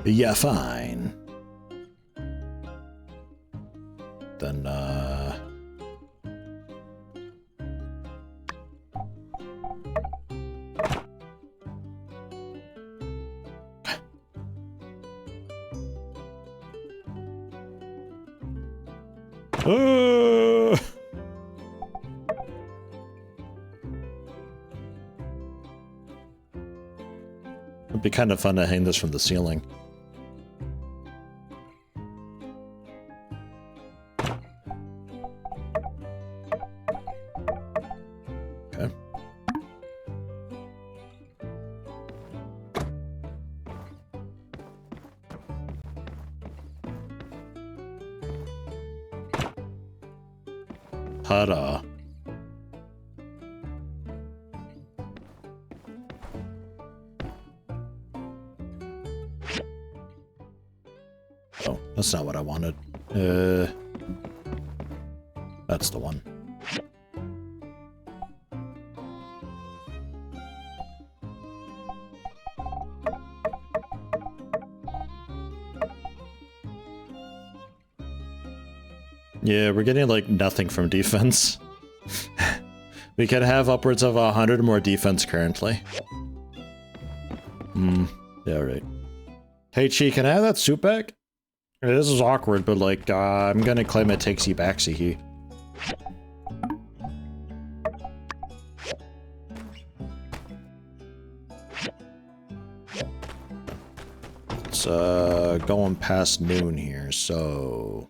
Yeah, fine. Then, it'd be kind of fun to hang this from the ceiling. Okay. Ta-da. Oh, that's not what I wanted. That's the one. Yeah, we're getting like nothing from defense. We could have upwards of 100 more defense currently. Yeah, right. Hey, Chi, can I have that suit back? This is awkward, but like, I'm gonna claim it takes you back, Sihi. It's going past noon here, so...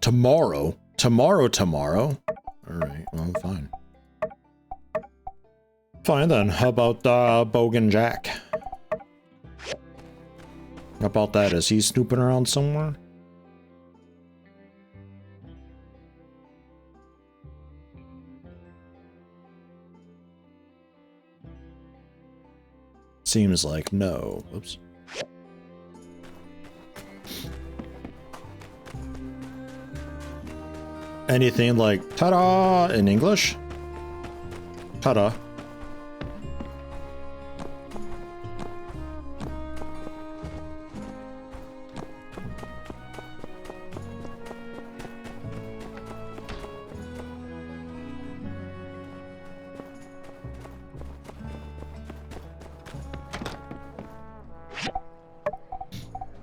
Tomorrow? Tomorrow? Alright, well, fine. Fine then, how about Bogan Jack? How about that? Is he snooping around somewhere? Seems like no. Oops. Anything like ta-da in English? Ta-da.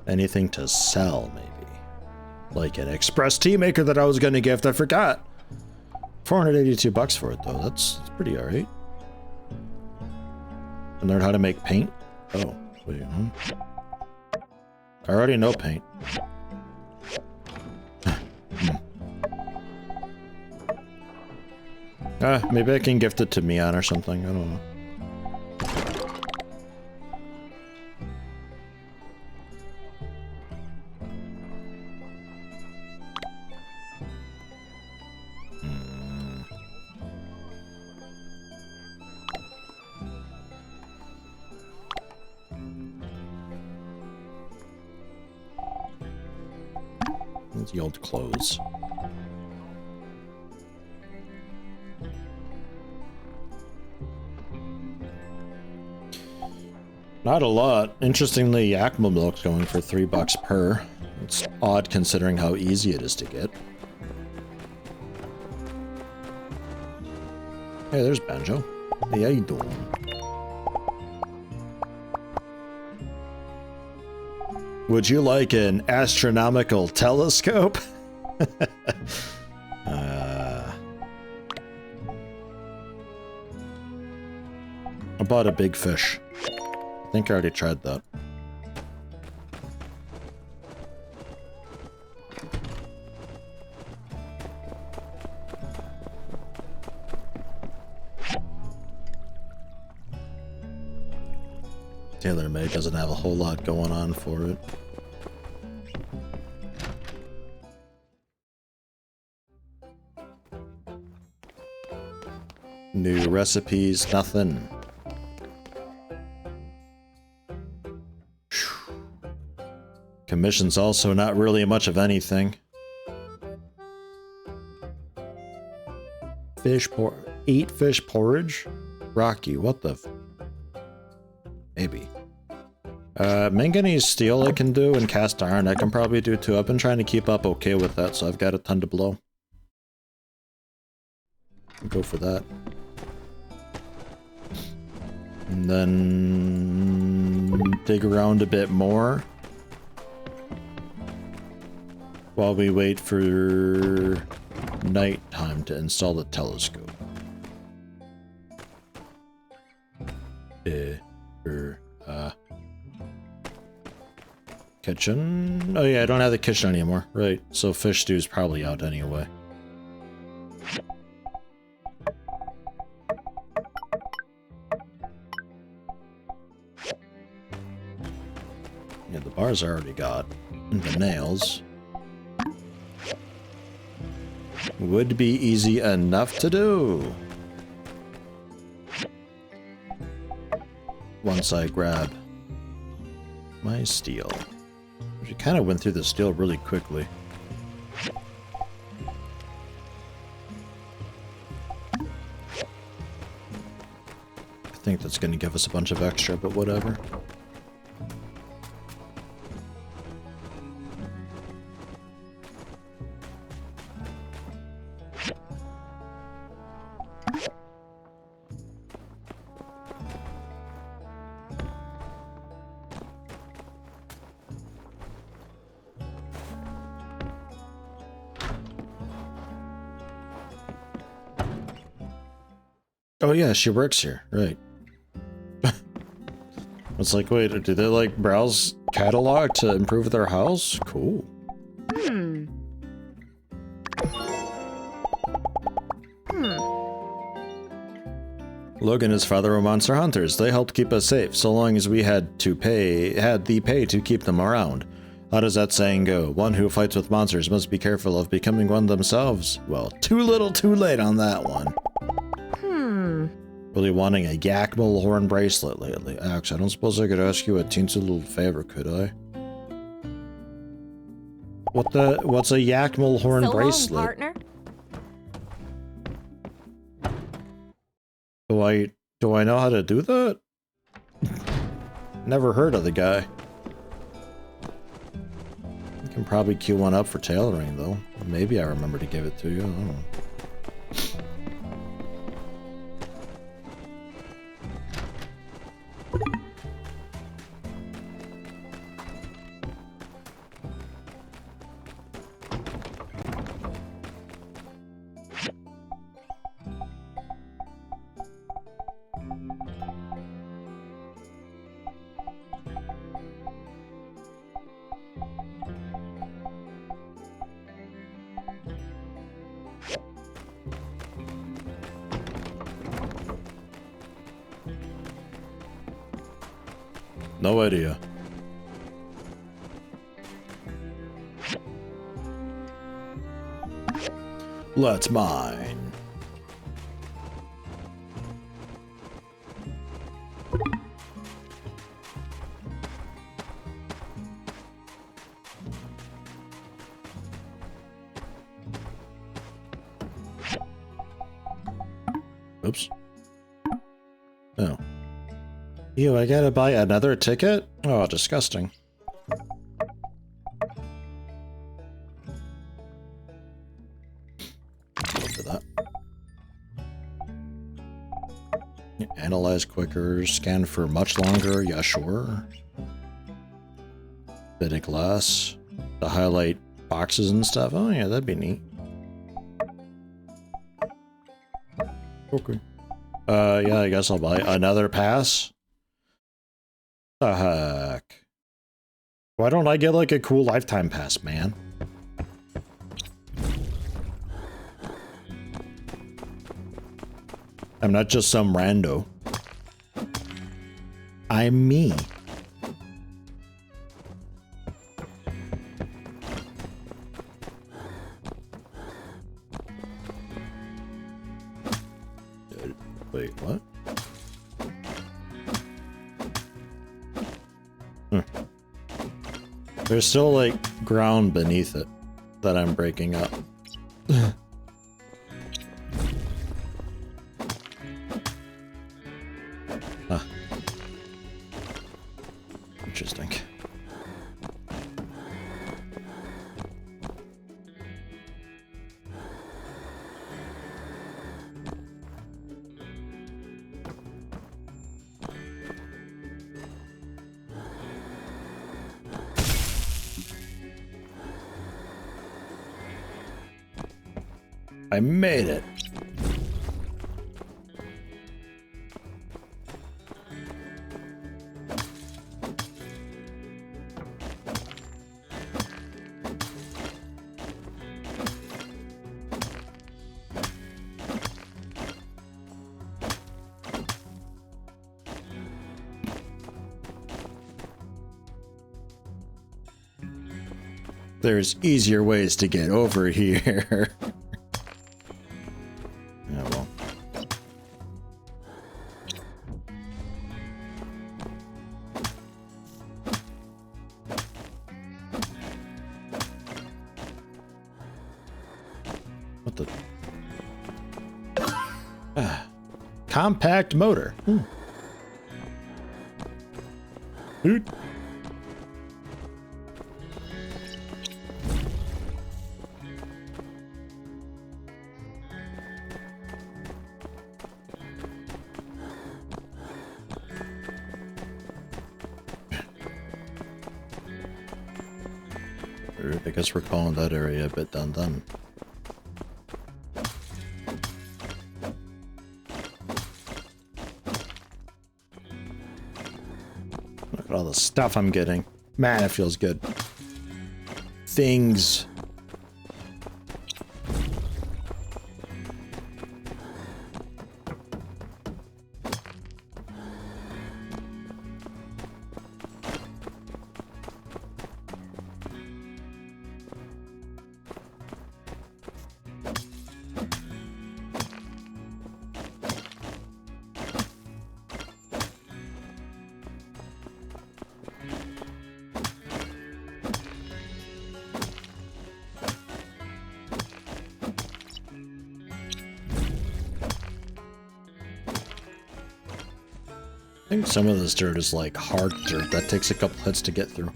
Anything to sell, maybe. Like an express tea maker that I was gonna gift, I forgot. 482 bucks for it though, that's pretty alright. I learned how to make paint? Oh, wait, I already know paint. Maybe I can gift it to Mian or something, I don't know. The old clothes. Not a lot. Interestingly, Yakima milk's going for $3 per. It's odd considering how easy it is to get. Hey, there's Banjo. Hey, how you doing? Would you like an astronomical telescope? I bought a big fish. I think I already tried that. TaylorMade doesn't have a whole lot going on for it. New recipes, nothing. Commissions also not really much of anything. Eat fish porridge? Rocky, what the maybe. Manganese steel I can do, and cast iron I can probably do too. I've been trying to keep up okay with that, so I've got a ton to blow. Go for that. And then dig around a bit more while we wait for nighttime to install the telescope. Kitchen? Oh yeah, I don't have the kitchen anymore. Right, so fish stew is probably out anyway. Yeah, the bars I already got. And the nails. Would be easy enough to do. Once I grab my steel. We kind of went through the steel really quickly. I think that's going to give us a bunch of extra, but whatever. Oh yeah, she works here, right. It's like, wait, do they like browse catalog to improve their house? Cool. Logan and his father were monster hunters. They helped keep us safe, so long as we had the pay to keep them around. How does that saying go? One who fights with monsters must be careful of becoming one themselves. Well, too little too late on that one. Really wanting a Yakmal horn bracelet lately. Ax, I don't suppose I could ask you a teensy little favor, could I? What's a Yakmal horn bracelet? Long, partner. Do I know how to do that? Never heard of the guy. I can probably queue one up for tailoring though. Maybe I remember to give it to you. I don't know. No idea. Let's mine. Oops. Oh. Ew, I gotta buy another ticket? Oh, disgusting. Look at that. Analyze quicker, scan for much longer, yeah, sure. Bit of glass to highlight boxes and stuff. Oh yeah, that'd be neat. Okay. Yeah, I guess I'll buy another pass. The heck? Why don't I get like a cool lifetime pass, man? I'm not just some rando. I'm me. Wait, what? There's still like ground beneath it that I'm breaking up. Huh. Interesting. I made it. There's easier ways to get over here. Yeah, well. What the? Compact motor. Dude. I guess we're calling that area a bit done. Look at all the stuff I'm getting. Man, it feels good. Things. I think some of this dirt is like hard dirt that takes a couple hits to get through.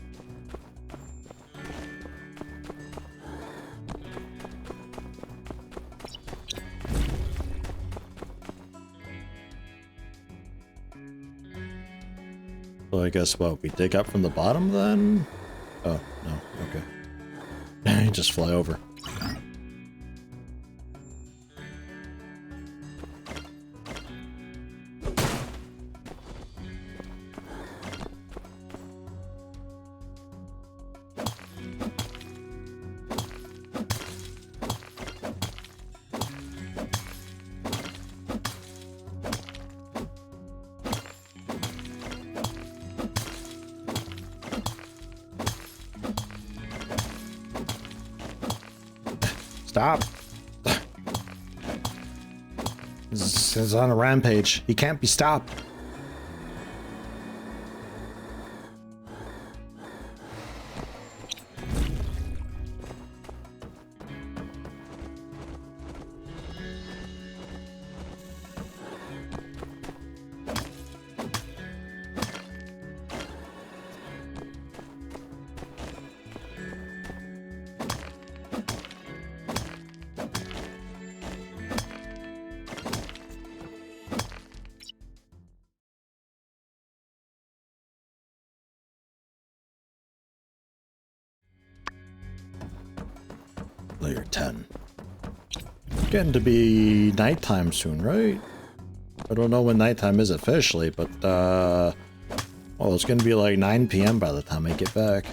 So I guess what, we dig up from the bottom then? Oh, no, okay. Just fly over. Stop. This is on a rampage. He can't be stopped. Layer 10. Getting to be nighttime soon, right? I don't know when nighttime is officially, but well, it's gonna be like 9 PM by the time I get back.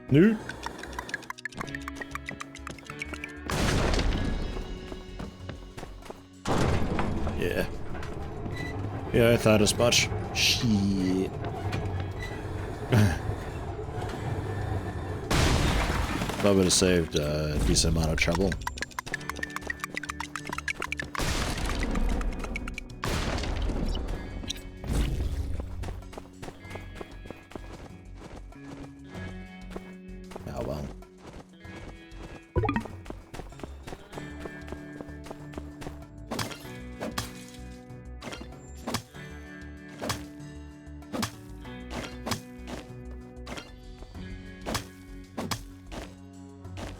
Newt. Yeah. Yeah, I thought as much. Shit. That would have saved a decent amount of trouble. Oh well.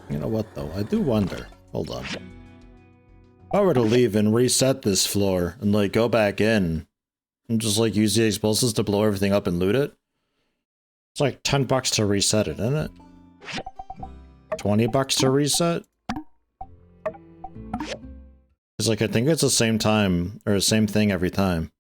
You know what though? I do wonder. Hold on. If I were to leave and reset this floor and like go back in and just like use the explosives to blow everything up and loot it, it's like $10 to reset it, isn't it? $20 to reset? It's like I think it's the same time or the same thing every time.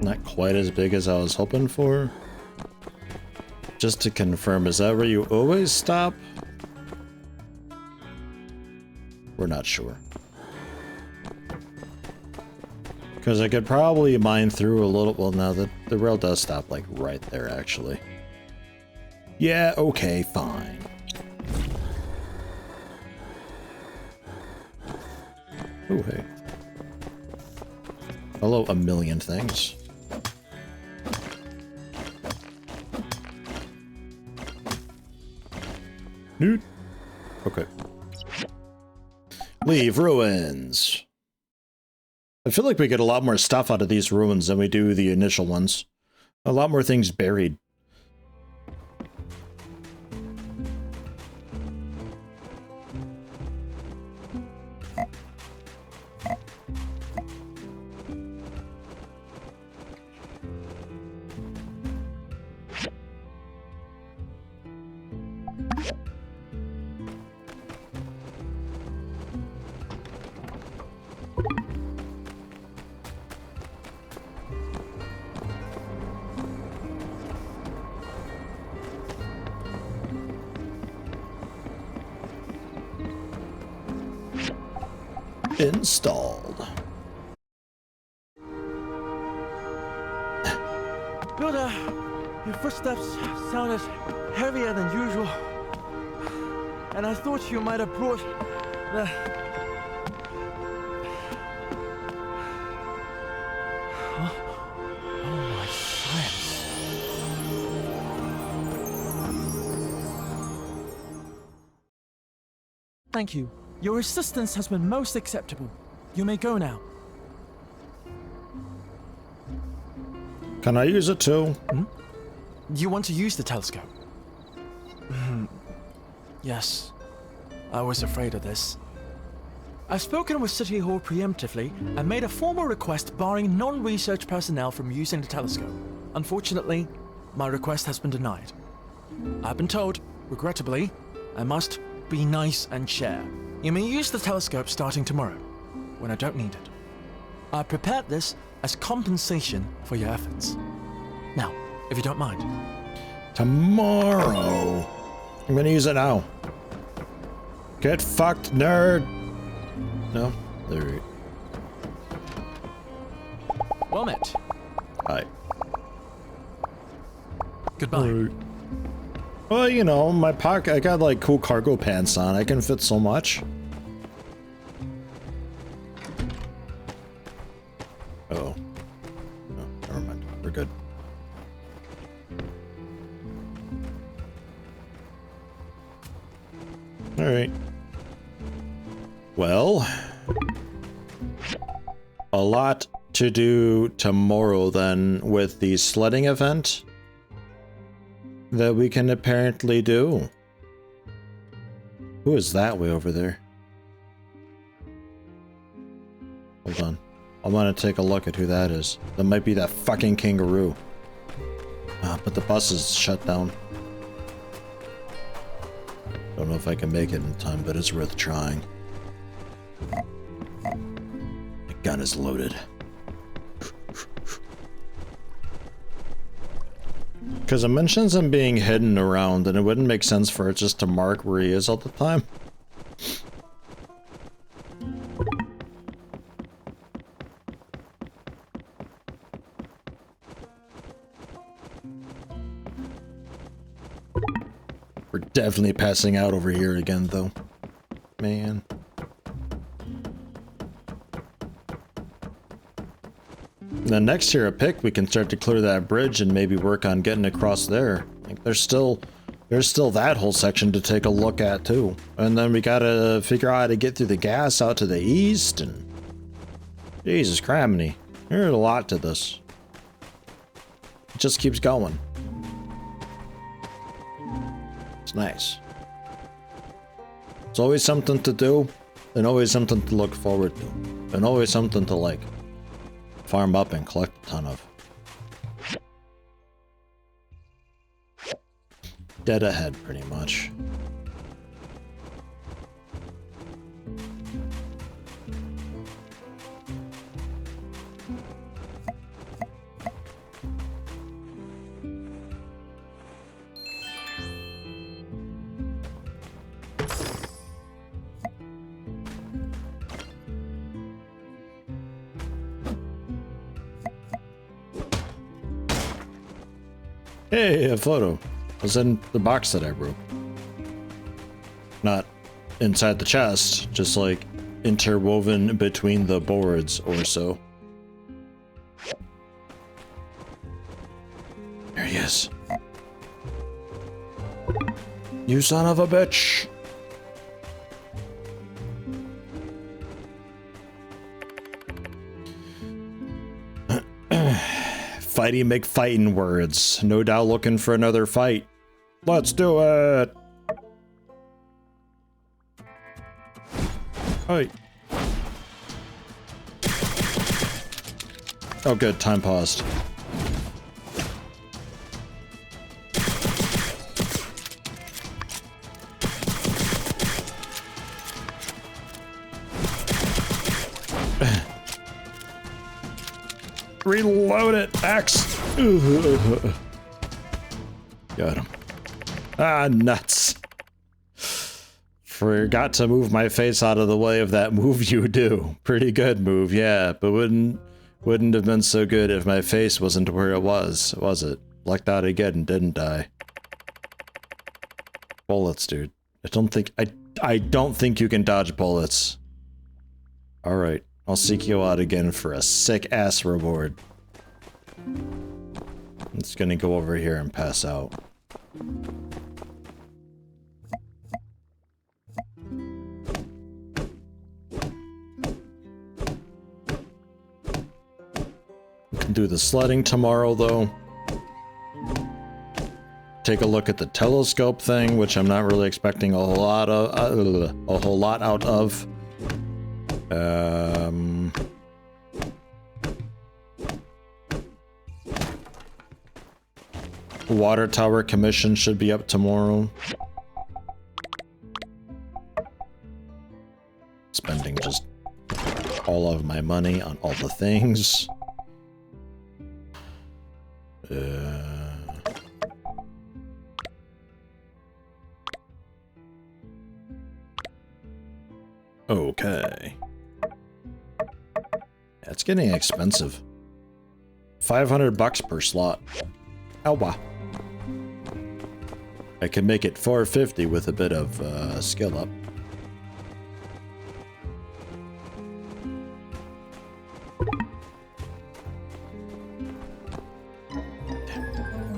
Not quite as big as I was hoping for. Just to confirm, is that where you always stop? We're not sure. Because I could probably mine through a little... Well, no, the rail does stop, like, right there, actually. Yeah, okay, fine. Oh, hey. Hello, a million things. Newt. Okay. Leave ruins. I feel like we get a lot more stuff out of these ruins than we do the initial ones. A lot more things buried. Installed. Builder, your footsteps sounded heavier than usual. And I thought you might have brought the... Oh my science. Thank you. Your assistance has been most acceptable. You may go now. Can I use it too? Hmm? You want to use the telescope? Yes. I was afraid of this. I've spoken with City Hall preemptively and made a formal request barring non-research personnel from using the telescope. Unfortunately, my request has been denied. I've been told, regrettably, I must be nice and share. You may use the telescope starting tomorrow, when I don't need it. I prepared this as compensation for your efforts. Now, if you don't mind. Tomorrow. I'm gonna use it now. Get fucked, nerd. No? There we go. Well met. Hi. Goodbye. Well, you know, my pocket, I got like cool cargo pants on. I can fit so much. Oh. No, never mind. We're good. All right. Well, a lot to do tomorrow then with the sledding event that we can apparently do. Who is that way over there? Hold on. I want to take a look at who that is. That might be that fucking kangaroo. But the bus is shut down. Don't know if I can make it in time, but it's worth trying. The gun is loaded. Because it mentions him being hidden around, and it wouldn't make sense for it just to mark where he is all the time. We're definitely passing out over here again, though. Man. Then next year, a pick, we can start to clear that bridge and maybe work on getting across there. Like, there's still that whole section to take a look at too. And then we gotta figure out how to get through the gas out to the east, and Jesus criminy, there's a lot to this. It just keeps going. It's nice. It's always something to do, and always something to look forward to, and always something to like farm up and collect a ton of. Dead ahead, pretty much. Hey, a photo. It was in the box that I broke. Not inside the chest, just like interwoven between the boards or so. There he is. You son of a bitch. Fighty make fighting words. No doubt looking for another fight. Let's do it. Hey. Oh good, time paused. Reload it, axe. Got him. Ah, nuts. Forgot to move my face out of the way of that move you do. Pretty good move, yeah, but wouldn't have been so good if my face wasn't where it was it? Lucked out again, didn't I? Bullets, dude. I don't think you can dodge bullets. Alright. I'll seek you out again for a sick-ass reward. I'm just gonna go over here and pass out. We can do the sledding tomorrow, though. Take a look at the telescope thing, which I'm not really expecting a whole lot out of. Water tower commission should be up tomorrow. Spending just all of my money on all the things. Okay. It's getting expensive. 500 bucks per slot. Oh wow. I can make it 450 with a bit of skill up.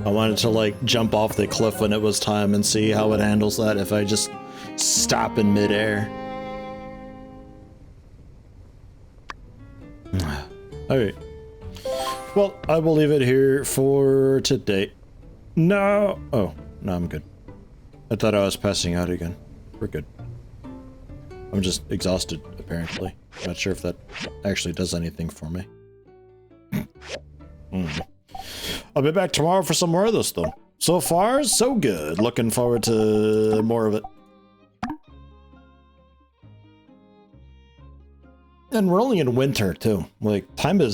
I wanted to like jump off the cliff when it was time and see how it handles that if I just stop in midair. Alright. Well, I will leave it here for today. No! Oh, no, I'm good. I thought I was passing out again. We're good. I'm just exhausted, apparently. Not sure if that actually does anything for me. I'll be back tomorrow for some more of this, though. So far, so good. Looking forward to more of it. And we're only in winter, too. Like, time in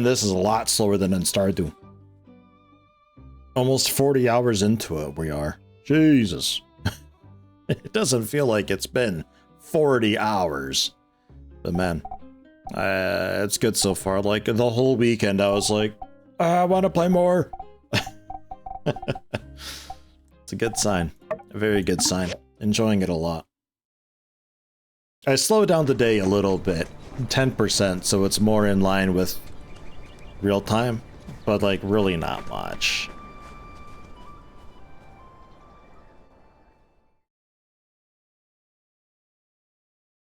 this is a lot slower than in Stardew. Almost 40 hours into it, we are. Jesus. It doesn't feel like it's been 40 hours. But man, it's good so far. Like, the whole weekend, I was like, I want to play more. It's a good sign. A very good sign. Enjoying it a lot. I slowed down the day a little bit. 10%, so it's more in line with real time. But, like, really not much.